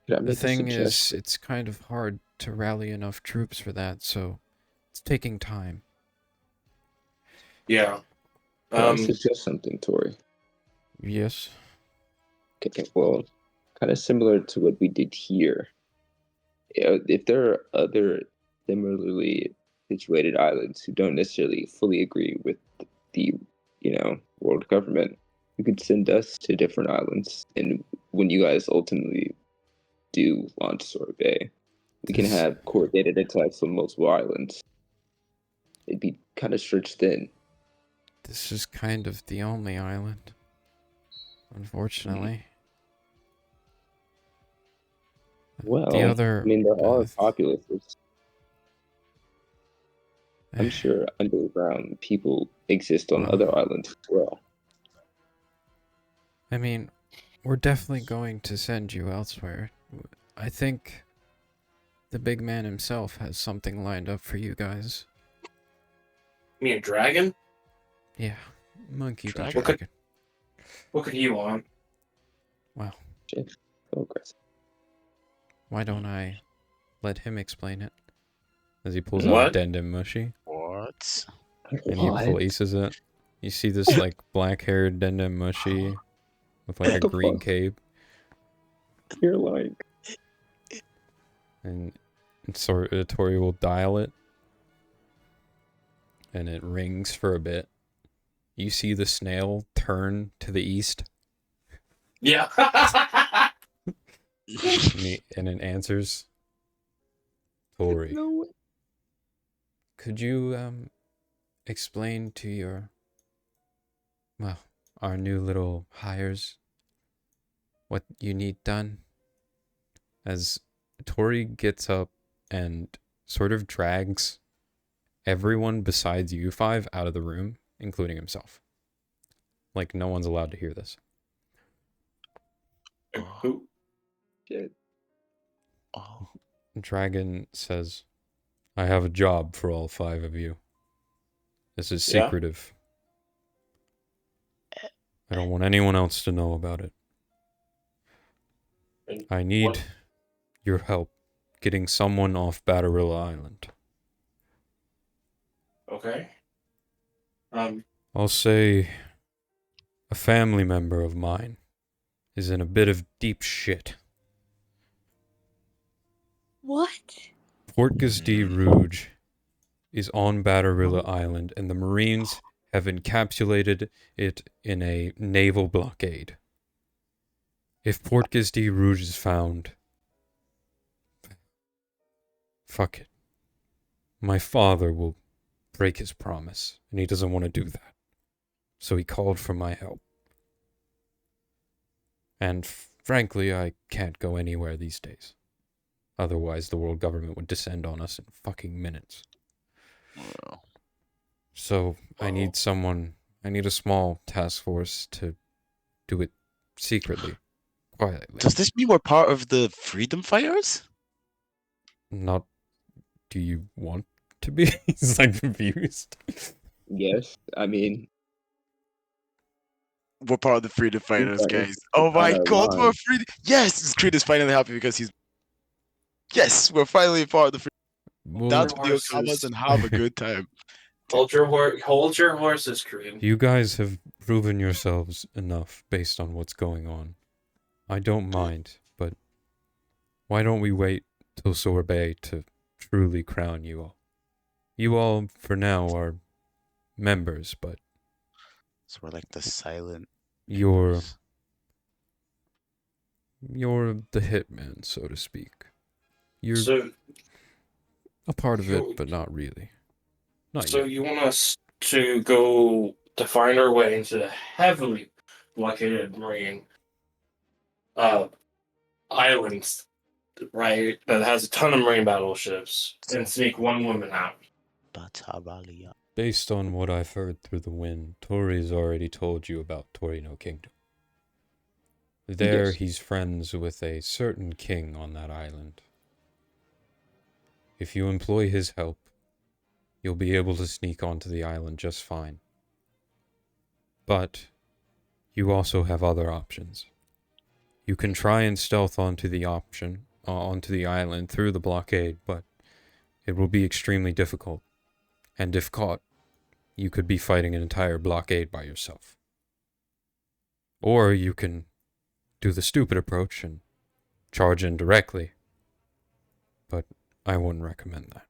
The thing is, it's kind of hard to rally enough troops for that, so it's taking time. Yeah. Can I suggest something, Tori? Yes. Okay, well, kind of similar to what we did here. If there are other similarly situated islands who don't necessarily fully agree with the, world government, you could send us to different islands, and when you guys ultimately do launch Sorbet, we can have coordinated attacks on multiple islands. It'd be kind of stretched thin. This is kind of the only island, unfortunately. Well, the other, I mean, there are populaces. I'm sure underground people exist on Wow. other islands as well. I mean, we're definitely going to send you elsewhere. I think the big man himself has something lined up for you guys. Me and Dragon? Yeah, Monkey D. Dragon? Dragon. What could he want? Wow. Shit. So aggressive. Why don't I let him explain it? As he pulls out What? Dendem Mushi What? and he What? places it. You see this like black-haired Dendem Mushi with like a What the green fuck? cape, You're like, and Tori will dial it, and it rings for a bit. You see the snail turn to the east, Yeah. and it answers. Tori, no way. could you explain to our new little hires what you need done? As Tori gets up and sort of drags everyone besides you five out of the room, including himself. Like, no one's allowed to hear this. Who? Shit. Oh. Dragon says, I have a job for all five of you. This is Yeah? secretive. I don't want anyone else to know about it. And I need what- your help getting someone off Batarilla Island. Okay. I'll say a family member of mine is in a bit of deep shit. What? Port Gazdi Rouge is on Batarilla Island, and the Marines have encapsulated it in a naval blockade. If Port Gazdi Rouge is found, fuck it. My father will break his promise, and he doesn't want to do that. So he called for my help. And frankly, I can't go anywhere these days. Otherwise, the world government would descend on us in fucking minutes. Well, So I Oh. need a small task force to do it secretly, quietly. does this mean we're part of the freedom fighters? Not, do you want to be? He's like confused. Yes, I mean, We're part of the freedom fighters, fighters. guys. Oh my On our god, we're line. free. Yes, Creed is finally happy because he's. Yes, we're finally part of the freedom. Well, Dance with the horses. Okamas and have a good time. Hold your horses, Korean. you guys have proven yourselves enough based on what's going on. I don't mind, but why don't we wait till Sorbet to truly crown you all? You all, for now, are members, but So we're like the silent. you're the hitman, so to speak. You're So, a part of so- it, but not really. Not so yet. you want us to go to find our way into the heavily blockaded marine islands, right? That has a ton of marine battleships, and sneak one woman out. Bataralia. Based on what I've heard through the wind, Tori's already told you about Torino Kingdom. There, Yes. he's friends with a certain king on that island. If you employ his help, you'll be able to sneak onto the island just fine. But you also have other options. You can try and stealth onto the island through the blockade, but it will be extremely difficult. And if caught, you could be fighting an entire blockade by yourself. Or you can do the stupid approach and charge in directly. But I wouldn't recommend that.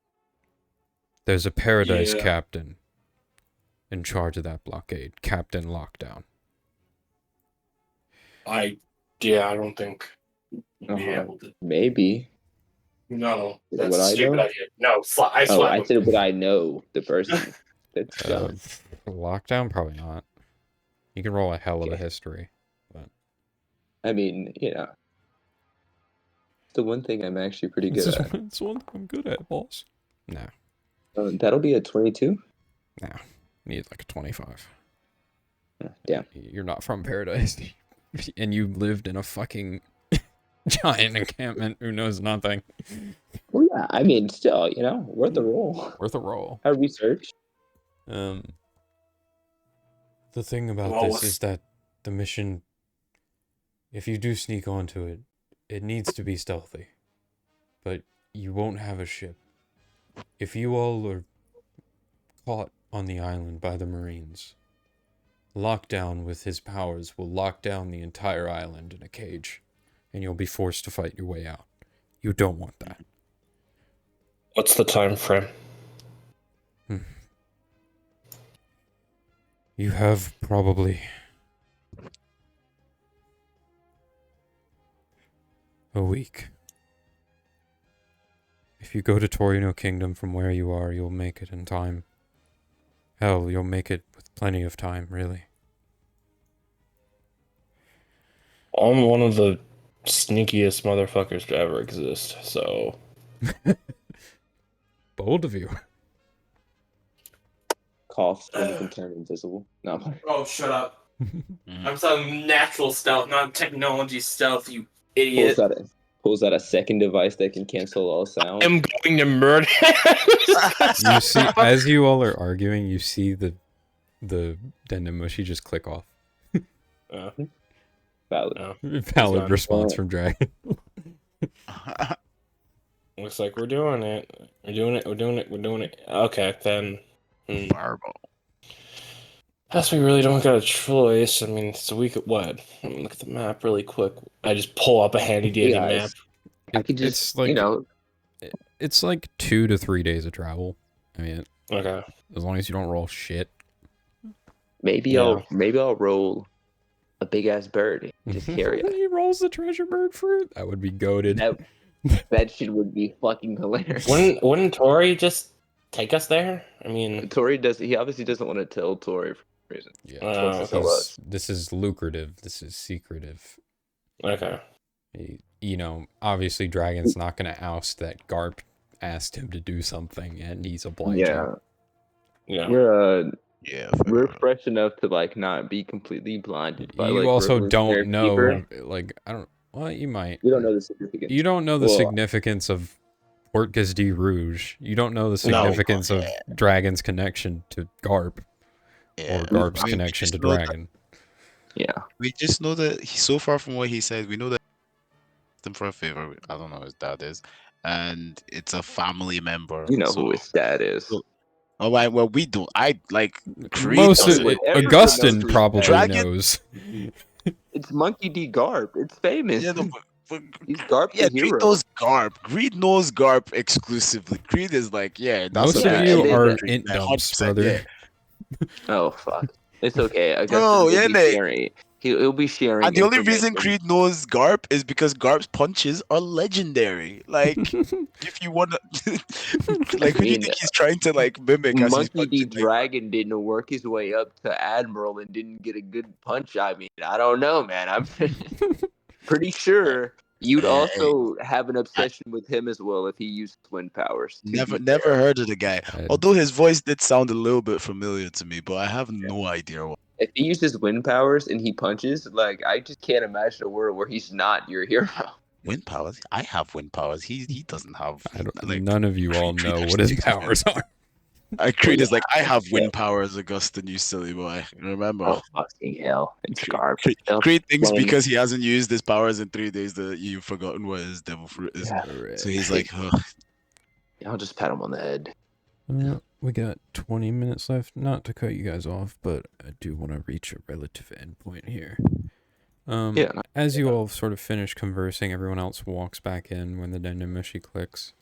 There's a Paradise Yeah. captain in charge of that blockade, Captain Lockdown. I don't think we'd be Uh-huh. able to. maybe. No, Is that's what a I stupid know? idea. No, I Oh, slap I him. said, but I know the person that's Uh, done. Lockdown? Probably not. You can roll a hell of a Okay. history. I mean, it's the one thing I'm actually pretty It's good just at. it's one thing I'm good at, boss. Nah. That'll be a 22. Nah, need like a 25. Damn. You're not from paradise, and you lived in a fucking giant encampment who knows nothing. Well, yeah. I mean, still, worth the roll. Worth a roll. I research. The thing about Well, this what's- is that the mission, if you do sneak onto it, it needs to be stealthy. But you won't have a ship. If you all are caught on the island by the Marines, Lockdown with his powers will lock down the entire island in a cage, and you'll be forced to fight your way out. You don't want that. What's the time frame? You have probably a week. If you go to Torino Kingdom from where you are, you'll make it in time. Hell, you'll make it with plenty of time, really. I'm one of the sneakiest motherfuckers to ever exist, so Bold of you. Coughs when you can turn invisible. No. Oh, shut up. Mhm. I'm saying natural stealth, not technology stealth, you idiot. Pulls out a second device that can cancel all sound. I'm going to murder. You see, as you all are arguing, you see the Dendemushi just click off. Valid. No. Valid fine. response from Dragon. Looks like we're doing it. We're doing it. Okay, then. Fireball. Guess we really don't got a choice. I mean, it's a week at what? Let me look at the map really quick. I just pull up a handy dandy Yeah, map. I could It's just, like it's like 2 to 3 days of travel. I mean, Okay. as long as you don't roll shit. maybe Yeah. I'll roll a big ass bird and just carry it. He rolls the treasure bird fruit. That would be goated. That shit would be fucking hilarious. Wouldn't Tori just take us there? I mean, Tori he obviously doesn't want to tell Tori for some reason. Yeah, Oh, okay. this is lucrative. This is secretive. okay. Obviously, Dragon's not going to oust that Garp asked him to do something, and he's obliging. Yeah. We're Yeah. we're fresh enough to like not be completely blinded by You like also revolutionary don't know, fever. like, I don't. Well, you might. You don't know the significance. You don't know the Well- significance of Portgas de Rouge. You don't know the significance of Dragon's connection to Garp, Yeah. or Garp's I mean, we connection just to know that- Dragon. Yeah. We just know that so far from what he said, we know that him for a favor. I don't know who his dad is, and it's a family member. You know so, who his dad is. Oh, right. Well, we don't. I like Creed. Most of doesn't- it- everyone Augustine knows who probably Dragon- knows. It's Monkey D. Garp. It's famous. Yeah, no, but He's Garp yeah, the Creed hero. knows Garp. Creed knows Garp exclusively. Creed is like, yeah, that's Most what of I you did. are Creed, int like, dumps, 100%, brother. Oh fuck. It's okay. Augustine Bro, will yeah, be mate. sharing. He'll be sharing. And the only reason information. Creed knows Garp is because Garp's punches are legendary. Like, if you want to, like, who do you mean, think he's trying to like mimic as he's Monkey D. punching? Like, Dragon didn't work his way up to Admiral and didn't get a good punch. I mean, I don't know, man. I'm pretty sure you'd Hey, also have an obsession with him as well if he used wind powers. to never, be never fair. heard of the guy. I- Although his voice did sound a little bit familiar to me, but I have no idea what. If he uses wind powers and he punches, like I just can't imagine a world where he's not your hero. Wind powers? I have wind powers. He doesn't have. I don't, like, none of you all Creed know what actually his uses powers are. Creed is yeah, like, I have yeah. wind powers, Augustine, you silly boy. Remember? Oh fucking hell! It's Creed- Garp. Creed, Yep. Creed thinks Well, because he hasn't used his powers in 3 days that you've forgotten what his devil fruit is. Yeah. So he's like, ugh. I'll just pat him on the head. We got 20 minutes left. Not to cut you guys off, but I do want to reach a relative endpoint here. Yeah. As you all sort of finish conversing, everyone else walks back in when the Dendemushi clicks.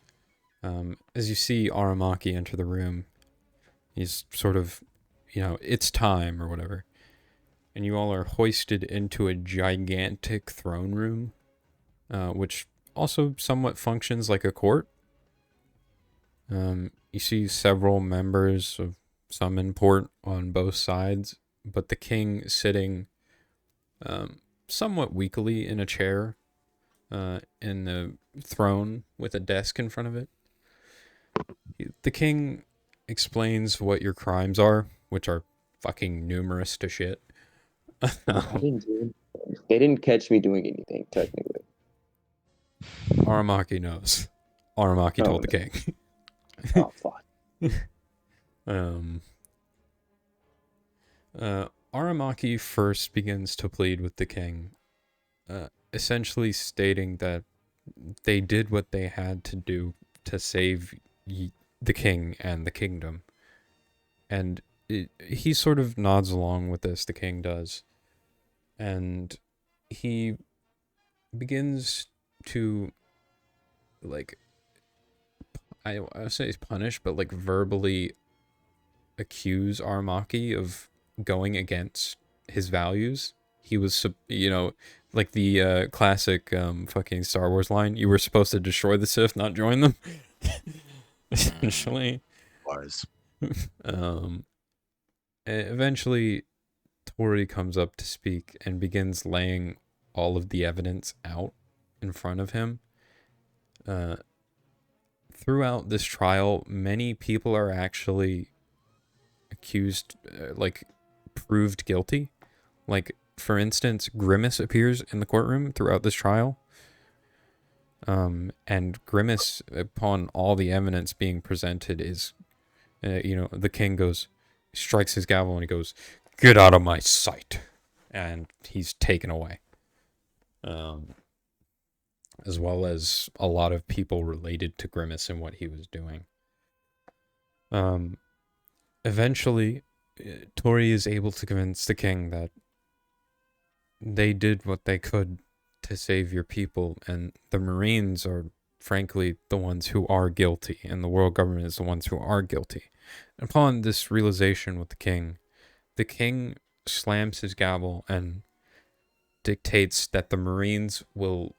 As you see Aramaki enter the room, he's sort of, it's time or whatever. And you all are hoisted into a gigantic throne room, which also somewhat functions like a court. You see several members of some import on both sides, but the king sitting somewhat weakly in a chair in the throne with a desk in front of it. The king explains what your crimes are, which are fucking numerous to shit. I didn't do anything. They didn't catch me doing anything, technically. Aramaki knows. Aramaki Oh, told the king. Oh, fuck. Aramaki first begins to plead with the king, essentially stating that they did what they had to do to save the king and the kingdom. And he sort of nods along with this, the king does. And he begins to, like, I say punish, but like verbally accuse Aramaki of going against his values. He was, like the classic fucking Star Wars line, you were supposed to destroy the Sith, not join them. Essentially. Wise. Eventually, Tori comes up to speak and begins laying all of the evidence out in front of him. Throughout this trial, many people are actually accused, proved guilty. Like, for instance, Grimace appears in the courtroom throughout this trial. And Grimace, upon all the evidence being presented, is, the king strikes his gavel and he goes, "Get out of my sight." And he's taken away. As well as a lot of people related to Grimace and what he was doing. Eventually, Tori is able to convince the king that they did what they could to save your people, and the Marines are, frankly, the ones who are guilty, and the world government is the ones who are guilty. Upon this realization with the king slams his gavel and dictates that the Marines will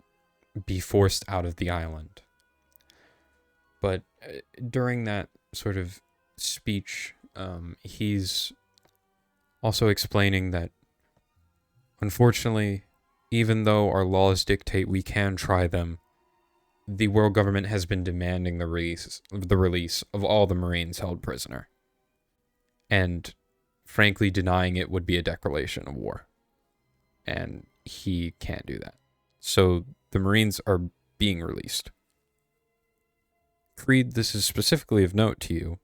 be forced out of the island. But during that sort of speech, he's also explaining that, unfortunately, even though our laws dictate we can try them, the world government has been demanding the release of all the Marines held prisoner. And frankly, denying it would be a declaration of war. And he can't do that. So the Marines are being released. Creed, this is specifically of note to you,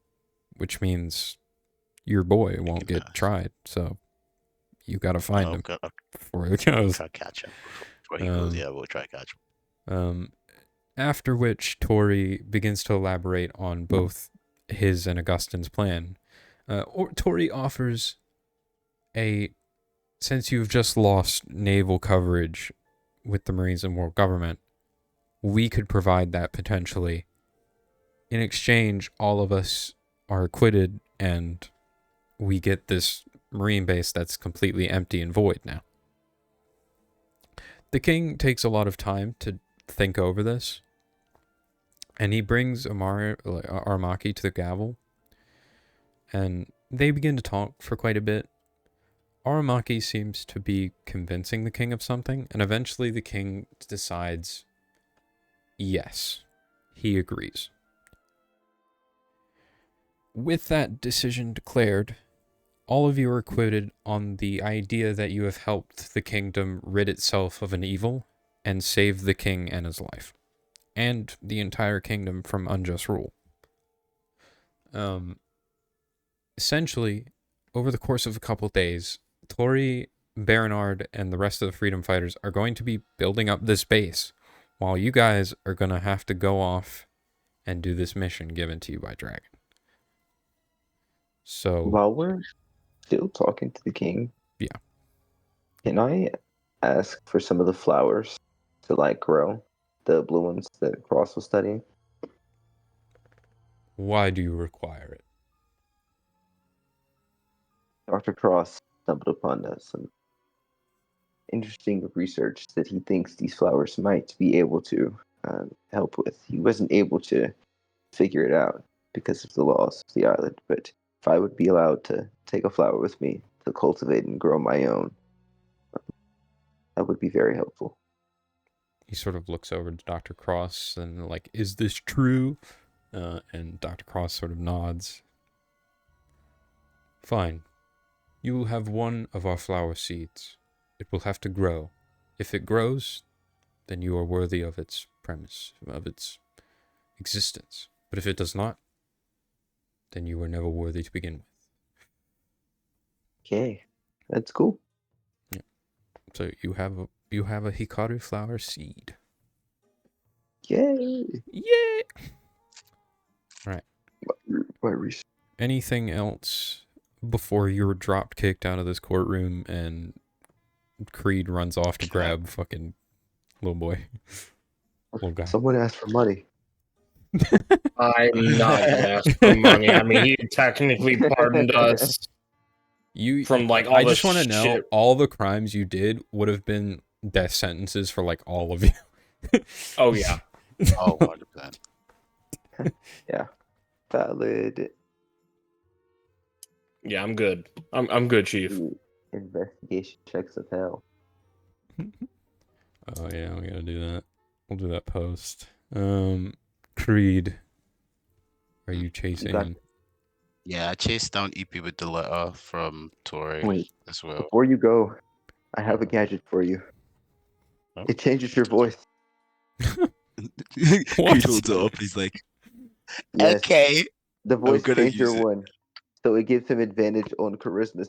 which means your boy won't get tried. So you got to find him before he goes. Try to catch him before he goes. Yeah, we'll try to catch him. After which, Tori begins to elaborate on both his and Augustine's plan. Tori offers since you've just lost naval coverage with the Marines and world government, we could provide that potentially. In exchange, all of us are acquitted and we get this Marine base that's completely empty and void now. The king takes a lot of time to think over this, and he brings Aramaki to the gavel, and they begin to talk for quite a bit. Aramaki seems to be convincing the king of something, and eventually the king decides, yes, he agrees. With that decision declared, all of you are acquitted on the idea that you have helped the kingdom rid itself of an evil and save the king and his life, and the entire kingdom from unjust rule. Essentially, over the course of a couple days, Tori, Baronard, and the rest of the freedom fighters are going to be building up this base, while you guys are going to have to go off and do this mission given to you by Dragon. So, while we're still talking to the king, yeah, can I ask for some of the flowers to grow, the blue ones that Cross was studying? Why do you require it? Dr. Cross stumbled upon some interesting research that he thinks these flowers might be able to help with. He wasn't able to figure it out because of the laws of the island, but if I would be allowed to take a flower with me to cultivate and grow my own, that would be very helpful. He sort of looks over to Dr. Cross and is this true? And Dr. Cross sort of nods. Fine. You will have one of our flower seeds. It will have to grow. If it grows, then you are worthy of its premise, of its existence. But if it does not, then you were never worthy to begin with. Okay, that's cool. So you have a Hikaru flower seed. Yay! Yeah. My research. Anything else before you're drop kicked out of this courtroom and Creed runs off to grab fucking little boy, little guy? Someone asked for money. I'm not gonna ask for money. I mean, he technically pardoned us You from like all I the just want to know shit. all the crimes you did would have been death sentences for like all of you. Oh yeah. Oh, 100%. Valid. Yeah, I'm good. I'm good, Chief. Investigation checks of hell. Oh yeah, we gotta do that. We'll do that post. Creed, are you chasing? Yeah, I chased down EP with the letter from Tori Wait, as well. before you go, I have a gadget for you. Oh. It changes your voice. Creed holds it up. He's like, Yes, okay. the voice gonna changer use it. one. So it gives him advantage on charisma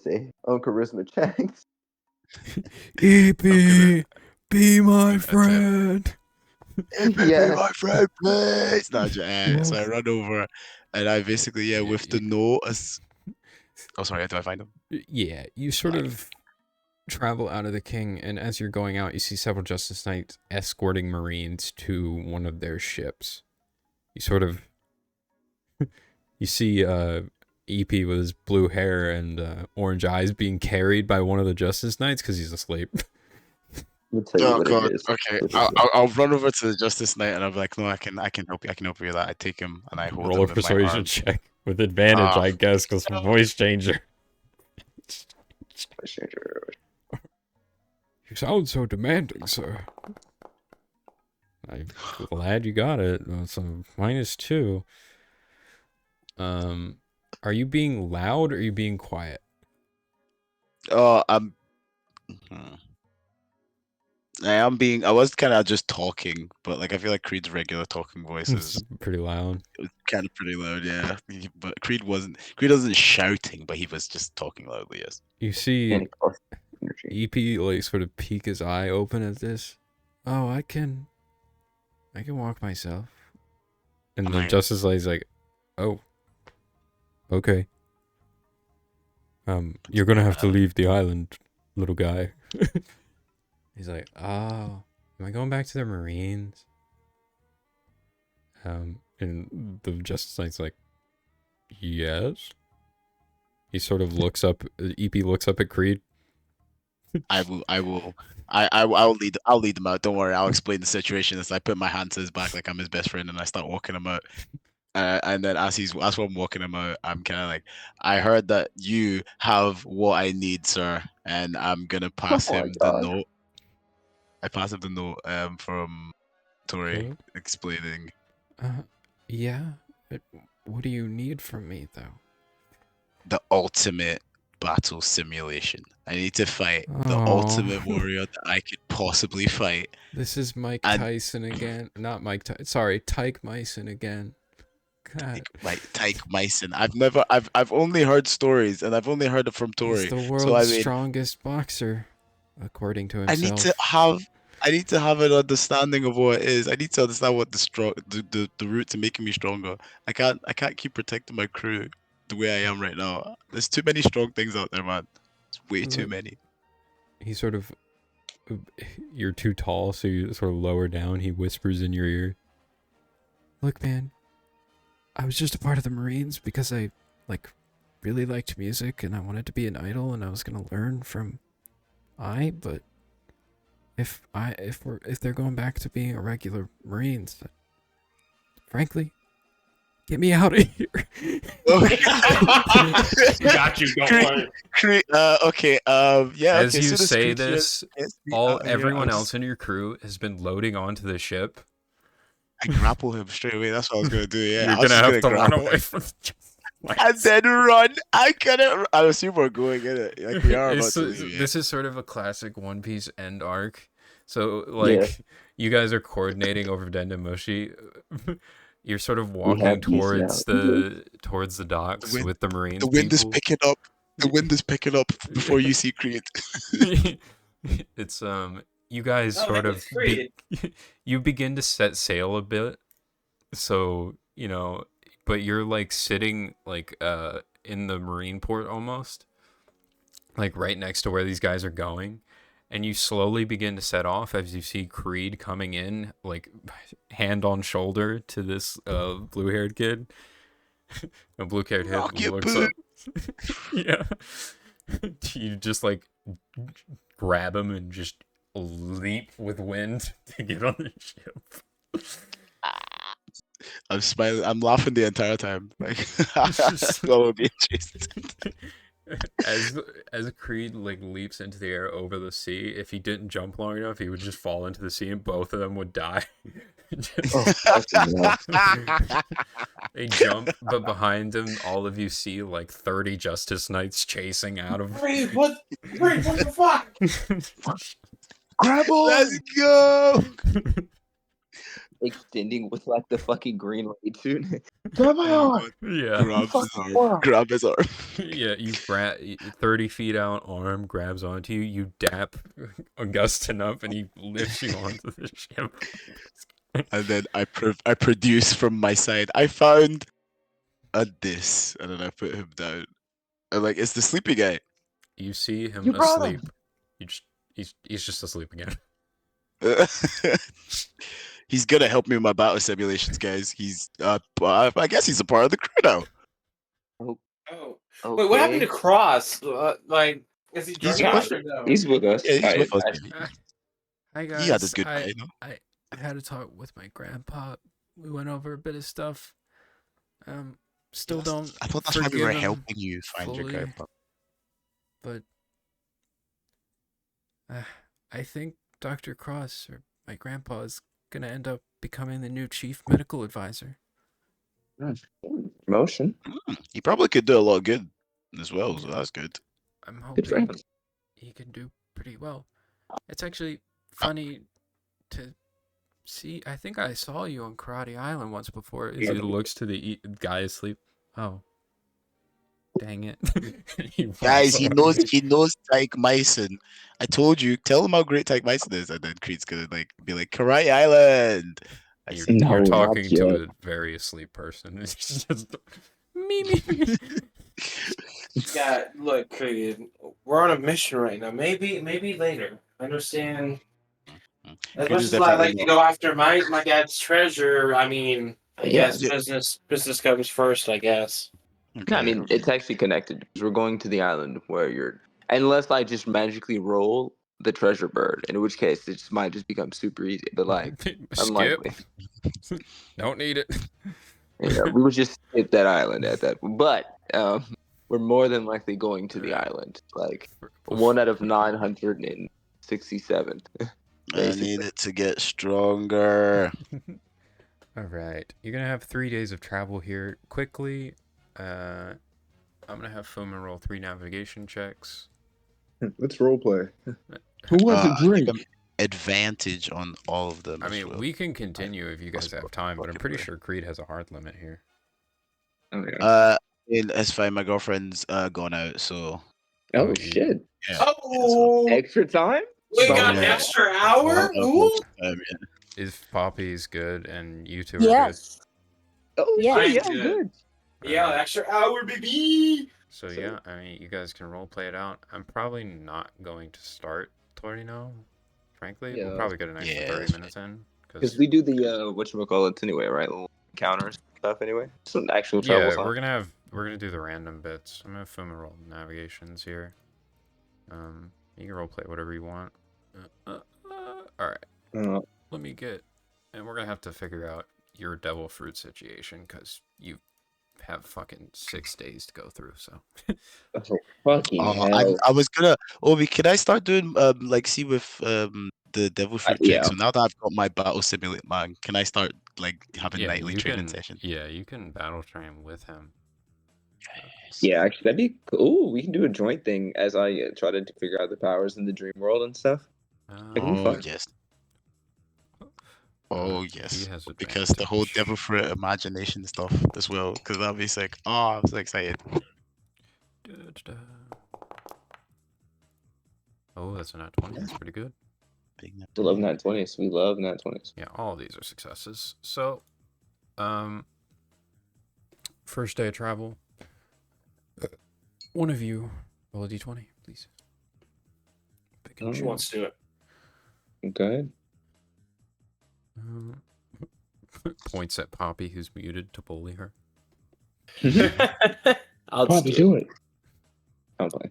checks. EP, gonna- be my That's it. friend. Yes. My friend, please. No, so I run over and I basically, with the note. Oh, sorry, do I find him? Yeah, you sort of travel out of the king, and as you're going out, you see several Justice Knights escorting Marines to one of their ships. You sort of you see EP with his blue hair and orange eyes being carried by one of the Justice Knights because he's asleep. Let me tell you Oh what god. it is. Okay, What is I'll run over to the Justice Knight and I'm like, no, I can help you. I can help you with that. I take him and I hold Roll a him in my persuasion arms. check with advantage, I guess, because voice changer. voice changer? You sound so demanding, sir. I'm glad you got it. So -2. Are you being loud or are you being quiet? I'm. I was kind of just talking, but like I feel like Creed's regular talking voice It's is pretty loud. kind of pretty loud, yeah. But Creed wasn't shouting, but he was just talking loudly, yes. You see And it costs energy. EP like sort of peek his eye open at this. Oh, I can walk myself. And the Right. Justice Light's like, oh, okay. You're gonna have to leave the island, little guy. He's like, oh, am I going back to the Marines? And the Justice Knight's like, yes. He sort of looks up. EP looks up at Creed. I'll lead them out. Don't worry, I'll explain the situation as I put my hand to his back like I'm his best friend and I start walking him out. And then as I'm walking him out, I'm kind of like, I heard that you have what I need, sir, and I'm gonna pass Oh my him God. the note. I pass him the note from Tori Okay. explaining. Yeah. But what do you need from me, though? The ultimate battle simulation. I need to fight the Oh. ultimate warrior that I could possibly fight. This is Mike And- Tyson again. Not Mike Tyson. Sorry, Tyke Myson again. God. Like Tyke Myson. I've only heard stories and I've only heard it from Tori. He's the world's So I mean, strongest boxer, according to I himself. need to have an understanding of what it is. I need to understand what the route to making me stronger. I can't keep protecting my crew the way I am right now. There's too many strong things out there, man. It's way too Look. many. He sort of, you're too tall, so you sort of lower down. He whispers in your ear, look, man, I was just a part of the Marines because I really liked music and I wanted to be an idol and I was gonna learn from but if they're going back to being a regular Marines, frankly, get me out of here. Got you. Don't worry. Okay. Yeah. As okay, you so say Creed this, gets me out of here. everyone I'll else in your crew has been loading onto the ship. I grapple him straight away. That's what I was gonna do. Yeah. You're I was gonna just have to run grapple away him. from the and then run. I couldn't. I assume we're going in it. Like we are about to leave. This is sort of a classic One Piece end arc. So like you guys are coordinating over Dendamushi. You're sort of walking have peace towards the docks wind- with the Marines. The wind is people. picking up. The wind is picking up before you see Creed. It's you guys Oh, sort hey, of it's Creed. you begin to set sail a bit. So, but you're like sitting like in the marine port almost, like right next to where these guys are going, and you slowly begin to set off as you see Creed coming in, like hand on shoulder to this blue-haired kid. A blue-haired kid Rocket looks boot. up. Yeah. You just like grab him and just leap with wind to get on the ship. I'm smiling. I'm laughing the entire time. Like that would be interesting. As Creed like leaps into the air over the sea, if he didn't jump long enough, he would just fall into the sea and both of them would die. They jump, but behind him, all of you see like 30 Justice Knights chasing out of. Creed, what the fuck? Grab on! Let's go. Extending with like the fucking green light suit. Grab my arm! Yeah, Grab his Fuck. arm. Grab his arm. yeah. You 30 feet out, arm grabs onto you. You dap Augustin up, and he lifts you onto the ship. And then I produce from my side. I found this, and then I put him down. And like, it's the sleepy guy. You see him You brought asleep. him. He's just asleep again. He's gonna help me with my battle simulations, guys. He's I guess he's a part of the crew now. Oh. Okay. Wait, what happened to Cross? Like, is he He's drunk with or no? He's with us. Yeah, he's I- with us. I- Hi guys. He had his good day, you know? I had a talk with my grandpa. We went over a bit of stuff. Still don't I thought that's why we were forgive him helping you find your fully, grandpa. but I think Dr. Cross, or my grandpa, is gonna end up becoming the new chief medical advisor. Promotion. He probably could do a lot of good as well, so that's good. I'm Good for hoping him. he can do pretty well. It's actually funny to see. I think I saw you on Karate Island once before. As he looks to the guy asleep. Oh, dang it! Guys, he knows Tyke Myson. I told you, tell him how great Tyke Myson is, and then Creed's gonna be like Karate Island. I You're, see. No, you're not talking to yet. a very asleep person. It's just me. Yeah, look, Creed, we're on a mission right now. Maybe later. I understand. As Creed much is as I like definitely to go after my dad's treasure, I mean, I Yeah. guess business comes first. I guess. No, I mean, it's actually connected because we're going to the island where you're. Unless I just magically roll the treasure bird, in which case it just might just become super easy. But like, Skip. unlikely. Don't need it. Yeah, we would just skip that island at that. But we're more than likely going to the island. Like 1 out of 967. I need it to get stronger. All right, you're gonna have 3 days of travel here. Quickly, I'm gonna have Fuma roll 3 navigation checks. Let's roleplay. Who wants I a drink? think I'm advantage on all of them. I as mean, well. we can continue if you guys Let's have time, but I'm pretty play. sure Creed has a hard limit here. Oh, yeah. It's fine. My girlfriend's gone out, so Oh, you- shit. yeah. Oh, Extra time? we got an Yeah. extra hour. We'll Ooh. have If Poppy's good and you two are Yes. Oh, Yeah. shit, yeah, Mine's I'm good. good. Yeah, an extra hour, baby. good, so yeah, I mean, you guys can role play it out. I'm probably not going to start Torino. Frankly, Yeah. we'll probably get an extra Yeah, 30 that's minutes in. Because we do the, whatchamacallits anyway, right? Little encounters stuff anyway. Some actual travel Yeah, time. we're gonna do the random bits. I'm gonna film and roll navigations here. You can roleplay whatever you want. All right, let me get, and we're gonna have to figure out your devil fruit situation because you have fucking 6 days to go through. So Oh, fucking Oh, hell. I was gonna. Obi, can I start doing like see with the devil fruit yeah. check? So now that I've got my battle simulate man, can I start like having yeah, nightly you training can. session? Yeah, you can battle train with him. Yeah, actually, that'd be cool. Ooh, we can do a joint thing as I try to figure out the powers in the dream world and stuff. It can be Oh fun. yes. Uh, Oh he yes. has Because the whole advantage. devil fruit imagination stuff as well. Because that'd be sick. Oh, I'm so excited. Da-da-da. Oh, that's a nat 20. That's pretty good. Big I love nat 20s. We love nat 20s. Yeah, all of these are successes. So, first day of travel. One of you roll a d20, please. Pick and Oh. Who choose. wants to do it? Okay. Points at Poppy, who's muted, to bully her. I'll just Poppy, do do it. I'm playing.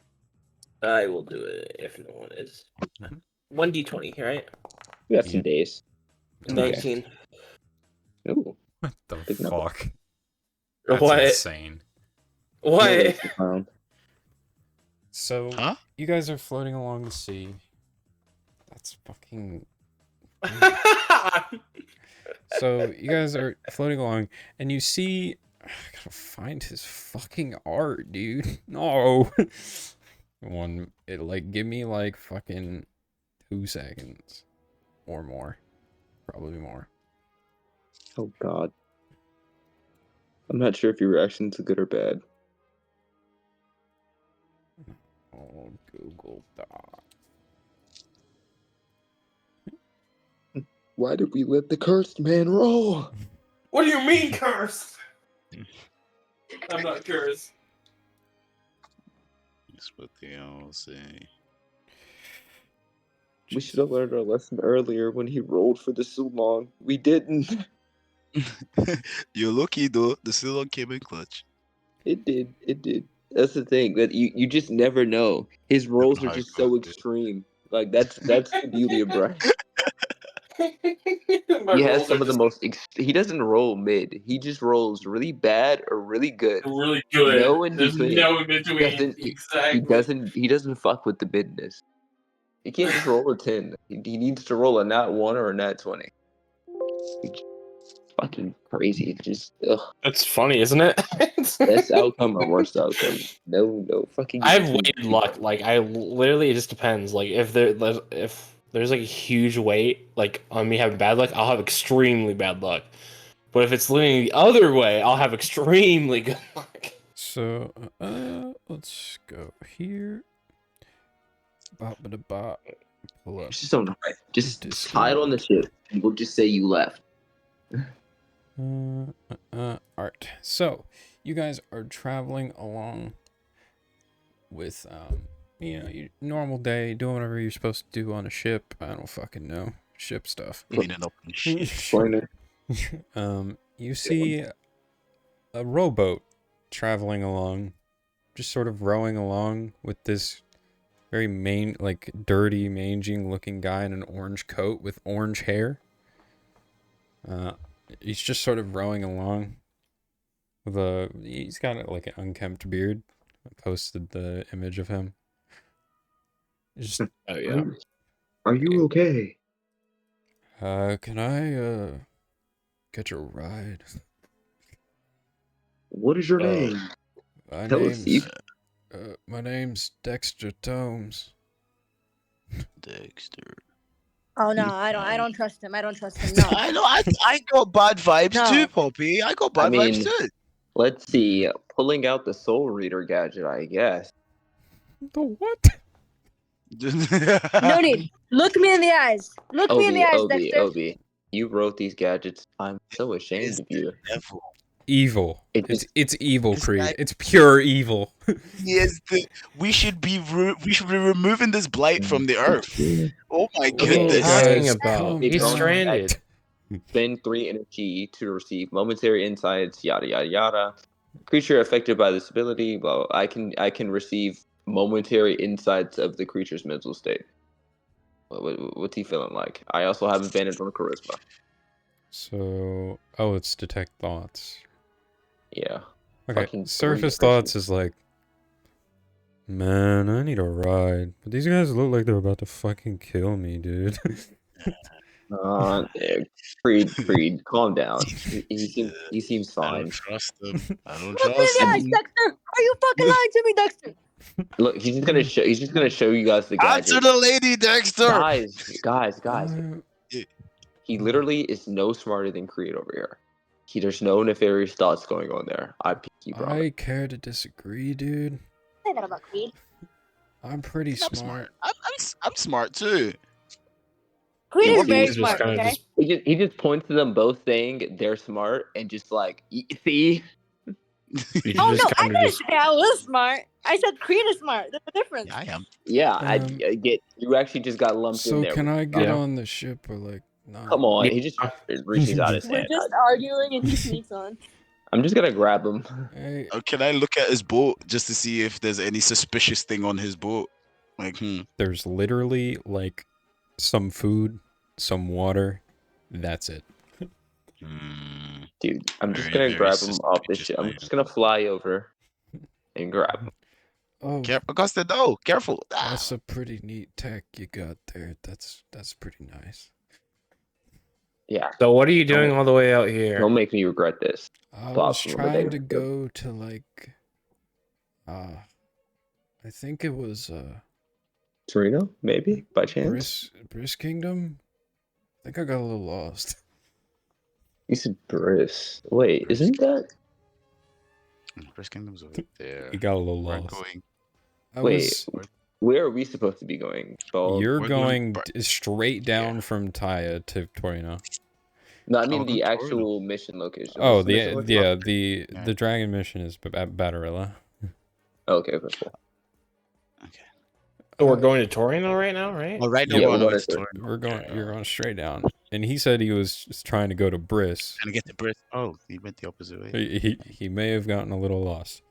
it. I will do it if no one is. Mhm. 1d20, right? We got Yeah. some days. 19. Ooh. What the Big number. fuck? That's What? insane. What? Nobody's found. So, Huh? you guys are floating along the sea. That's fucking... So, you guys are floating along, and you see... I gotta find his fucking art, dude. No! Give me, like, fucking 2 seconds. Or more. Probably more. Oh God. I'm not sure if your reactions are good or bad. Oh, Google Doc. Why did we let the cursed man roll? What do you mean cursed? I'm not cursed. That's what they all say. We should have learned our lesson earlier when he rolled for the Sulong. We didn't. You're lucky though. The Silon came in clutch. It did. It did. That's the thing that you just never know. His rolls are How it just so goes, dude. extreme. Like that's the beauty of Brian. My He has rolls are some of the just most. He doesn't roll mid. He just rolls really bad or really good. really good. No in There's between. no in between. He Exactly. He doesn't fuck with the midness. He can't just roll a 10. He needs to roll a nat 1 or a nat 20. It's fucking crazy. It's just ugh. That's funny, isn't it? Best outcome or worst outcome. No fucking. I have in-between. weighted luck. Like I literally, it just depends. Like if there's like a huge weight like on me having bad luck, I'll have extremely bad luck. But if it's leaning the other way, I'll have extremely good luck. So, let's go here. Bop-ba-da-bop. Pull up. Just don't. Just Discord. tie it on the ship, and we'll just say you left. Art. So, you guys are traveling along with, your normal day, doing whatever you're supposed to do on a ship. I don't fucking know. Ship stuff. Cleaning up and shit. Pointer. You see a rowboat traveling along, just sort of rowing along with this very dirty, mangy-looking guy in an orange coat with orange hair. He's just sort of rowing along with he's got like an unkempt beard. I posted the image of him. Just, Oh yeah. Are you okay? can I, catch a ride? What is your name? My Tell us, name's, Steve. my name's Dexter Tomes. Dexter. Oh no, I don't trust him. I don't trust him. No. I know. I got bad vibes No. too, Poppy. I got bad vibes too. Let's see. Pulling out the Soul Reader gadget, I guess. The what? No need. Look me in the eyes. Look me in the eyes, Dexter. Obi. You wrote these gadgets. I'm so ashamed of you. Devil. Evil. It's It's evil, this Creed. guy- It's pure evil. Yes, we should be removing this blight from the earth. Oh my Okay, goodness. talking guys, about? calm He's down. stranded. Spend 3 energy to receive momentary insights. Yada yada yada. Creature affected by this ability. Well, I can receive momentary insights of the creature's mental state. What's he feeling like? I also have advantage on charisma. So, it's detect thoughts. Yeah. Okay, Fucking surface three thoughts is like, man, I need a ride. But these guys look like they're about to fucking kill me, dude. Creed, calm down. He seems I don't fine. trust him. I don't Look me in trust the him. eyes, Dexter. Are you fucking lying to me, Dexter? Look, he's just gonna show. He's just gonna show you guys the Answer gadget. the lady, Dexter. Guys. Uh, He literally is no smarter than Creed over here. There's no nefarious thoughts going on there. I pinky promise. I care to disagree, dude. Say that about Creed. I'm pretty I'm smart. I'm smart too. Creed Yeah, is very He's just smart, kind of okay? just He just points to them both saying they're smart and just like see. you Oh just no, I kind of didn't just say I was smart. I said Creed is smart. There's a difference. Yeah, I am. Yeah, I Um, get you actually just got lumped in So there. can I get Yeah. on the ship or like not? Come on, Yeah. he just reaches out his We're hand. just arguing and he sneaks on. I'm just gonna grab him. Hey, Can I look at his boat just to see if there's any suspicious thing on his boat? Like, there's literally like some food, some water. That's it. Dude, I'm just Very, gonna very grab him off the suspicious, ship. I'm man. just gonna fly over and grab him. Oh, Augusta, no, careful. that's a pretty neat tech you got there. That's pretty nice. Yeah, So what are you doing all the way out here? don't make me regret this. I Plop was him on the trying deck to of the ship. go to like, I think it was Torino, maybe by chance. Briss Kingdom. I think I got a little lost. You said Briss. Wait, Briss. isn't that? First Kingdom's over there. You got a little We're lost. going. I Wait, was- where are we supposed to be going? Bald? you're we're going going br- straight down from Taya to Torino. No, I mean Oh, the Torino. actual mission location. Oh, What's mission location? the the dragon mission is Batarilla. Oh, okay, cool. Okay. So we're going to Torino right now, right? Well, right now Yeah, we're on we're our going way to to Torino. Torino. You're going straight down. And he said he was just trying to go to Briss. Trying to get to Briss. Oh, he went the opposite way. He may have gotten a little lost.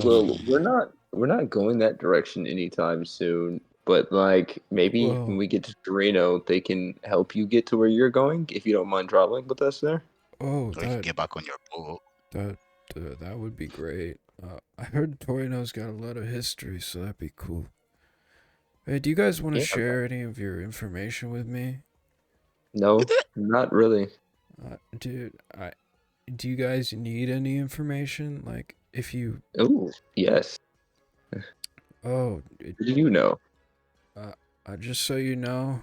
Well, we're not going that direction anytime soon. But like maybe Well- when we get to Torino, they can help you get to where you're going if you don't mind traveling with us there. Oh, So you can that get back on your boat. that would be great. I heard Torino's got a lot of history, so that'd be cool. Hey, do you guys want to Yeah. share any of your information with me? No, not really. Dude, do you guys need any information? Like, if you, Oh, yes. oh, What do you know? just so you know,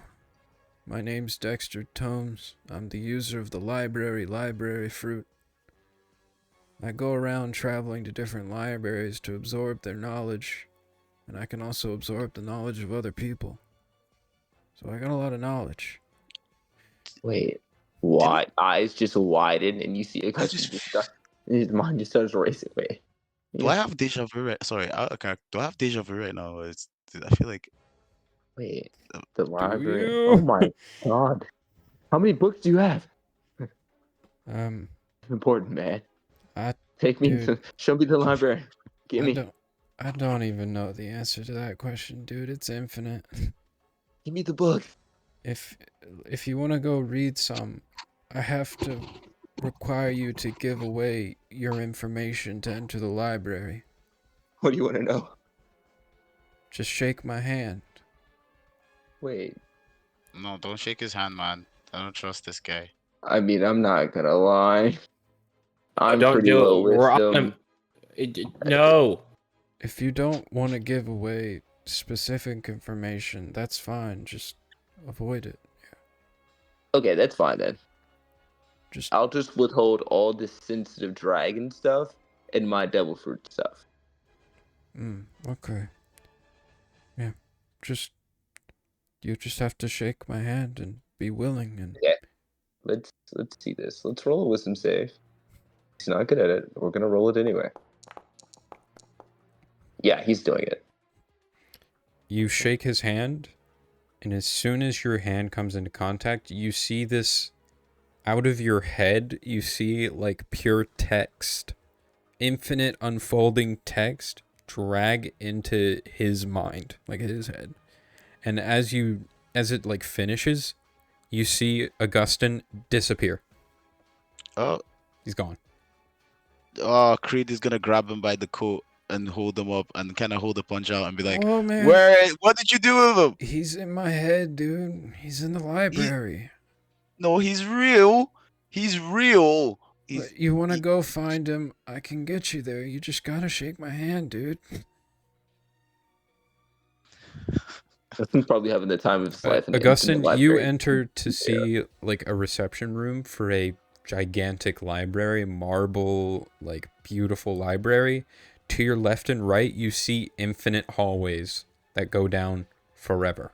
my name's Dexter Tomes. I'm the user of the library fruit. I go around traveling to different libraries to absorb their knowledge, and I can also absorb the knowledge of other people. So I got a lot of knowledge. Wait, why? Eyes just widen and you see a just- just start, his mind just starts racing. Wait. Do I have deja vu? Sorry, okay. Do I have deja vu right now? I feel like Wait, the library. you? Oh my god. How many books do you have? Important, man. I- Take me dude. to show me the library. Give me I don't even know the answer to that question, dude. It's infinite. give me the book. If you want to go read some, I have to require you to give away your information to enter the library. What do you want to know? Just shake my hand. Wait. no. Don't shake his hand, man. I don't trust this guy. I mean, I'm not gonna lie. I'm Don't pretty do low it. We're wisdom. no. If you don't want to give away specific information, that's fine. Just avoid it. Okay, that's fine then. Just I'll just withhold all the sensitive dragon stuff and my devil fruit stuff. okay. Yeah. You just have to shake my hand and be willing and Let's see this. Let's roll a wisdom save. He's not good at it. We're gonna roll it anyway. Yeah, he's doing it. you shake his hand, and as soon as your hand comes into contact, you see this out of your head. You see like pure text, infinite unfolding text drag into his mind, like his head. And as it like finishes, you see Augustin disappear. Oh, He's gone. Creed is gonna grab him by the coat and hold him up and kind of hold the punch out and be like, Oh man, "Where? What did you do with him?" he's in my head, dude. He's in the library. No, he's real. He's real. He's You want to he- go find him? I can get you there. You just gotta shake my hand, dude. Dustin's probably having the time of his life in the Augustine, infinite you library. entered to see like a reception room for a gigantic library, marble, like beautiful library. To your left and right, you see infinite hallways that go down forever,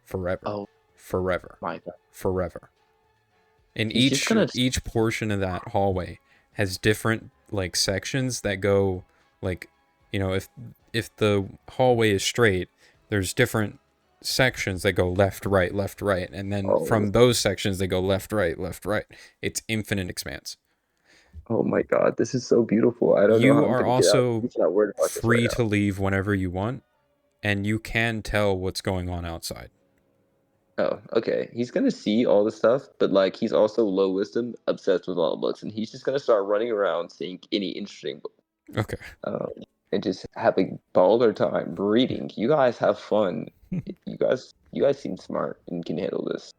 forever, Oh forever, my god. forever. And He's just gonna- each portion of that hallway has different like sections that go like, you know, if the hallway is straight, there's different sections that go left, right, and then Oh. from those sections they go left, right, left, right. It's infinite expanse. Oh my god, this is so beautiful. I don't know You how I'm are gonna get out. also I'm just not worried about this free right to leave whenever you want, and you can tell what's going on outside. now. Oh, okay. He's gonna see all the stuff, but like he's also low wisdom, obsessed with all books, and he's just gonna start running around seeing any interesting book. Okay. And just having baller time reading. You guys have fun. you guys seem smart and can handle this.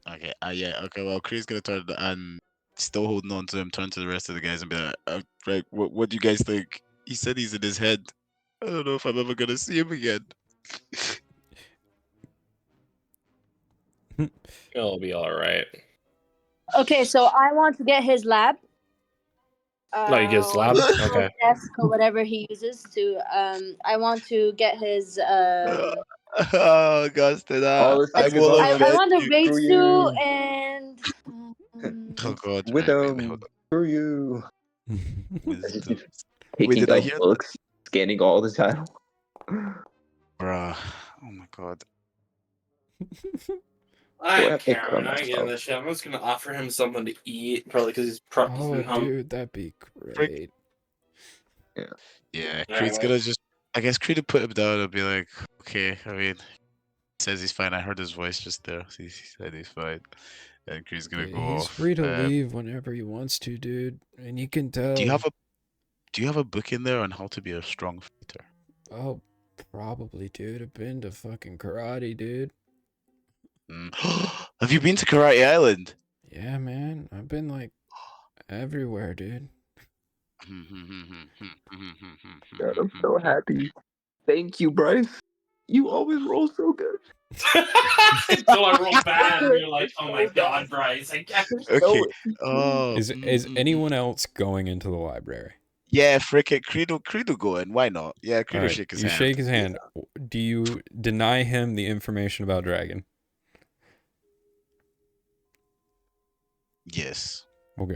Okay. Yeah. Okay. Well, Creed's gonna turn and still holding on to him. Turn to the rest of the guys and be like, "Right, what do you guys think? He said he's in his head. I don't know if I'm ever gonna see him again." It'll be all right. Okay, so I want to get his lab. No, you get his lab? or Okay. Desk or whatever he uses to. I want to get his. Oh, gosh, did All this I is will about I offend want the you. raid Screw suit you. and. Oh God. With Wait, hold on. screw you. Wisdom. Taking did I out hear that? books, scanning all the time. Bruh. Oh my God. I Boy, I ain't think caring. I'm I ain't getting this shit. I'm just gonna offer him something to eat, probably because he's Oh, dude, that'd be great. Yeah, Yeah, Creed's like- gonna just. I guess Creed would put him down and be like, okay. I mean, he says he's fine. I heard his voice just there. He said he's fine. And Creed's gonna go He's off. free to leave whenever he wants to, dude. And you can tell. Do you have a book in there on how to be a strong fighter? Oh, probably, dude. I've been to fucking karate, dude. Have you been to Karate Island? Yeah, man. I've been like everywhere, dude. God, I'm so happy. Thank you, Bryce. You always roll so good. Until I roll bad, and you're like, "Oh my god, Bryce!" I can't. Okay. Oh. Is anyone else going into the library? Yeah, frick it. Creed will go in. Why not? Yeah, Creed will Alright, shake his you hand. shake his hand. Do you deny him the information about Dragon? Yes. Okay.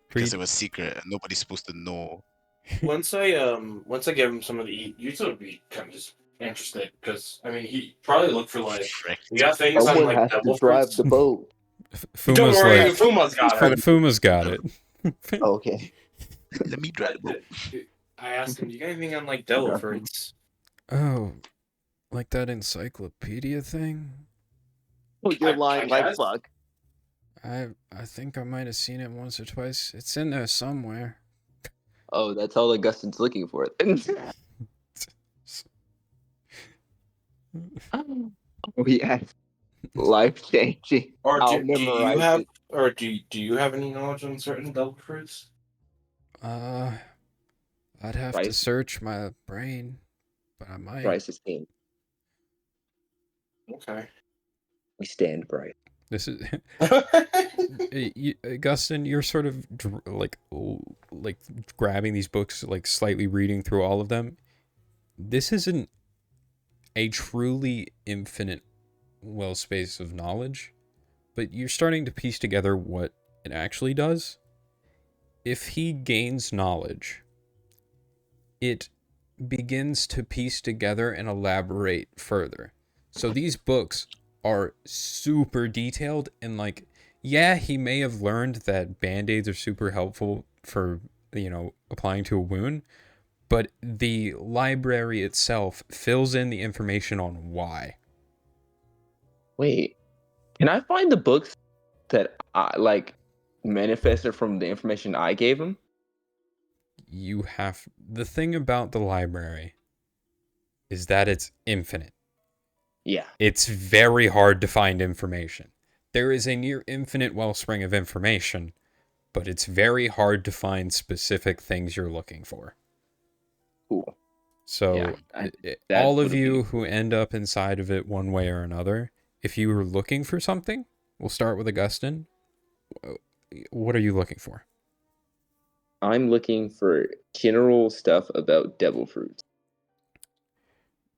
Because Creed, it was secret and nobody's supposed to know. Once I give him some of the eat, you two would be kind of just interested because I mean he probably looked for like Frick. we got things on Someone like has to devil drive fruits. the boat. Don't Fuma's worry, like, Fuma's got it. Fuma's got it. Okay. Let me drive the boat. I asked him, "Do you got anything on like devil fruits?" Oh, like that encyclopedia thing? Oh, you're I lying like guess. fuck. I think I might have seen it once or twice. It's in there somewhere. Oh, that's all Augustine's looking for. Oh, yes. Life changing. Or I'll do you memorize have it. or do you have any knowledge on certain devil fruits? I'd have to Bryce? search my brain, but I might. Bryce's team. Okay. We stand Bryce. This is Augustine. You're sort of like grabbing these books, like slightly reading through all of them. This isn't a truly infinite well space of knowledge, but you're starting to piece together what it actually does. If he gains knowledge, it begins to piece together and elaborate further. So these books are super detailed and like, yeah, he may have learned that band-aids are super helpful for, you know, applying to a wound, but the library itself fills in the information on why. Wait, can I find the books that I like manifested from the information I gave him? You have the thing about the library is that it's infinite. Yeah. It's very hard to find information. There is a near infinite wellspring of information, but it's very hard to find specific things you're looking for. Cool. So, Yeah, that all of would you be- who end up inside of it one way or another, if you were looking for something, we'll start with Augustin. What are you looking for? I'm looking for general stuff about devil fruits.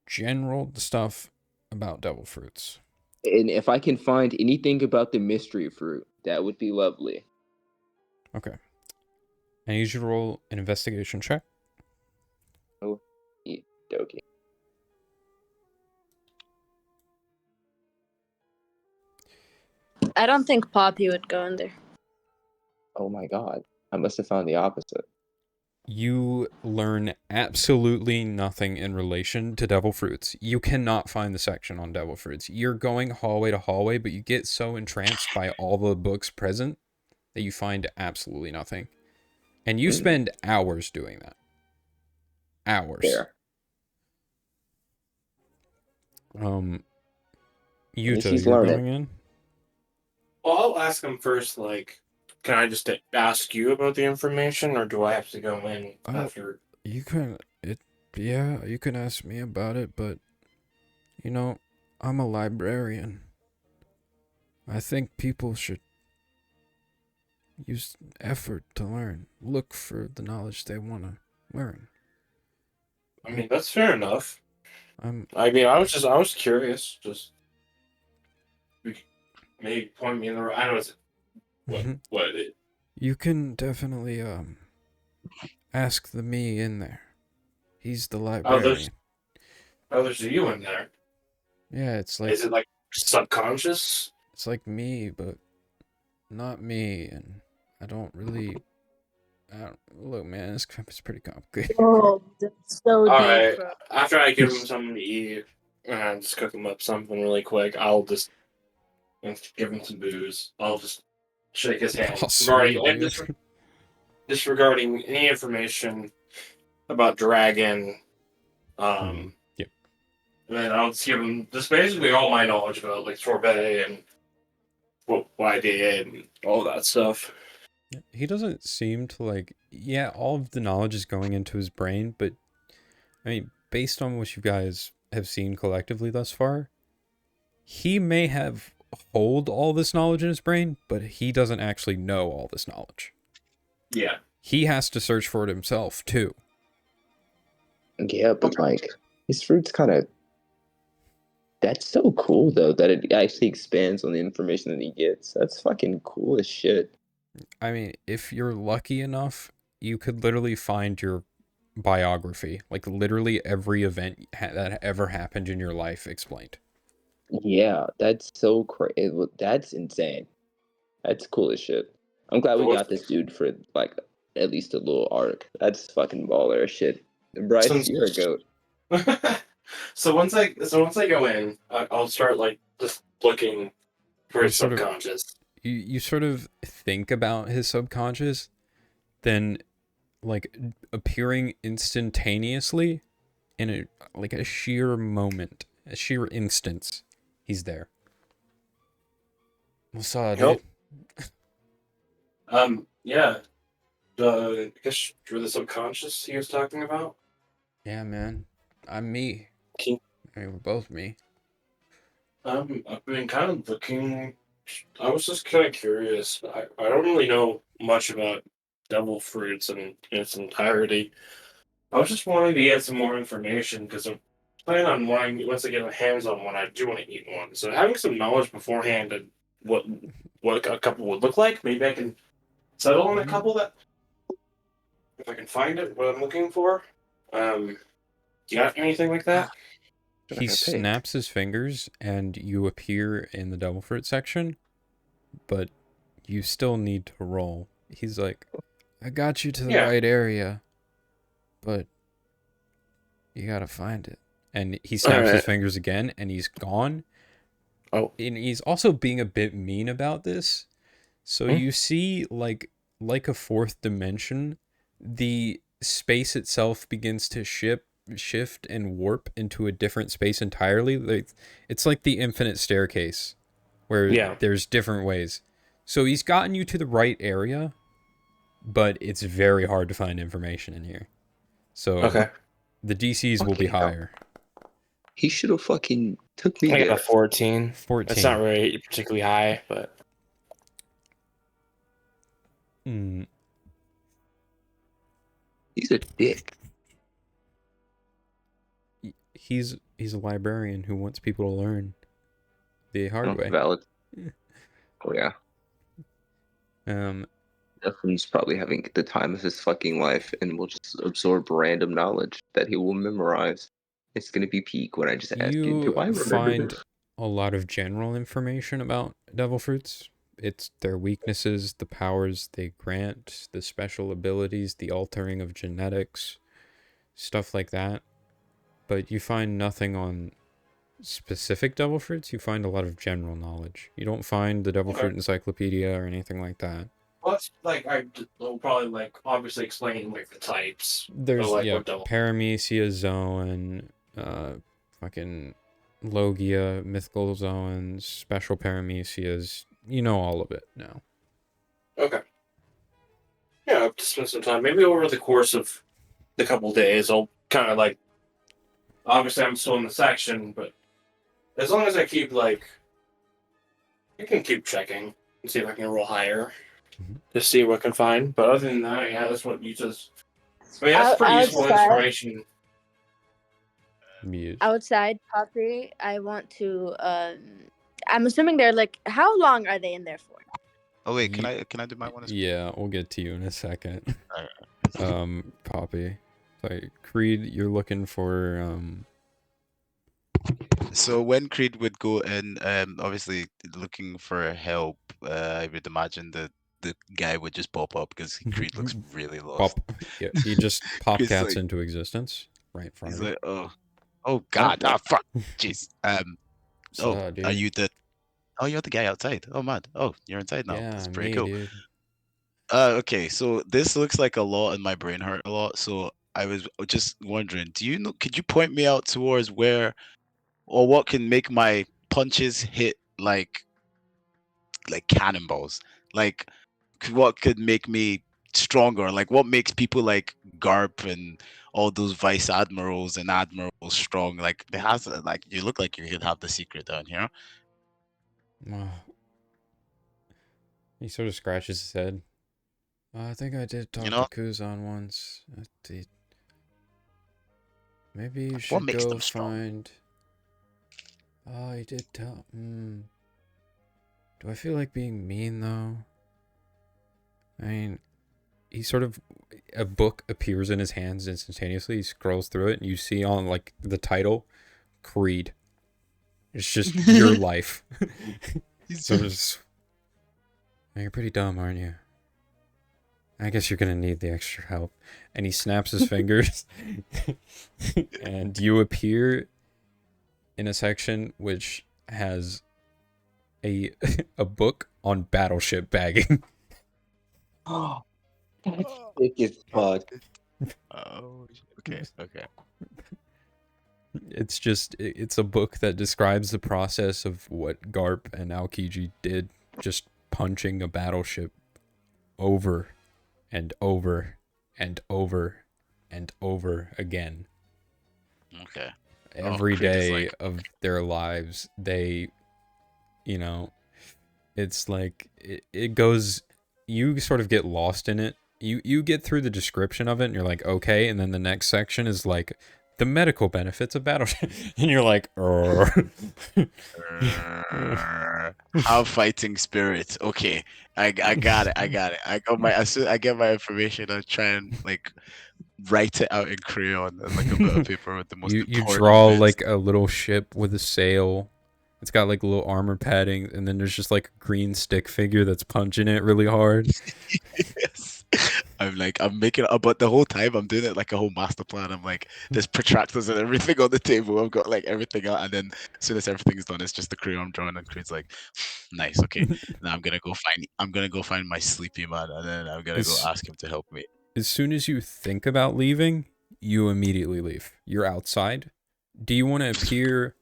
General stuff about devil fruits. And if I can find anything about the mystery fruit, that would be lovely. Okay. I need you to roll an investigation check. Dokie. I don't think Poppy would go in there. Oh my god. I must have found the opposite. You learn absolutely nothing in relation to devil fruits. You cannot find the section on devil fruits. You're going hallway to hallway, but you get so entranced by all the books present that you find absolutely nothing. And you spend hours doing that. Hours. Fair. Yuta, she's you're learning. going in? Well, I'll ask him first. Like, can I just ask you about the information, or do I have to go in after? You can you can ask me about it, but I'm a librarian. I think people should use effort to learn. Look for the knowledge they want to learn. I mean, that's fair enough. I I was curious. Just maybe point me in the right. I don't know what it. You can definitely ask the me in there. He's the librarian. There's you in there. Yeah, it's like Is it like subconscious? it's like me, but not me, and I don't really. Look, man, it's pretty complicated. Oh, that's so deep. Alright. Bro. After I give him something to eat and just cook him up something really quick, I'll just give him some booze. I'll just shake his hand. Oh, sweet, And dude. disregarding any information about Dragon. Yep. And then I'll just give him just basically all my knowledge about like sorbet and what I did and all that stuff. He doesn't seem to all of the knowledge is going into his brain, but I mean, based on what you guys have seen collectively thus far, he may have hold all this knowledge in his brain, but he doesn't actually know all this knowledge. Yeah. He has to search for it himself, too. Yeah, but his fruit's kind of. That's so cool though that it actually expands on the information that he gets. That's fucking cool as shit. I mean, if you're lucky enough, you could literally find your biography, like literally every event that ever happened in your life explained. Yeah, that's so crazy. That's insane. That's cool as shit. I'm glad we got this dude for at least a little arc. That's fucking baller as shit. Bryce, you're a goat. So once I go in, I'll start just looking for his Sort of- subconscious. You sort of think about his subconscious, then appearing instantaneously in a sheer moment, a sheer instance, he's there. What's up, dude? Nope. Yeah. I guess you're the subconscious he was talking about. Yeah, man. I'm me. Okay. I mean, we're both me. I've been kind of looking. I was just kind of curious. I don't really know much about devil fruits in its entirety. I was just wanting to get some more information because I'm planning on once I get my hands on one, I do want to eat one. So having some knowledge beforehand of what a couple would look like, maybe I can settle on a couple that, if I can find it, what I'm looking for. Do you got anything like that? He snaps his fingers and you appear in the devil fruit section, but you still need to roll. He's like, I got you to the right area, but you gotta find it. And he snaps his fingers again and he's gone. Oh. And he's also being a bit mean about this. So you see like a fourth dimension, the space itself begins to shift shift and warp into a different space entirely. Like, it's like the infinite staircase, where Yeah. there's different ways. So he's gotten you to the right area, but it's very hard to find information in here. So Okay. the DCs will be Fucking hell. higher. He should have fucking took me I got there. a 14. 14. It's not really particularly high, but Hmm. He's a dick. He's a librarian who wants people to learn the hard way. Valid. Yeah. Oh yeah. Definitely he's probably having the time of his fucking life and will just absorb random knowledge that he will memorize. It's gonna be peak when I just ask you, do I You remember find this? a lot of general information about devil fruits. It's their weaknesses, the powers they grant, the special abilities, the altering of genetics, stuff like that. But you find nothing on specific devil fruits. You find a lot of general knowledge. You don't find the devil fruit encyclopedia or anything like that. Well, it's like will probably like obviously explain like the types. There's like what devil. Paramecia, Zoan, fucking Logia, mythical Zoans, special Paramecias. You know all of it now. Okay. Yeah, I have to spend some time. Maybe over the course of the couple days, I'll kind of like. Obviously, I'm still in the section, but as long as I keep like, I can keep checking and see if I can roll higher, to see what I can find. But other than that, yeah, that's what you just. I mean, that's pretty useful information. Mute. Outside, Poppy, I want to. I'm assuming they're like. How long are they in there for? Oh wait, can I do my one as well? Yeah, we'll get to you in a second. Alright. Poppy. Like Creed, you're looking for So when Creed would go in, obviously looking for help, I would imagine that the guy would just pop up because Creed looks really lost. pop. Yeah, he just pop He's cats like- into existence right in front He's of him. like, oh god, fuck, jeez. So, dude. Are you the? Oh, you're the guy outside. Oh man. Oh, you're inside now. Yeah, That's pretty me, cool. dude. Okay, so this looks like a lot, and my brain hurt a lot. So I was just wondering, do you know? Could you point me out towards where, or what can make my punches hit like cannonballs? Like, what could make me stronger? Like, what makes people like Garp and all those vice admirals and admirals strong? Like, they has like you look like you could have the secret down here. He sort of scratches his head. I think I did talk know? to Kuzan once. Maybe you What should makes go them strong? find. Oh, he did tell. Do I feel like being mean though? I mean, he sort of a book appears in his hands instantaneously. He scrolls through it, and you see on like the title, Creed. It's just your life. So just, you're pretty dumb, aren't you? I guess you're gonna need the extra help. And he snaps his fingers, and you appear in a section which has a book on battleship bagging. Oh, that's sick as fuck. Oh, okay. It's a book that describes the process of what Garp and Aokiji did, just punching a battleship over and over and over and over again. Okay. Every Creed is day like- of their lives, they, it's like, it goes, you sort of get lost in it. You get through the description of it, and you're like, okay, and then the next section is like, the medical benefits of battleship, and you're like, Have fighting spirit. Okay, I got it. I got my as soon I get my information, I try and like write it out in crayon and like a bit of paper with the most you important draw bits. like a little ship with a sail. It's got like little armor padding, and then there's just like a green stick figure that's punching it really hard. Yes. I'm making it, but the whole time I'm doing it like a whole master plan. I'm like, there's protractors and everything on the table. I've got like everything out, and then as soon as everything's done, it's just the crayon drawing, and Creed's like, nice, okay. Now I'm gonna go find my sleepy man, and then I'm gonna go It's- ask him to help me. As soon as you think about leaving, you immediately leave. You're outside. Do you want to appear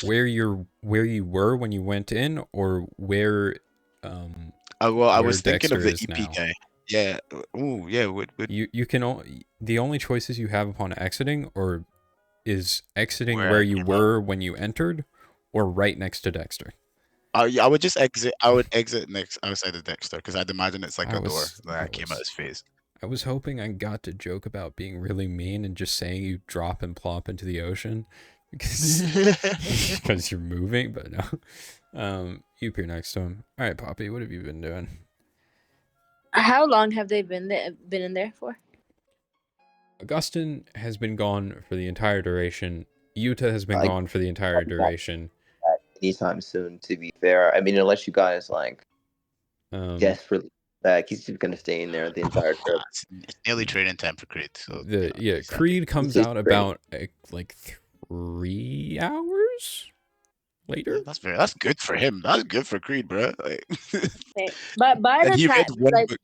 where you were when you went in, or where I where was thinking of Dexter the is EP now? guy. Yeah. Ooh, yeah. Would You can the only choices you have upon exiting is exiting Where where I you came were when you entered, or right next to Dexter. I would just exit. I would exit next outside of Dexter because I'd imagine it's like I a door was that I came out was his face. I was hoping I got to joke about being really mean and just saying you drop and plop into the ocean because you're moving, but no. You appear next to him. All right, Poppy, what have you been doing? How long have they been in there for? Augustin has been gone for the entire duration. Yuta has been gone for the entire duration. Anytime soon, to be fair. I mean, unless you guys like desperately back, he's just gonna stay in there the entire trip. It's nearly training time for Creed. So Creed comes He's out great. about like 3 hours later. That's good for him. That's good for Creed, bro. Like, Okay. But by and the he time, read one like, book.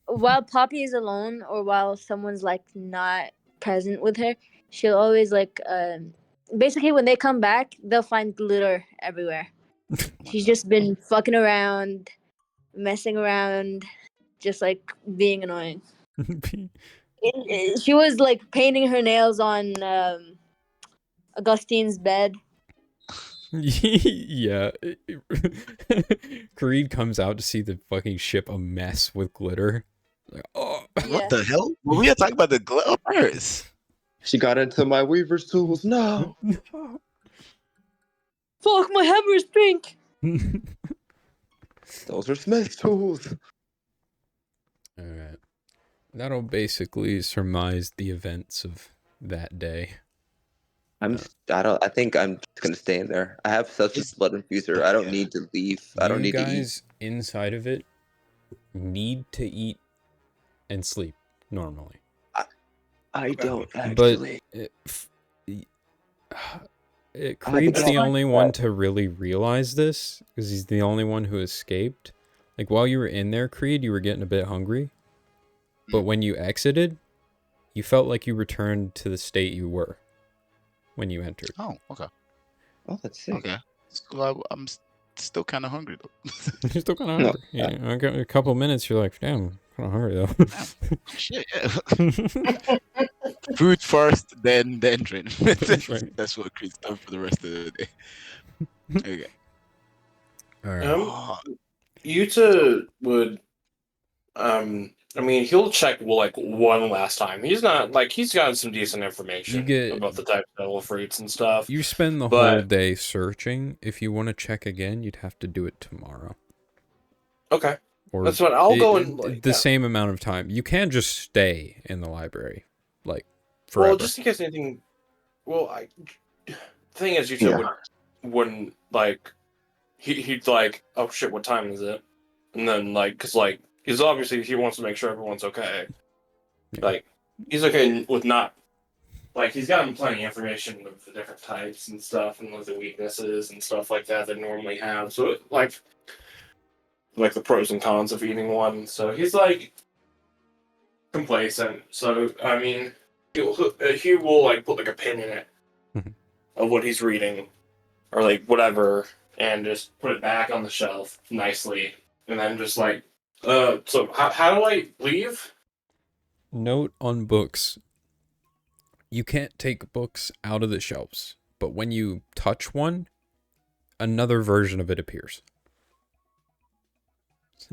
while Poppy is alone or while someone's like not present with her, she'll always like basically when they come back, they'll find glitter everywhere. She's just been fucking around, messing around, just like being annoying. She was like painting her nails on Augustine's bed. Yeah. Creed comes out to see the fucking ship a mess with glitter. Like, oh. What the hell? Well, we are talking about the glitters. She got into my weaver's tools. No. Fuck, my hammer is pink. Those are Smith's tools. Alright. That'll basically surmise the events of that day. I think I'm just gonna stay in there. I have such a blood infuser. I don't need to leave. I don't need to eat. You guys inside of it need to eat and sleep normally. I don't actually. Creed's the only one to really realize this because he's the only one who escaped. Like while you were in there, Creed, you were getting a bit hungry, but when you exited, you felt like you returned to the state you were when you entered. Oh, okay. Oh, that's sick. Okay. So I'm still kind of hungry though. You're still kind of hungry. No. Yeah, okay, a couple minutes, you're like, damn, kind of hungry though. Shit. Yeah. Food first, then drink. Right. That's what Creed's done for the rest of the day. Okay. All right. Oh, Yuta would, I mean, he'll check like one last time. He's not like he's got some decent information about the type of devil fruits and stuff. You spend the whole day searching. If you want to check again, you'd have to do it tomorrow. Okay. Or that's what I'll go and like, the same amount of time. You can't just stay in the library like forever. Well, just in case anything. Well, the thing is, Yuta wouldn't like. He'd like, oh shit, what time is it? And then like, cause like, he's obviously he wants to make sure everyone's okay. Yeah. Like, he's okay with not. Like, he's gotten plenty of information of the different types and stuff, and like the weaknesses and stuff like that they normally have. So like the pros and cons of eating one. So he's like complacent. So I mean, he will like put like a pin in it of what he's reading, or like whatever, and just put it back on the shelf nicely, and then just like, so how do I leave? Note on books. You can't take books out of the shelves, but when you touch one, another version of it appears.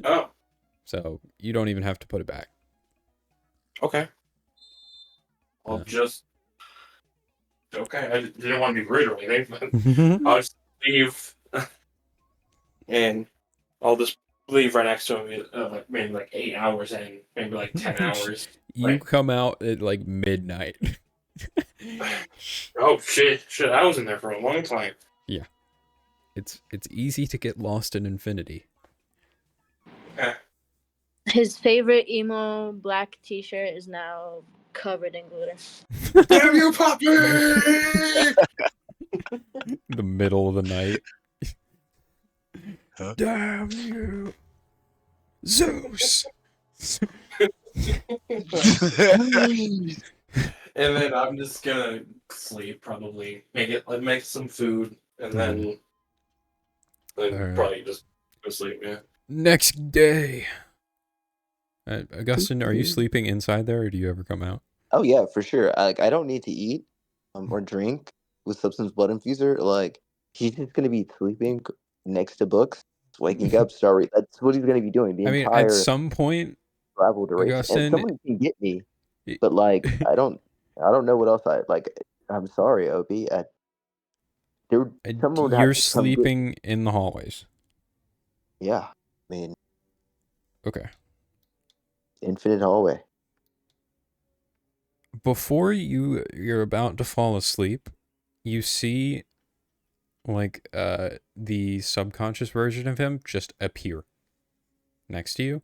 Oh. So you don't even have to put it back. Okay. I'll just... Okay, I didn't want to be rude or anything, but I'll just leave, and I'll just leave right next to him, like maybe like 8 hours in, maybe like 10 hours. You come out at like midnight. Oh shit! I was in there for a long time. Yeah, it's easy to get lost in infinity. His favorite emo black T-shirt is now covered in glitter. Damn you, Poppy! The middle of the night. Huh? Damn you, Zeus! And then I'm just gonna sleep. Probably make some food, and then Alright. probably just go sleep. Yeah. Next day. Augustine, are you sleeping inside there, or do you ever come out? Oh yeah, for sure. I don't need to eat or drink with substance blood infuser. Like he's just gonna be sleeping next to books, waking up, start. That's what he's gonna be doing the I mean, at entire some point, travel duration. And Augustine, someone can get me, y- but like I don't know what else I like. I'm sorry, Obi. Someone would have you're to come get. sleeping in the hallways. Yeah, I mean, Okay. infinite hallway. Before you're about to fall asleep, you see like the subconscious version of him just appear next to you.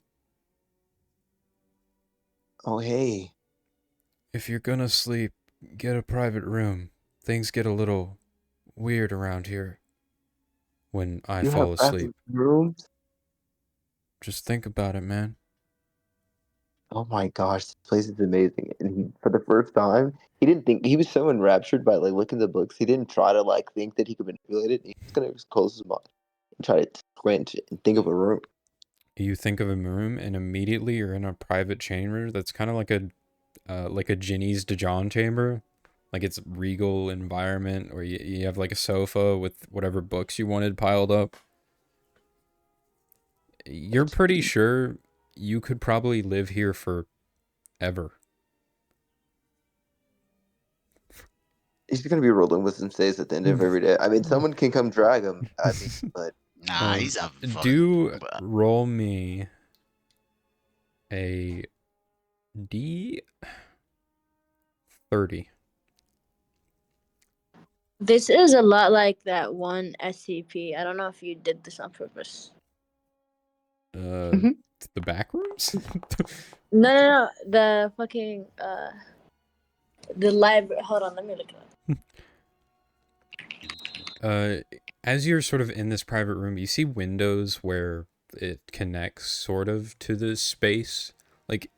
Oh hey, If you're gonna sleep, get a private room. Things get a little weird around here when I you fall have private asleep. rooms? Just think about it, man. Oh my gosh, this place is amazing. And for the first time, he didn't think he was so enraptured by like looking at the books. He didn't try to like think that he could manipulate it. He's gonna just close his mind and try to squint and think of a room. You think of a room, and immediately you're in a private chamber that's kind of like a Ginny's Dijon chamber. Like it's regal environment where you have like a sofa with whatever books you wanted piled up. You're pretty sure you could probably live here forever. He's gonna be rolling wisdom saves at the end of every day. I mean, someone can come drag him. I mean, but Nah, he's having fun. Do but- roll me a D30. This is a lot like that one SCP. I don't know if you did this on purpose. The back rooms? No. The fucking the library. Hold on, let me look it up. As you're sort of in this private room, you see windows where it connects sort of to the space. Like,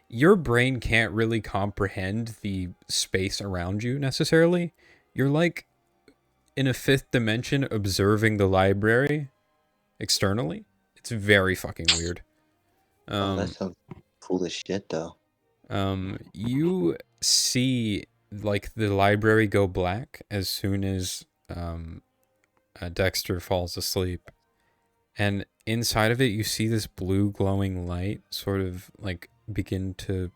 your brain can't really comprehend the space around you necessarily. You're like in a fifth dimension observing the library externally. It's very fucking weird. that sounds cool as shit, though. You see like the library go black as soon as Dexter falls asleep, and inside of it you see this blue glowing light sort of like begin to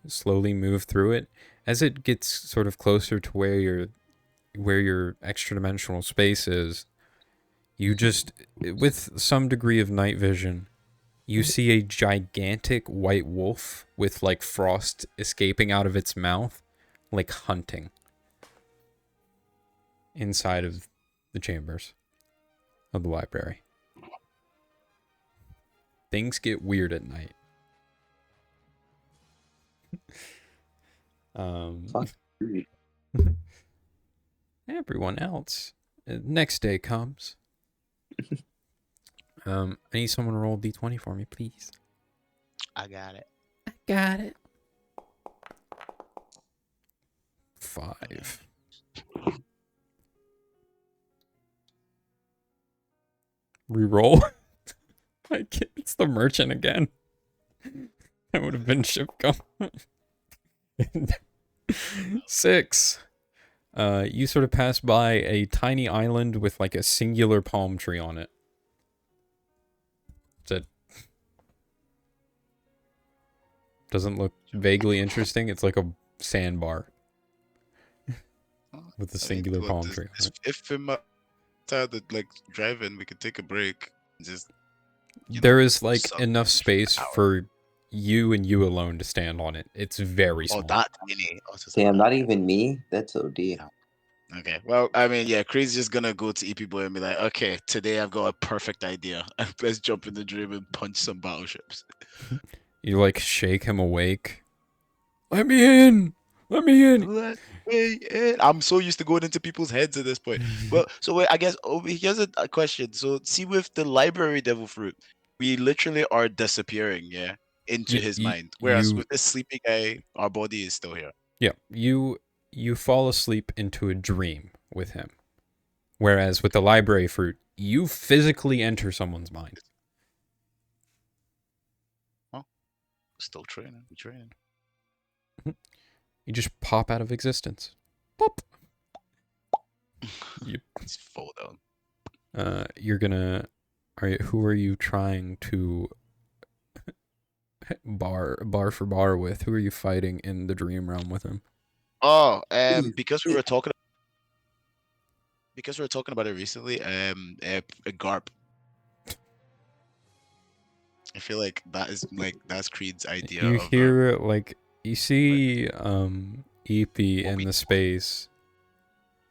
slowly move through it. As it gets sort of closer to where your extra dimensional space is, you just, with some degree of night vision, you see a gigantic white wolf with like frost escaping out of its mouth, like hunting inside of the chambers of the library. Things get weird at night. Fuck. Everyone else. Next day comes. I need someone to roll D20 for me, please. I got it. I got it. 5. Reroll. Like, it's the merchant again. That would have been Shipko. 6. You sort of pass by a tiny island with like a singular palm tree on it. That's it. Doesn't look vaguely interesting. It's like a sandbar with a singular palm tree on it. If we're tired of like driving, we could take a break. Just There is like some enough space hour. for you and you alone to stand on it. It's very small. Oh, that tiny. Oh, so Damn, small. not even me. That's OD. Okay. Well, I mean, yeah, Chris just gonna go to EP Boy and be like, okay, today I've got a perfect idea. Let's jump in the dream and punch some battleships. You like shake him awake. Let me in. Let me in. Let me in. I'm so used to going into people's heads at this point. Well, so wait, I guess here's a question. So see, with the library devil fruit, we literally are disappearing, yeah, into his mind. Whereas with this sleepy guy, our body is still here. Yeah, you fall asleep into a dream with him. Whereas with the library fruit, you physically enter someone's mind. Still training. We're training. You just pop out of existence. Pop. Just fall down. You're gonna. Who are you trying to bar for bar with? Who are you fighting in the dream realm with him? Oh, because we were talking about it recently, a Garp. I feel like that's Creed's idea You of hear like you see Eepy in the space.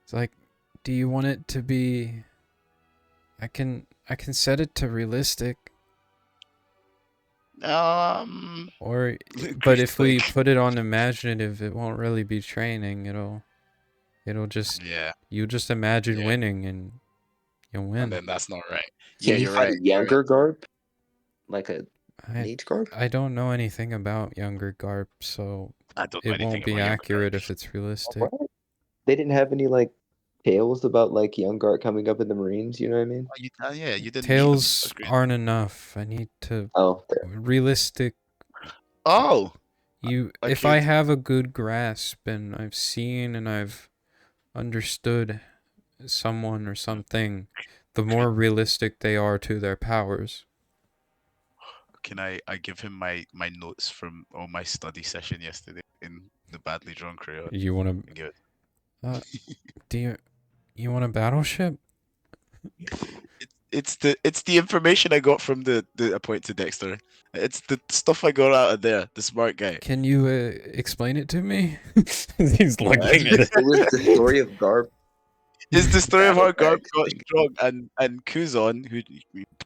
It's like, do you want it to be? I can set it to realistic. Or, but if we put it on imaginative, it won't really be training. It'll just you just imagine winning and you'll win. And then that's not right. Can you you're fight right. a younger Garp? Like a mage Garp? I don't know anything about younger Garp, so I don't know it won't anything be about accurate if it's realistic. What? They didn't have any like tales about like young Garp coming up in the Marines. You know what I mean? You didn't. Tales aren't enough. I need to realistic. Oh. If I have a good grasp and I've seen and I've understood someone or something, the more realistic they are to their powers. Can I give him my notes from my study session yesterday in the badly drawn crayon? You want to? Do you want a battleship? It's the information I got from the appointed Dexter. It's the stuff I got out of there. The smart guy. Can you explain it to me? He's looking at it. It was the story of Garp. It's the story of how Garp got strong and Kuzon, who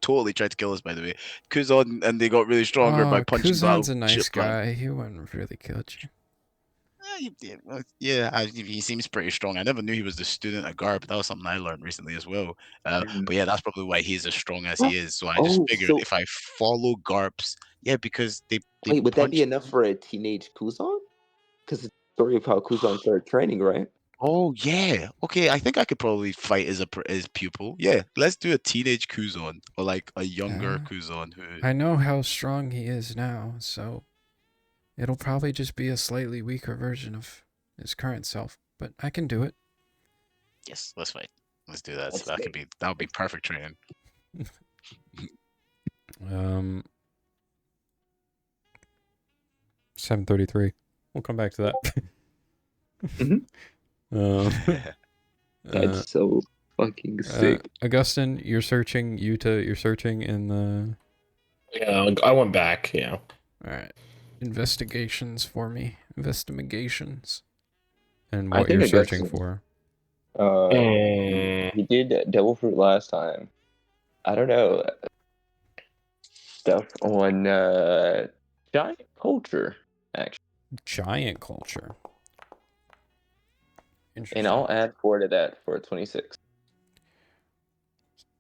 totally tried to kill us, by the way. Kuzon and they got really stronger by punching Kuzon's a nice guy. He wouldn't really kill you. Yeah, he seems pretty strong. I never knew he was the student at Garp. That was something I learned recently as well. But yeah, that's probably why he's as strong as he is. So I just figured if I follow Garp's, because they wait, would that be enough for a teenage Kuzon? Because it's the story of how Kuzon started training, right? Oh yeah, okay. I think I could probably fight as pupil. Yeah, let's do a teenage Kuzon or like a younger Kuzon who. I know how strong he is now, so it'll probably just be a slightly weaker version of his current self, but I can do it. Yes, let's fight. Let's do that. So that would be perfect training. 7:33. We'll come back to that. That's so fucking sick. Augustine, you're searching. Yuta, you're searching in the. Yeah, I went back. Yeah. All right. Investigations for me. Investigations. And what you're searching for. He did Devil Fruit last time. I don't know. Stuff on giant culture, actually. Giant culture. And I'll add 4 to that for 26.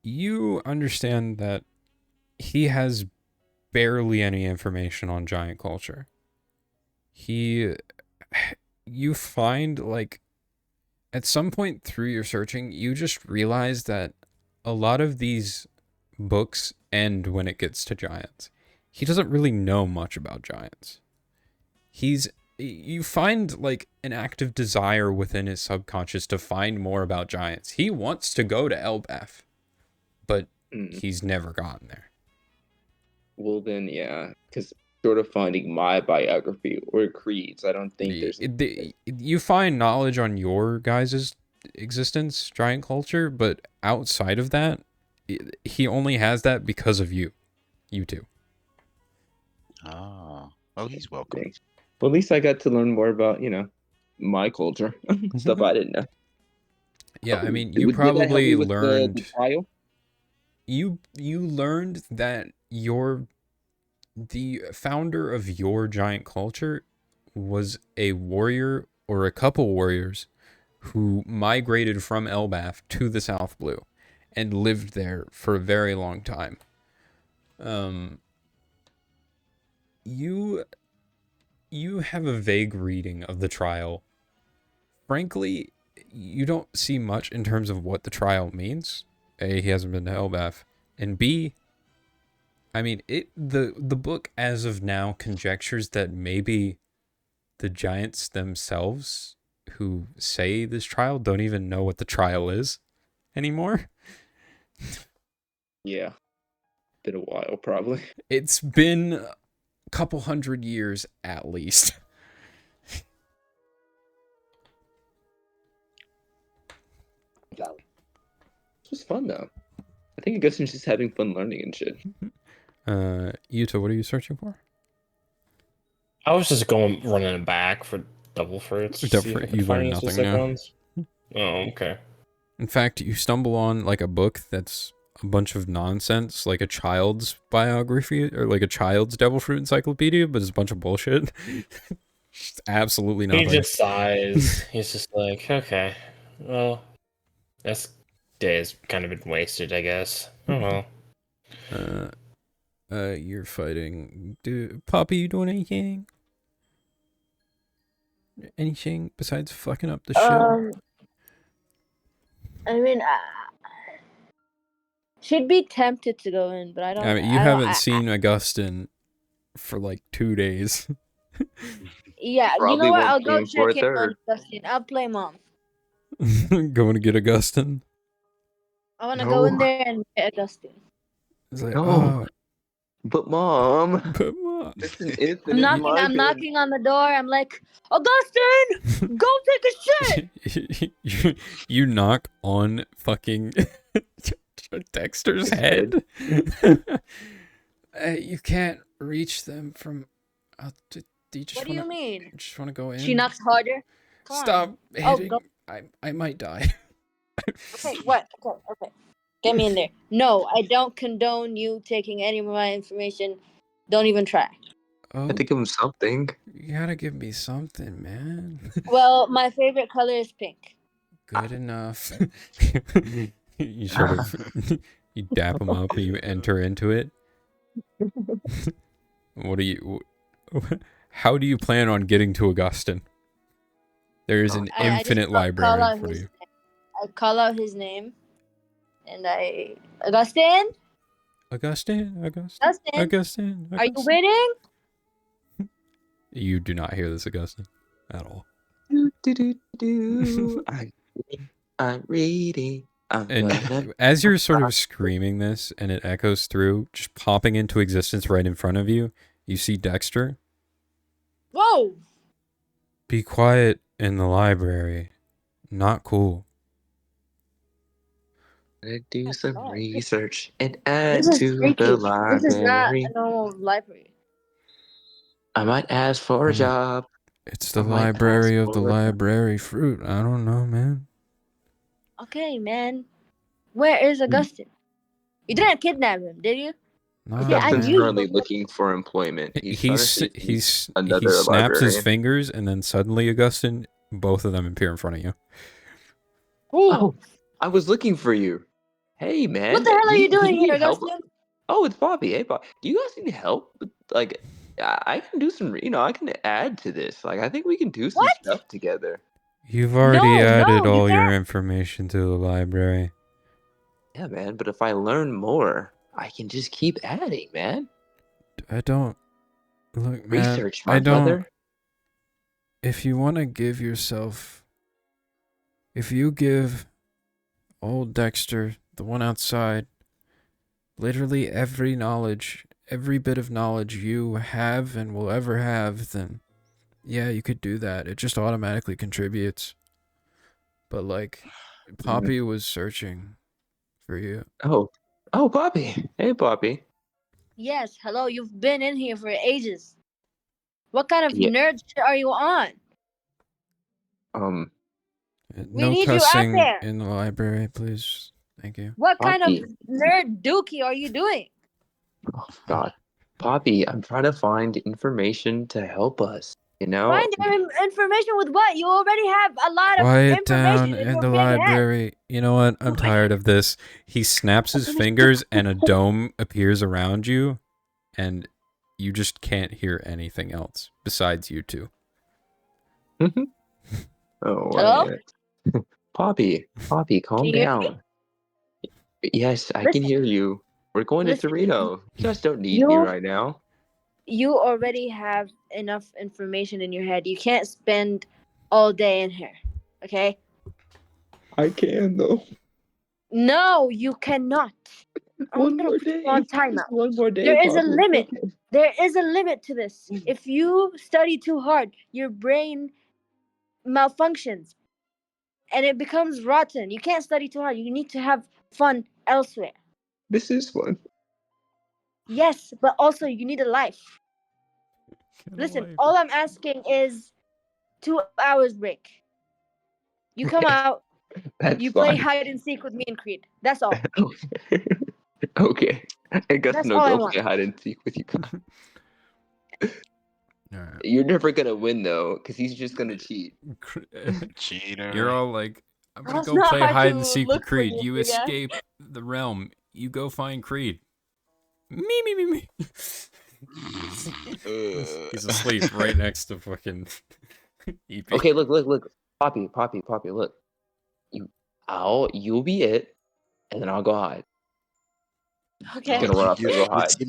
You understand that he has barely any information on giant culture. You find, like, at some point through your searching, you just realize that a lot of these books end when it gets to giants. He doesn't really know much about giants. You find, like, an active desire within his subconscious to find more about giants. He wants to go to Elbaf, but he's never gotten there. Well, then, yeah, because sort of finding my biography or Creed's, I don't think there's... You find knowledge on your guys' existence, giant culture, but outside of that, he only has that because of you. You two. Oh, he's welcome. Well, at least I got to learn more about, my culture. Stuff I didn't know. Yeah, I mean, you probably learned... the trial? You learned that the founder of your giant culture was a warrior or a couple warriors who migrated from Elbaf to the South Blue and lived there for a very long time. you have a vague reading of the trial. Frankly, you don't see much in terms of what the trial means. A, he hasn't been to Elbaf, and B, I mean, the book as of now conjectures that maybe the giants themselves who say this trial don't even know what the trial is anymore. Yeah. Been a while, probably. It's been a couple hundred years at least. This was fun, though. I think Augustin's just having fun learning and shit. Yuta, what are you searching for? I was just running back for double fruits. to Double see if fruit, I could you find learned any nothing specific now. ones. Oh, okay. In fact, you stumble on like a book that's a bunch of nonsense, like a child's biography or like a child's devil fruit encyclopedia, but it's a bunch of bullshit. Just absolutely He nothing. just sighs. He's just like, okay, well, this day has kind of been wasted, I guess. Oh well. You're fighting. Poppy, you doing anything? Anything besides fucking up the ship? I mean, she'd be tempted to go in, but I don't. I mean, you I don't- haven't seen Augustin for like 2 days. Yeah, you Probably know what? won't I'll see go him for a check in on third. Dustin. I'll play mom. Going to get Augustin. I want to go in No. there and get Dustin. It's like, No. oh, But mom, but Mom. it's an infinite I'm library. knocking on the door. I'm like, Augustine, go take a shit. you knock on fucking Dexter's His head. You can't reach them from. You just What do you wanna- mean? Just want to go in. She knocks harder. Come on. Stop Oh, hitting. go. I might die. Okay, what? Okay. Get me in there. No, I don't condone you taking any of my information. Don't even try. Oh, I think of him something. you gotta give me something, man. Well, my favorite color is pink. Good enough. You sort of you dap him up and you enter into it. What do you? How do you plan on getting to Augustine? There is an I just infinite call library out in front of his you. name. I call out his name, and Augustine, Augustine. Augustine, are you waiting? You do not hear this, Augustine, at all. I'm reading. And as you're sort of screaming this and it echoes through, just popping into existence right in front of you, you see Dexter. Whoa! Be quiet in the library. Not cool. Gonna do some Oh. research and add This is to freaky. the This is not library. a normal library. I might ask for a Mm. job. It's the I might library ask of the for it. library fruit. I don't know, man. Okay, man. Where is Augustine? You didn't kidnap him, did you? Nah, Yeah, I Augustin's knew- currently looking for employment. He trying to see if he he's another snaps his librarian. fingers and then suddenly Augustine, both of them appear in front of you. Ooh. Oh, I was looking for you. Hey, man. What the hell are you do doing need here, help? Augustine? Oh, it's Bobby. Hey, Bob. Do you guys need help? Like, I can do some, I can add to this. Like, I think we can do some What? stuff together. You've already No, added you all your can't. information to the library. Yeah, man. But if I learn more, I can just keep adding, man. I don't look, man. Research, my I don't. brother. If you want to give yourself, if you give old Dexter, the one outside, literally every knowledge, every bit of knowledge you have and will ever have, then yeah, you could do that. It just automatically contributes. But like, Poppy was searching for you. Oh, Bobby. Hey, Bobby. Yes, hello. You've been in here for ages. What kind of Yeah. nerd shit are you on? We No need you out cussing there. in the library, please. Thank you. What kind of Poppy. nerd dookie are you doing? Oh, God. Poppy, I'm trying to find information to help us. You know? Find information with what? You already have a lot of Quiet information down in in your the big head. library. You know what? I'm tired of this. He snaps his fingers and a dome appears around you, and you just can't hear anything else besides you two. Oh, Hello? right. Poppy, calm you hear me? down. Yes, I can Listen, hear you. We're going to listen. Torino. You guys don't need me You right now. you already have enough information in your head. You can't spend all day in here. Okay? I can though. No, you cannot. One I'm gonna more put you day. on Just timeout. one more day, There is a Poppy. limit. Okay. There is a limit to this. If you study too hard, your brain malfunctions and it becomes rotten. You can't study too hard. You need to have fun elsewhere. This is fun. Yes, but also you need a life. Listen, all I'm asking is 2 hours break. You come out, That's you play fine. hide and seek with me and Creed. That's all. Okay. I guess That's no all I go want. play hide and seek with you guys. Alright. You're never gonna win though, because he's just gonna cheat. Cheater. You're all like, I'm gonna It's go not play hard hide to and seek with look for Creed. you, You big ass. escape the realm. You go find Creed. Me. He's asleep right next to fucking EP. Okay, look. Poppy, look. You'll be it, and then I'll go hide. Okay. Gonna run off and go You hide. see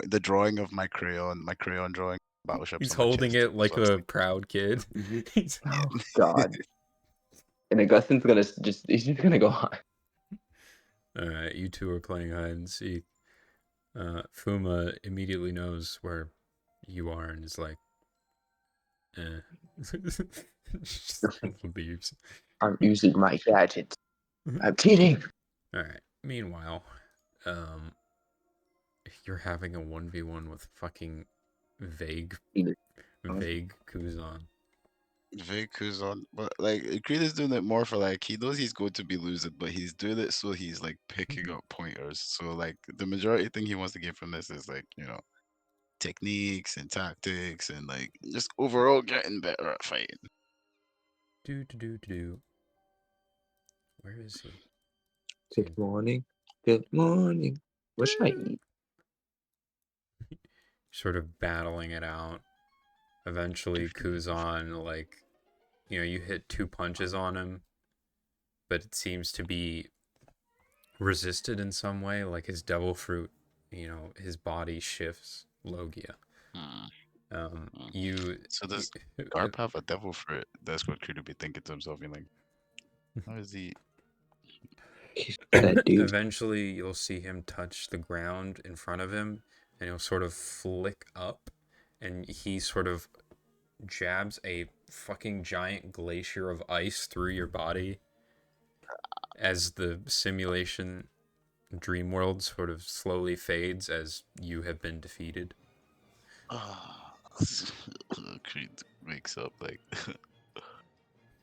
the drawing of my crayon drawing battleships. He's on my holding chest. it like So I was a proud kid. He's- Oh God. And Augustin's gonna he's just gonna go hide. Alright, you two are playing hide and seek. Fuma immediately knows where you are and is like, just leaves. I'm using my gadgets. I'm cheating. Alright, meanwhile, you're having a 1v1 with fucking vague Kuzan. Vic who's on, but like Creed is doing it more for like he knows he's going to be losing, but he's doing it so he's like picking up pointers. So like the majority thing he wants to get from this is like techniques and tactics and like just overall getting better at fighting. Do. Where is he? Good morning. Good morning. What should I eat? Sort of battling it out. Eventually, Kuzan, like, you hit 2 punches on him, but it seems to be resisted in some way. Like his devil fruit, his body shifts. Logia. So does Garp have a devil fruit? That's what Creed would be thinking to himself, being like, how is he? That dude. Eventually, you'll see him touch the ground in front of him, and he'll sort of flick up, and he sort of jabs a fucking giant glacier of ice through your body as the simulation dream world sort of slowly fades as you have been defeated. Creed wakes up like,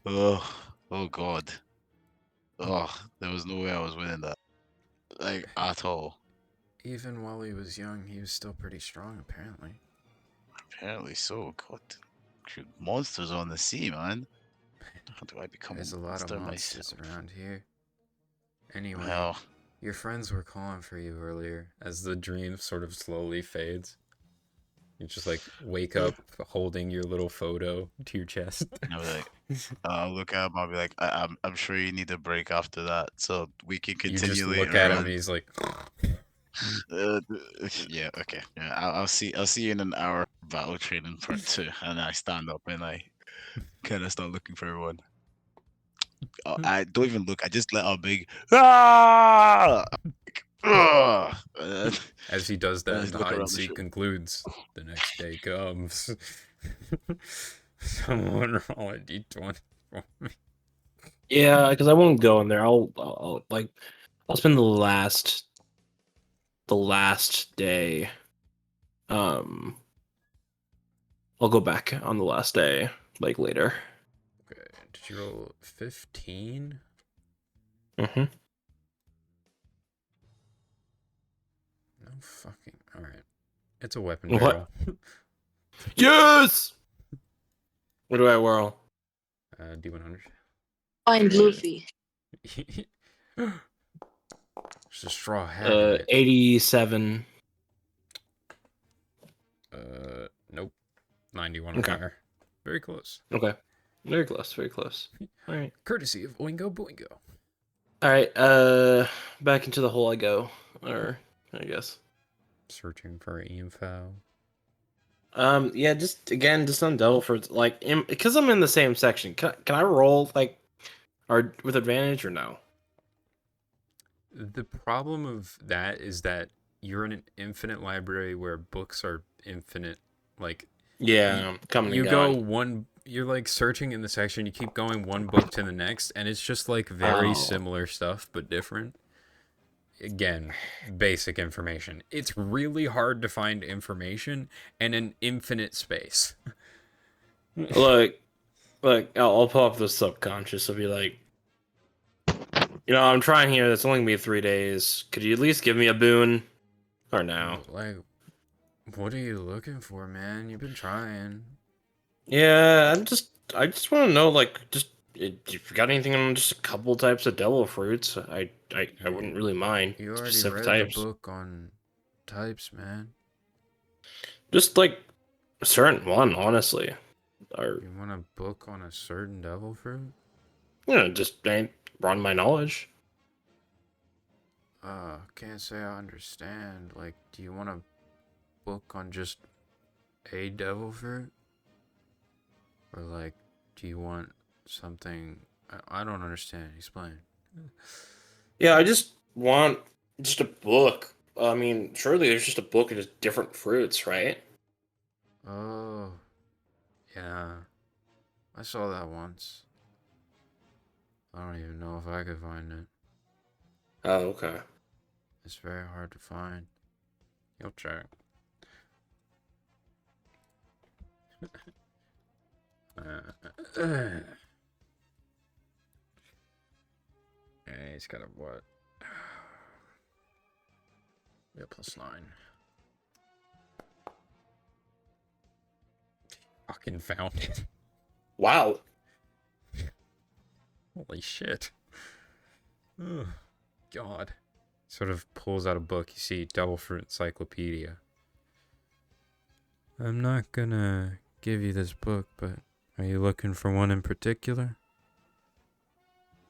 oh God. Oh, there was no way I was winning that. Like, at all. Even while he was young, he was still pretty strong, apparently. Apparently so. God. Monsters on the sea, man. How do I become There's a a lot of monster monsters myself? around here. Anyway, Well, your friends were calling for you earlier as the dream sort of slowly fades. You just like wake up holding your little photo to your chest. I'll look at him. I'll be like, I'm sure you need a break after that, so we can You continue just later look at him on. and he's like, Yeah, okay. Yeah, I'll see you in an hour. Battle training part 2, and I stand up and I kind of start looking for everyone. I don't even look. I just let out a big ah! as he does that, I and the look hide around and the seek ship. concludes. The next day comes. Someone roll a d20 for me. Yeah, because I won't go in there. I'll spend the last day. I'll go back on the last day, like later. Okay, did you roll 15? Mm-hmm. No fucking. Alright. It's a weapon What? barrel. Yes! What do I whirl? D100. Find Luffy. There's a straw hat in it. 87. 91 or Okay. higher. Very close. Okay. Very close. Very close. All right. Courtesy of Oingo Boingo. All right. Back into the hole I go, or I guess. Searching for info. Yeah. Just on Devil Fruits, like, because I'm in the same section. Can I roll like, or with advantage or no? The problem of that is that you're in an infinite library where books are infinite. Like, Yeah. Coming you and go going. one, you're like searching in the section, you keep going one book to the next, and it's just like very Oh. similar stuff but different. Again, basic information. It's really hard to find information in an infinite space. Look, I'll pull up the subconscious. I'll be like, I'm trying here. That's only gonna be 3 days. Could you at least give me a boon, or no? Like, what are you looking for, man? You've been trying. Yeah, I just want to know, like, if you got anything on just a couple types of devil fruits, I wouldn't really mind. You already Specific read types. the book on types, man. Just like a certain one, honestly. Or You want a book on a certain devil fruit? just ain't broaden my knowledge. Can't say I understand. Like, do you want a book on just a devil fruit? Or, like, do you want something... I don't understand. Explain. Yeah, I just want just a book. I mean, surely there's just a book of just different fruits, right? Oh. Yeah. I saw that once. I don't even know if I could find it. Oh, okay. It's very hard to find. You'll check. Yeah, he's got a what? Yeah, +9. Fucking found it. Wow. Holy shit. Oh, God. Sort of pulls out a book. You see Devil Fruit Encyclopedia. I'm not gonna give you this book, but are you looking for one in particular?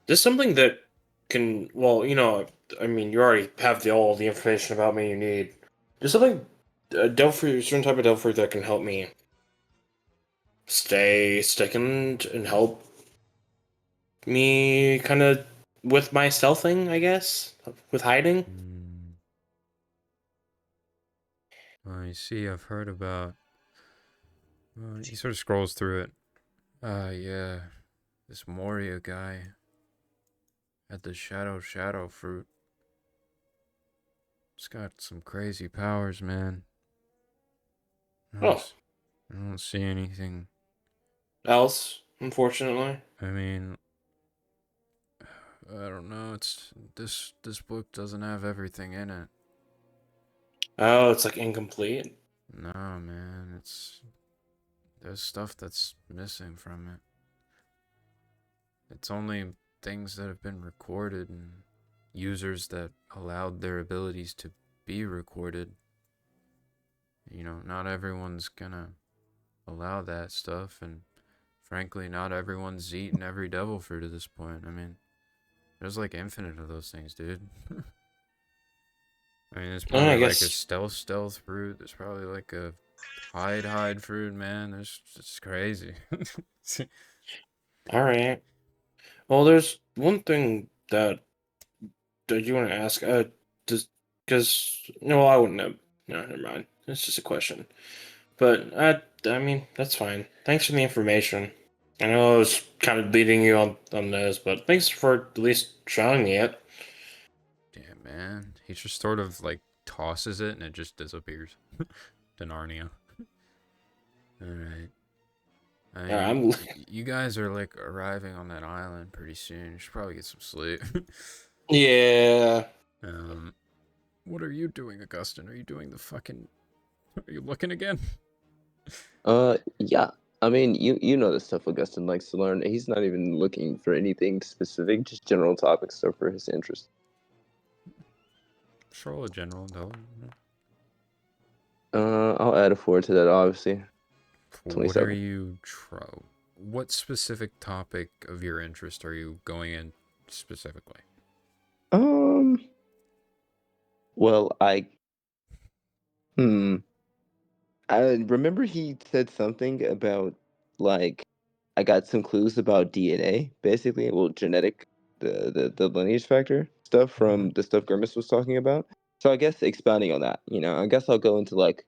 Just something that can, well, I mean, you already have all the information about me you need. Just something, devil fruit, certain type of devil fruit that can help me stay sticking and help me kind of with my stealthing, I guess, with hiding. You see, I've heard about... he sort of scrolls through it. Yeah. This Moria guy had the shadow fruit. It's got some crazy powers, man. I don't see anything Else, unfortunately. I mean, I don't know. It's this book doesn't have everything in it. Oh, it's like incomplete. No, man. There's stuff that's missing from it. It's only things that have been recorded and users that allowed their abilities to be recorded. Not everyone's gonna allow that stuff, and frankly, not everyone's eaten every devil fruit at this point. I mean, there's like infinite of those things, dude. I mean, there's probably like a stealth fruit. There's probably like a hide fruit, man. It's crazy. All right. Well, there's one thing that you want to ask. Because I wouldn't have. No, never mind. It's just a question. But I mean, that's fine. Thanks for the information. I know I was kind of leading you on this, but thanks for at least showing me it. Damn, man. He just sort of like tosses it and it just disappears to Narnia. Alright. You guys are like arriving on that island pretty soon. You should probably get some sleep. Yeah. What are you doing, Augustine? Are you doing the fucking... Are you looking again? Yeah. I mean, you know the stuff Augustine likes to learn. He's not even looking for anything specific, just general topic stuff for his interest. Roll a general, though. I'll add a 4 to that, obviously. What 27. are you what specific topic of your interest are you going in specifically? Well, hmm. I remember he said something about like I got some clues about DNA, basically. Well, genetic, the lineage factor stuff from the stuff Grimace was talking about. So I guess expounding on that, I guess I'll go into like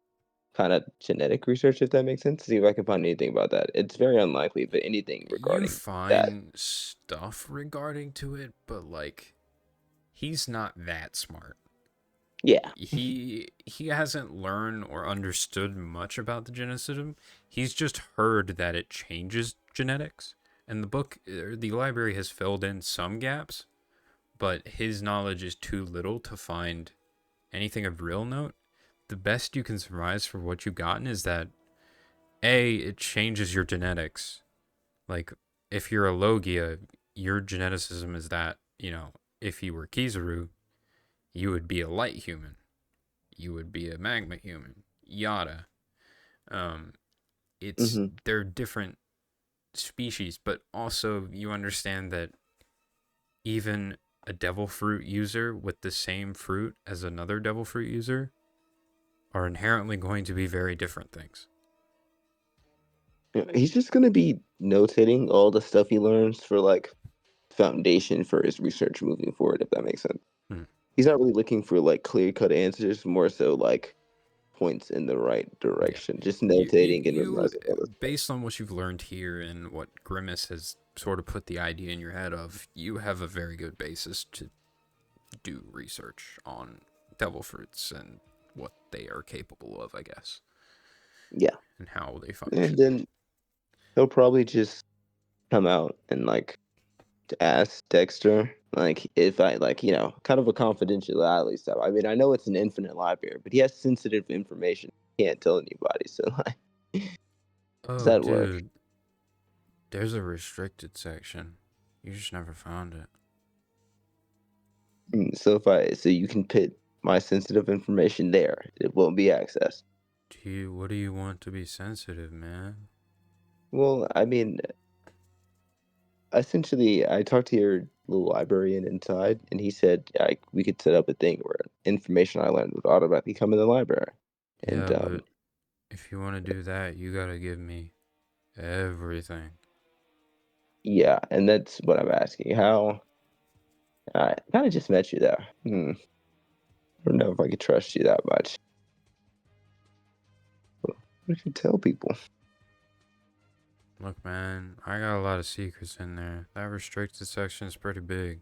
kind of genetic research if that makes sense. See if I can find anything about that. It's very unlikely, but anything You regarding that. find stuff regarding to it, but like he's not that smart. Yeah. He hasn't learned or understood much about the geneticism. He's just heard that it changes genetics. And the library has filled in some gaps, but his knowledge is too little to find anything of real note. The best you can surmise for what you've gotten is that it changes your genetics. Like, if you're a Logia, your geneticism is that, if you were Kizaru, you would be a light human. You would be a magma human. Yada. They're different species, but also you understand that even a devil fruit user with the same fruit as another devil fruit user are inherently going to be very different things. Yeah, he's just gonna be notating all the stuff he learns for like foundation for his research moving forward, if that makes sense. He's not really looking for like clear-cut answers, more so like points in the right direction. Just notating and memorizing all this. Based on what you've learned here and what Grimace has sort of put the idea in your head of, you have a very good basis to do research on devil fruits and what they are capable of, I guess. Yeah. And how they function. And then he'll probably just come out and like to ask Dexter, like if I like, kind of a confidentiality stuff. I mean, I know it's an infinite library, but he has sensitive information he can't tell anybody. So like, does that work? Dude, there's a restricted section. You just never found it. So you can put my sensitive information there. It won't be accessed. What do you want to be sensitive, man? Well, I mean, essentially, I talked to your little librarian inside, and he said we could set up a thing where information I learned would automatically come in the library. And Yeah, but if you want to do that, you gotta give me everything. yeah, and that's what I'm asking. How? I kind of just met you there. I don't know if I could trust you that much. What if you tell people? Look, man, I got a lot of secrets in there. That restricted section is pretty big.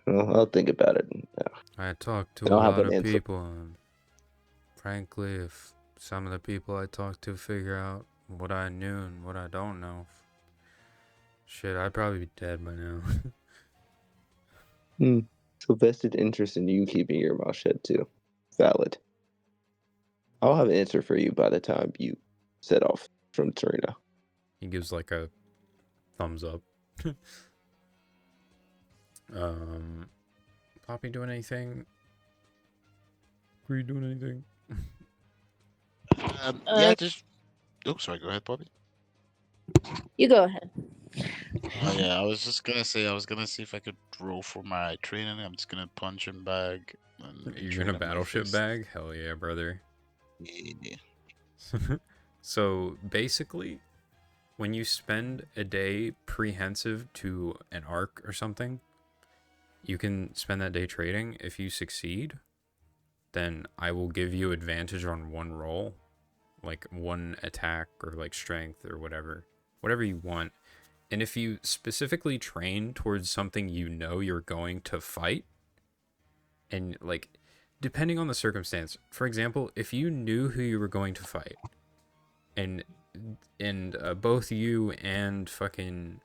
Well, I'll think about it. I talked to a lot of people, and frankly, if some of the people I talked to figure out what I knew and what I don't know, shit, I'd probably be dead by now. So vested interest in you keeping your mouth shut too. Valid. I'll have an answer for you by the time you set off from Torino. He gives like a thumbs up. Poppy doing anything? Were you doing anything? Yeah, just. Oh, sorry. Go ahead, Bobby. You go ahead. Oh yeah, I was just gonna say I was gonna see if I could roll for my training. I'm just gonna punch him bag. You're gonna battleship bag? Hell yeah, brother. Yeah. So basically, when you spend a day prehensive to an arc or something, you can spend that day trading. If you succeed, then I will give you advantage on one roll, like one attack or like strength or whatever you want. And if you specifically train towards something you know you're going to fight, and like depending on the circumstance, for example, if you knew who you were going to fight, and both you and fucking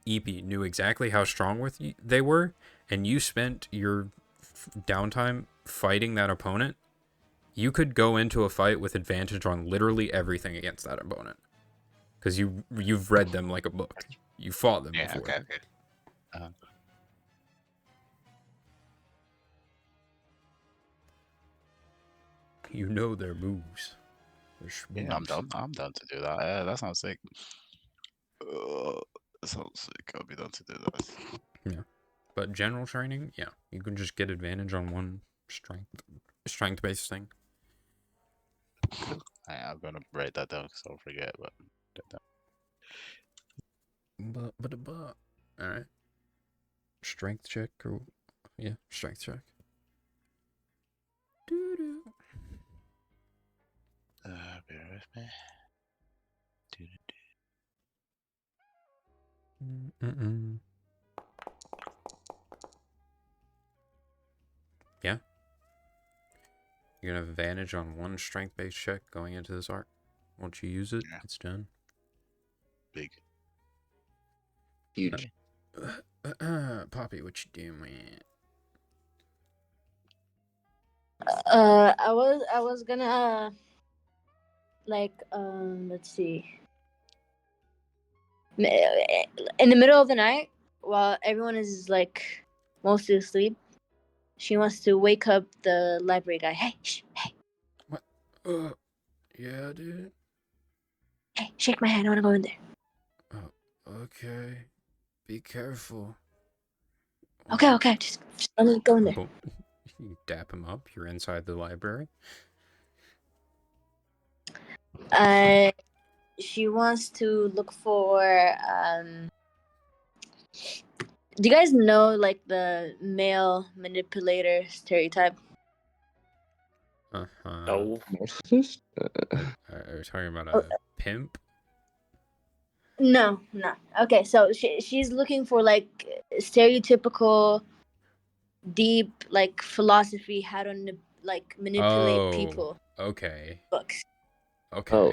Eepy knew exactly how strong they were, and you spent your downtime fighting that opponent, you could go into a fight with advantage on literally everything against that opponent, because you've read them like a book. You fought them before. Okay. You know their moves. Their Yeah, I'm schmoves. done. I'm done to do that. Yeah, that sounds sick. That sounds sick. I'll be done to do that. Yeah. But general training, yeah. You can just get advantage on one strength based thing. I'm gonna write that down because I'll forget. But But. Alright. Strength check or yeah, strength check. Doo-doo. bear with me. Mm-mm. Yeah. You're gonna have advantage on one strength based check going into this arc. Once you use it, Yeah. it's done. Big. Huge. Poppy, what you doing? I was gonna let's see. In the middle of the night, while everyone is like mostly asleep, she wants to wake up the library guy. Hey, hey, What? Yeah, dude. hey! Shake my hand. I wanna go in there. Oh, okay. Be careful. Okay. Just let me go in there. Boom. You dap him up. You're inside the library. She wants to look for do you guys know like the male manipulator stereotype? Uh-huh. No. Narcissist? Are you talking about a pimp? No. Okay, so she's looking for like stereotypical deep like philosophy how to manipulate people Okay. books. Okay. Oh.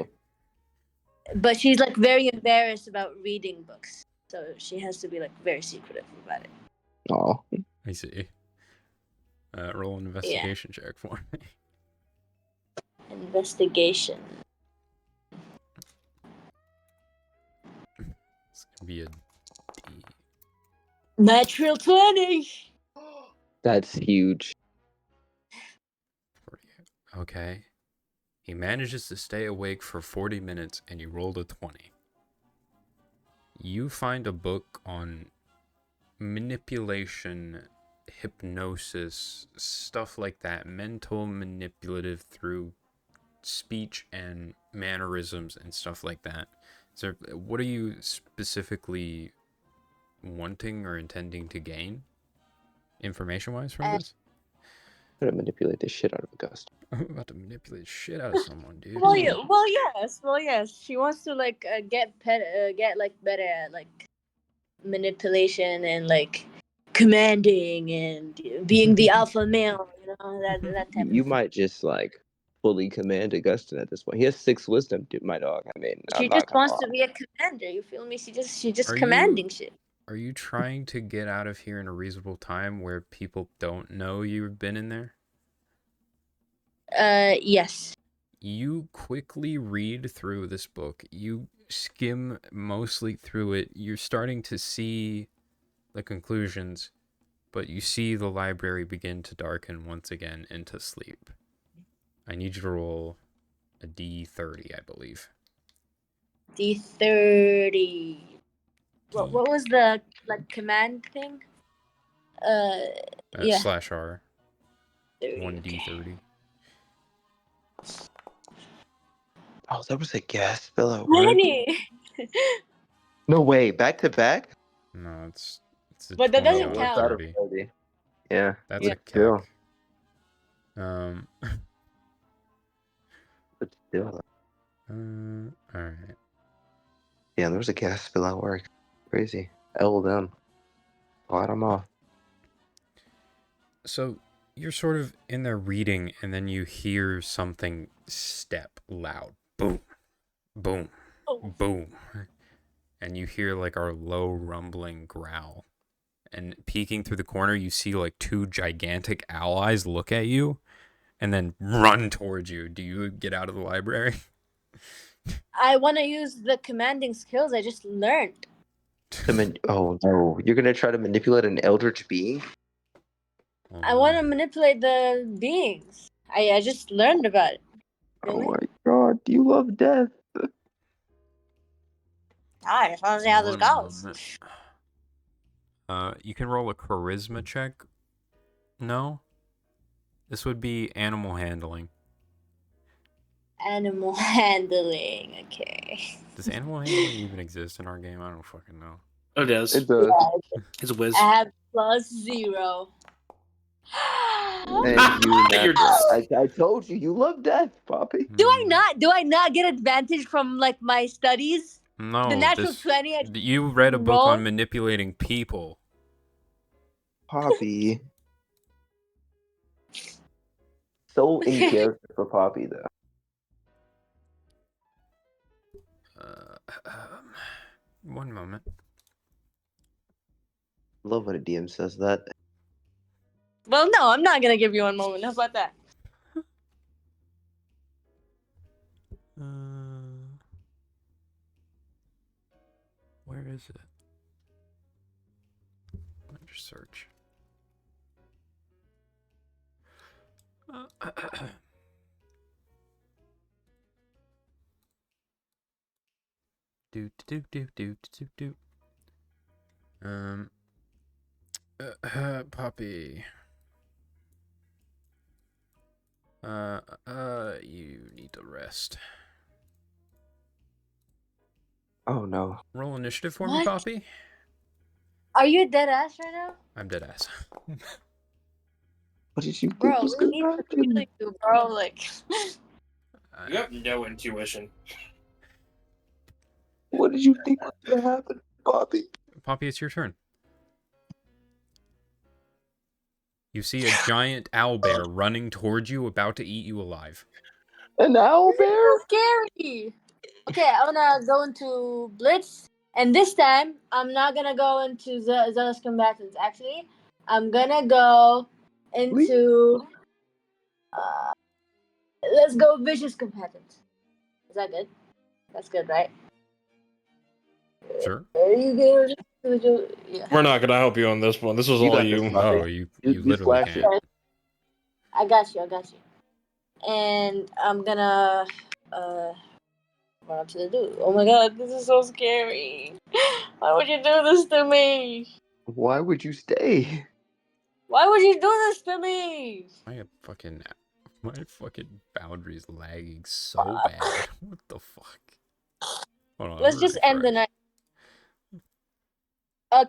But she's like very embarrassed about reading books. So she has to be like very secretive about it. Oh. I see. Roll an investigation check for me. Investigation. It's gonna be a D. Natural 20. That's huge. 40. Okay. He manages to stay awake for 40 minutes and you rolled a 20. You find a book on manipulation, hypnosis, stuff like that, mental manipulative through speech and mannerisms and stuff like that. So what are you specifically wanting or intending to gain information wise from this? I'm gonna manipulate the shit out of August. I'm about to manipulate the shit out of someone, dude. Well, yes. She wants to like get like better at like manipulation and like commanding and being the alpha male. You know that type You of. might just like fully command Augustin at this point. He has 6 wisdom, dude, my dog. I mean, She I'm just not gonna wants lie. to be a commander. You feel me? She just Are commanding you- shit. Are you trying to get out of here in a reasonable time where people don't know you've been in there? Yes. You quickly read through this book. You skim mostly through it. You're starting to see the conclusions, but you see the library begin to darken once again into sleep. I need you to roll a D30, I believe. D30. What was the like command thing? Yeah. /R. 30, 1D30. Oh, there was a gas spill at work. Money. No way, back to back. No, it's a But that 20 doesn't on a count. Out of 30. 30. Yeah, That's Yeah. a Still. kick. But still. Alright. Yeah, there was a gas spill at work. Crazy. L them. Bought them off. So you're sort of in there reading, and then you hear something step loud. Boom. Boom. Oh. Boom. And you hear like our low rumbling growl. And peeking through the corner, you see like 2 gigantic allies look at you and then run towards you. Do you get out of the library? I want to use the commanding skills I just learned. Oh no, you're gonna try to manipulate an eldritch being? I want to manipulate the beings. I just learned about it. Oh Really? my god, you love death. I just want to see how this One goes. moment. You can roll a charisma check. No? This would be animal handling. Animal handling. Okay. Does animal handling even exist in our game? I don't fucking know. Oh, it does. It does. It's a whiz. I have +0. And you You're I told you, you love death, Poppy. Do I not get advantage from like my studies? No, The natural this, 20. you read a book roll? on manipulating people. Poppy. So in character for Poppy, though. One moment. Love when a DM says that. Well, no, I'm not gonna give you one moment. How about that? Where is it? Let me just search. Do do do do do do. Poppy. You need to rest. Oh no. Roll initiative for me, What? Poppy. Are you dead ass right now? I'm dead ass. What did you think Bro, was we gonna need to happen? kill you, bro. Like, You have no intuition. What did you think was gonna happen, Poppy? Poppy, it's your turn. You see a giant owlbear running towards you, about to eat you alive. An owlbear? so scary. Okay, I'm gonna go into Blitz, and this time I'm not gonna go into the Zealous Combatants. Actually, I'm gonna go into. Let's go Vicious Combatants. Is that good? That's good, right? Sure. Are you good? Yeah. We're not gonna help you on this one. This was You all got you. this, Poppy. Oh, you You literally flash it. can't. I got you. And I'm gonna run up to the dude. Oh my god, this is so scary. Why would you do this to me? Why would you stay? Why would you do this to me? My fucking boundary's lagging so bad. What the fuck? Hold on, Let's let me just end the refresh. night.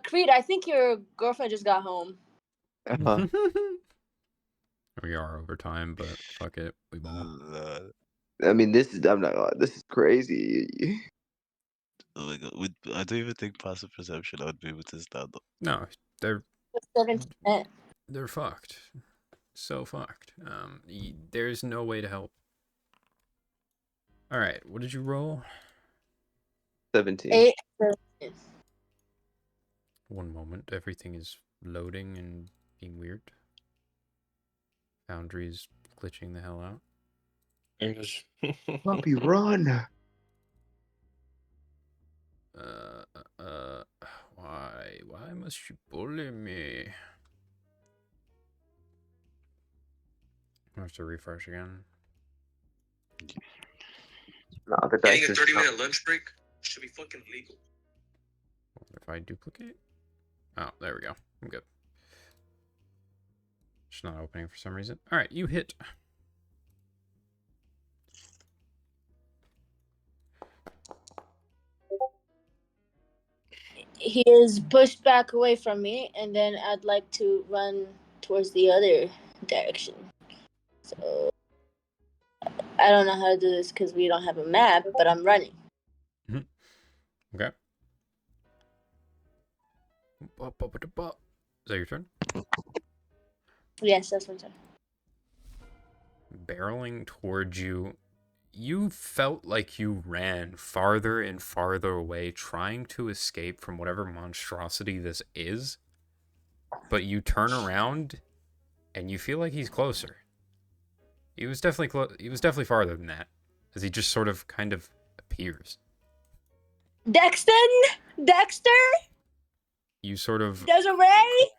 Creed, I think your girlfriend just got home. We are over time, but fuck it, we won't. I mean, this is crazy. Oh my god, I don't even think passive perception I would be able to stand up. No, they're 7%. they're fucked. So fucked. There's no way to help. All right, what did you roll? 17. 8. One moment, everything is loading and being weird. Boundaries glitching the hell out. English. Poppy, run! Why must you bully me? I have to refresh again. Nah, the Getting dice a is 30-minute lunch break should be fucking legal. If I duplicate? Oh, there we go. I'm good. It's not opening for some reason. Alright, you hit. He is pushed back away from me, and then I'd like to run towards the other direction. So I don't know how to do this because we don't have a map, but I'm running. Okay. Is that your turn? Yes, that's my turn. Barreling towards you, you felt like you ran farther and farther away, trying to escape from whatever monstrosity this is. But you turn around, and you feel like he's closer. He was definitely he was definitely farther than that, as he just sort of kind of appears. Dexter? You sort of Desiree?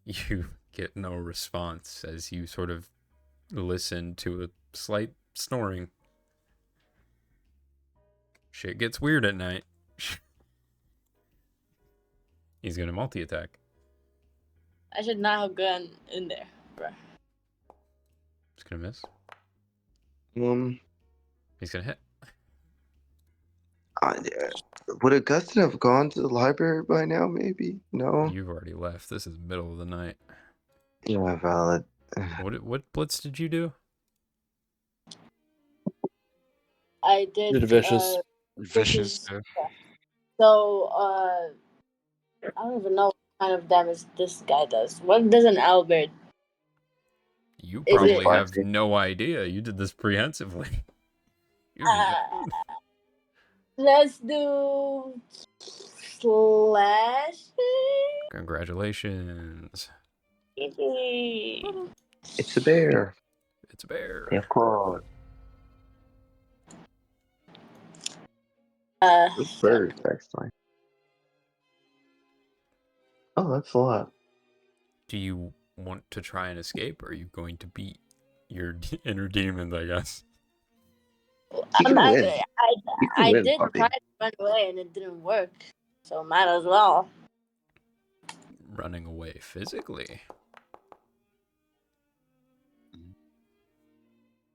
you get no response as you sort of listen to a slight snoring. Shit gets weird at night. He's gonna multi-attack. I should not have gone in there, bro. He's gonna miss. Um, He's gonna hit. would Augustine have gone to the library by now? Maybe no. You've already left. This is middle of the night. Yeah, valid. What blitz did you do? I did. Did vicious. Vicious. Vicious. So, I don't even know what kind of damage this guy does. What does an Albert? You Is probably it- have no idea. You did this prehensively. You did Let's do slash. Congratulations. It's a bear. It's a bear. Yeah, of course. It's birds, actually. Oh, that's a lot. Do you want to try and escape, or are you going to beat your inner demons, I guess? You can win. You can I win, did puppy. try to run away and it didn't work. So might as well. Running away physically.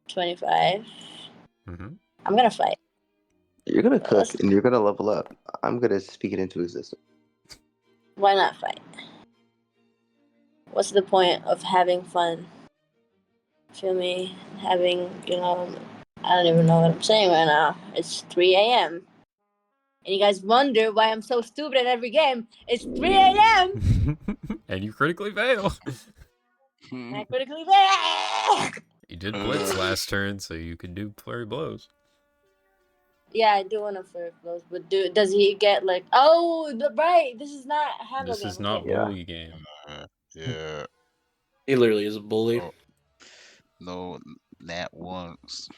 25. Mm-hmm. I'm gonna fight. You're gonna cook and you're gonna level up. I'm gonna speak it into existence. Why not fight? What's the point of having fun? Feel me? Having, I don't even know what I'm saying right now. It's 3 a.m. And you guys wonder why I'm so stupid at every game. It's 3 a.m. And you critically fail. And I critically fail. You did blitz last turn, so you could do flurry blows. Yeah, I do want to flurry blows, but does he get like? Oh, right. This is not handle This game. is not okay. bully game. Yeah. He literally is a bully. Oh. No, nat once.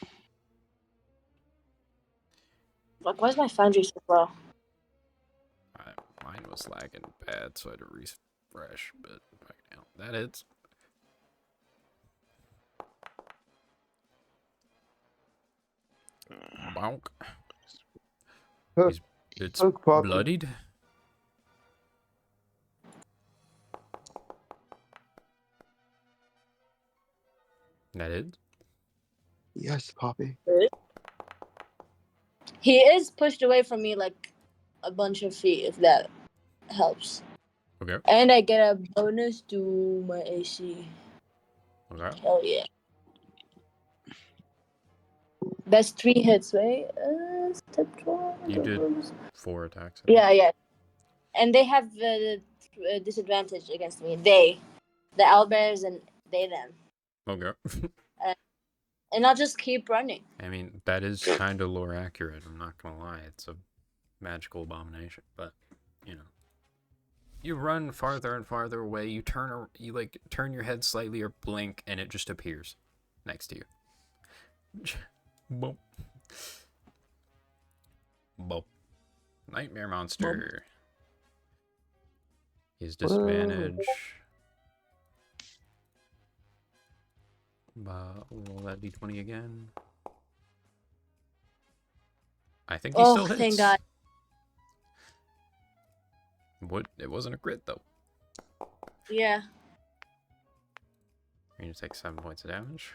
Like, why is my foundry so low? Mine was lagging bad, so I had to refresh. But right now, that hits. Bonk. Hook. It's Hook, Poppy. bloodied. That is. Yes, Poppy. He is pushed away from me like a bunch of feet, if that helps. Okay. And I get a bonus to my AC. Okay. Hell yeah. That's 3 hits, right? Step 12. You did 4 attacks. Yeah. And they have the disadvantage against me. They. The owlbears and they, them. Okay. And I'll just keep running. I mean, that is kind of lore accurate. I'm not gonna lie. It's a magical abomination, but you run farther and farther away. You turn your head slightly or blink, and it just appears next to you. Boop. Boop. Nightmare monster. His disadvantage. Roll that d20 again. I think he still hits. Thank God. What? It wasn't a crit though. Yeah. You're gonna take 7 points of damage.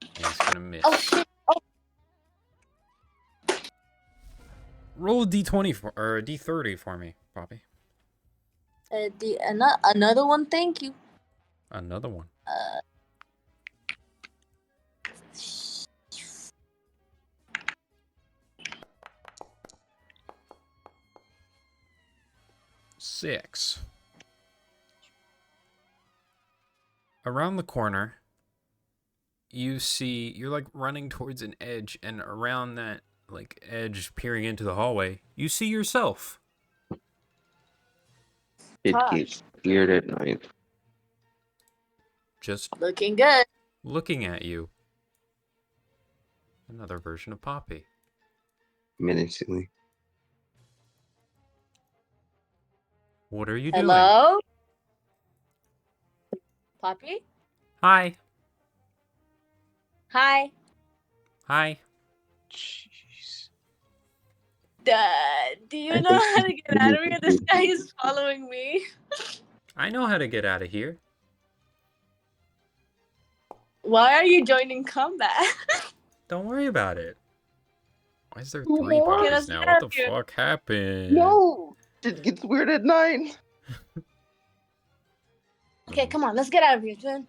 And he's gonna miss. Oh shit. Roll a d20 or a d30 for me, Poppy. Another one, thank you. Another one. 6. Around the corner, you're like running towards an edge, and around that edge, peering into the hallway, you see yourself. It gets weird at night. Just looking good. Looking at you. Another version of Poppy. Menacingly. What are you doing? Hello? Poppy? Hi. Hi. Hi. Jeez. Do you I know think how to get out of here? This guy is following me. I know how to get out of here. Why are you joining combat? Don't worry about it. Why is there Who 3 are- Get poppies us now? out What of the here. fuck happened? No! It gets weird at 9. Okay, come on, let's get out of here, twin.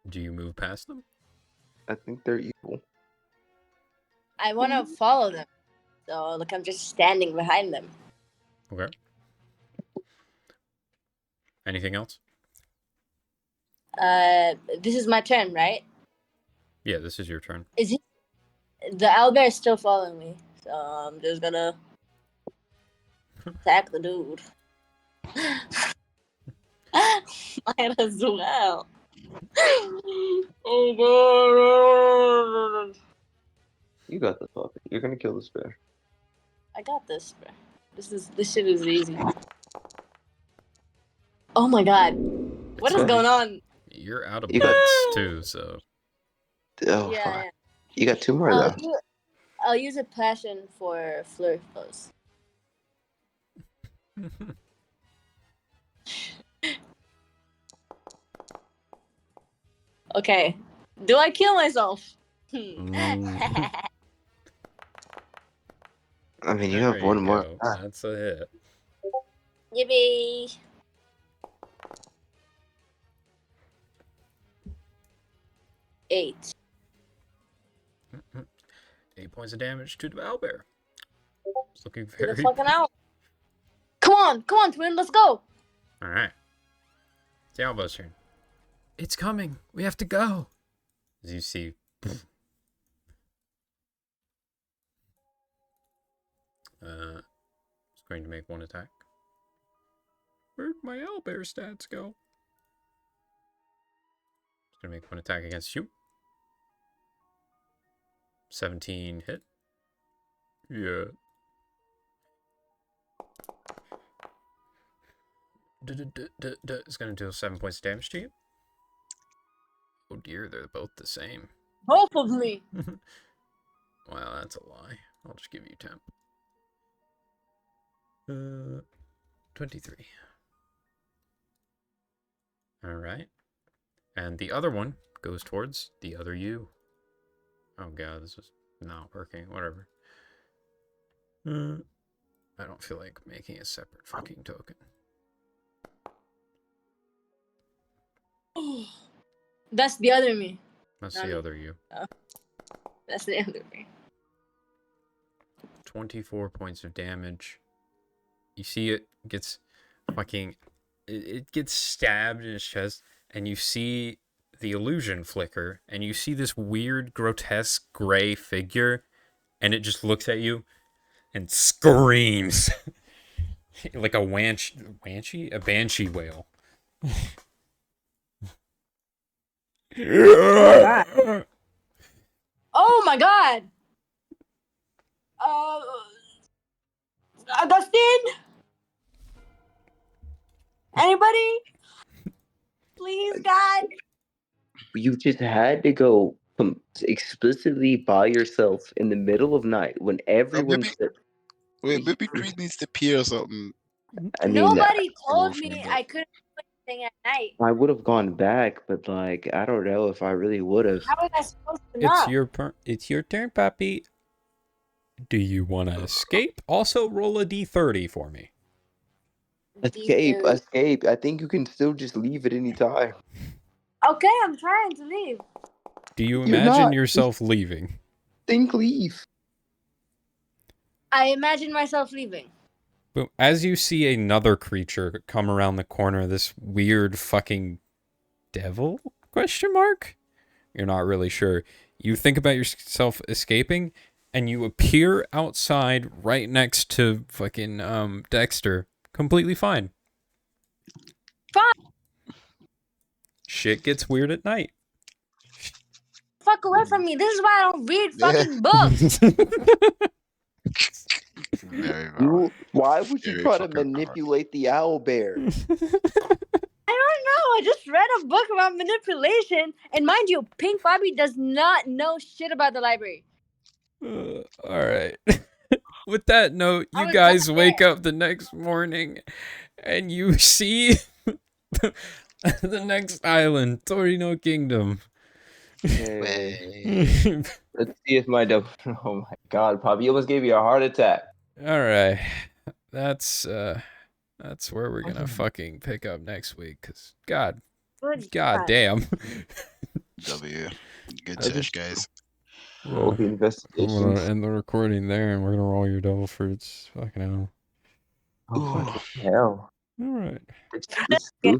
Do you move past them? I think they're evil. I want to follow them. So, look, I'm just standing behind them. Okay. Anything else? This is my turn, right? Yeah, this is your turn. Is he? The owlbear is still following me, so I'm just gonna attack the dude. Might as well. Oh god! You got this, Poppy. You're gonna kill this bear. I got this, bro. This shit is easy. Oh my god! What is Okay. going on? You're out of You got- bullets too, so Oh, Yeah, fuck. yeah. You got 2 more, though. I'll use a passion for flurry blows. Okay. Do I kill myself? I mean, you there have 1 more. go. Ah, That's a hit. Yippee! Eight. 8 points of damage to the owlbear. It's looking To the very... fucking owl. Come on, twin, let's go. Alright. It's the owlbear's turn. It's coming. We have to go. As you see... it's going to make 1 attack. Where'd my owlbear stats go? It's going to make 1 attack against you. 17 hit. Yeah. It's going to deal 7 points of damage to you. Oh dear, they're both the same. Both of me. Well, that's a lie. I'll just give you 10. 23. Alright. And the other one goes towards the other you. Oh god, this is not working. Whatever. I don't feel like making a separate fucking token. That's the other me. That's Not the me. other you. That's the other me. 24 points of damage. You see it gets fucking... It gets stabbed in his chest, and you see the illusion flicker, and you see this weird, grotesque gray figure, and it just looks at you and screams like a banshee whale. Oh my god! Augustine? Anybody? Please, God. You just had to go explicitly by yourself in the middle of night when everyone's... Wait, maybe Green needs to pee or something. I mean, Nobody told from me that. I couldn't do anything at night. I would have gone back, but like, I don't know if I really would have. How was I supposed to know? It's your turn, Pappy. Do you want to escape? Also, roll a d30 for me. Escape. I think you can still just leave at any time. Okay, I'm trying to leave. Do you You're imagine not. yourself leaving? Think leave. I imagine myself leaving. But as you see another creature come around the corner, this weird fucking devil? Question mark? You're not really sure. You think about yourself escaping, and you appear outside right next to fucking Dexter. Completely fine. Fine. Shit gets weird at night. Fuck away from me. This is why I don't read fucking books. Very valid. Why would you Very try to fucking valid. manipulate the owl bear? I don't know. I just read a book about manipulation, and mind you, Pink Bobby does not know shit about the library. All right. With that note, I you was guys not wake there. up the next morning and you see the next island, Torino Kingdom. Yay. Let's see if my oh my god, Poppy, you almost gave me a heart attack. All right. That's where we're gonna fucking pick up next week, cause God Good damn. W. Good I sesh, just- guys. Roll the I'm investigations. gonna end the recording there, and we're gonna roll your devil fruits. Fucking hell. Oh, fucking hell. All right. It's spooky.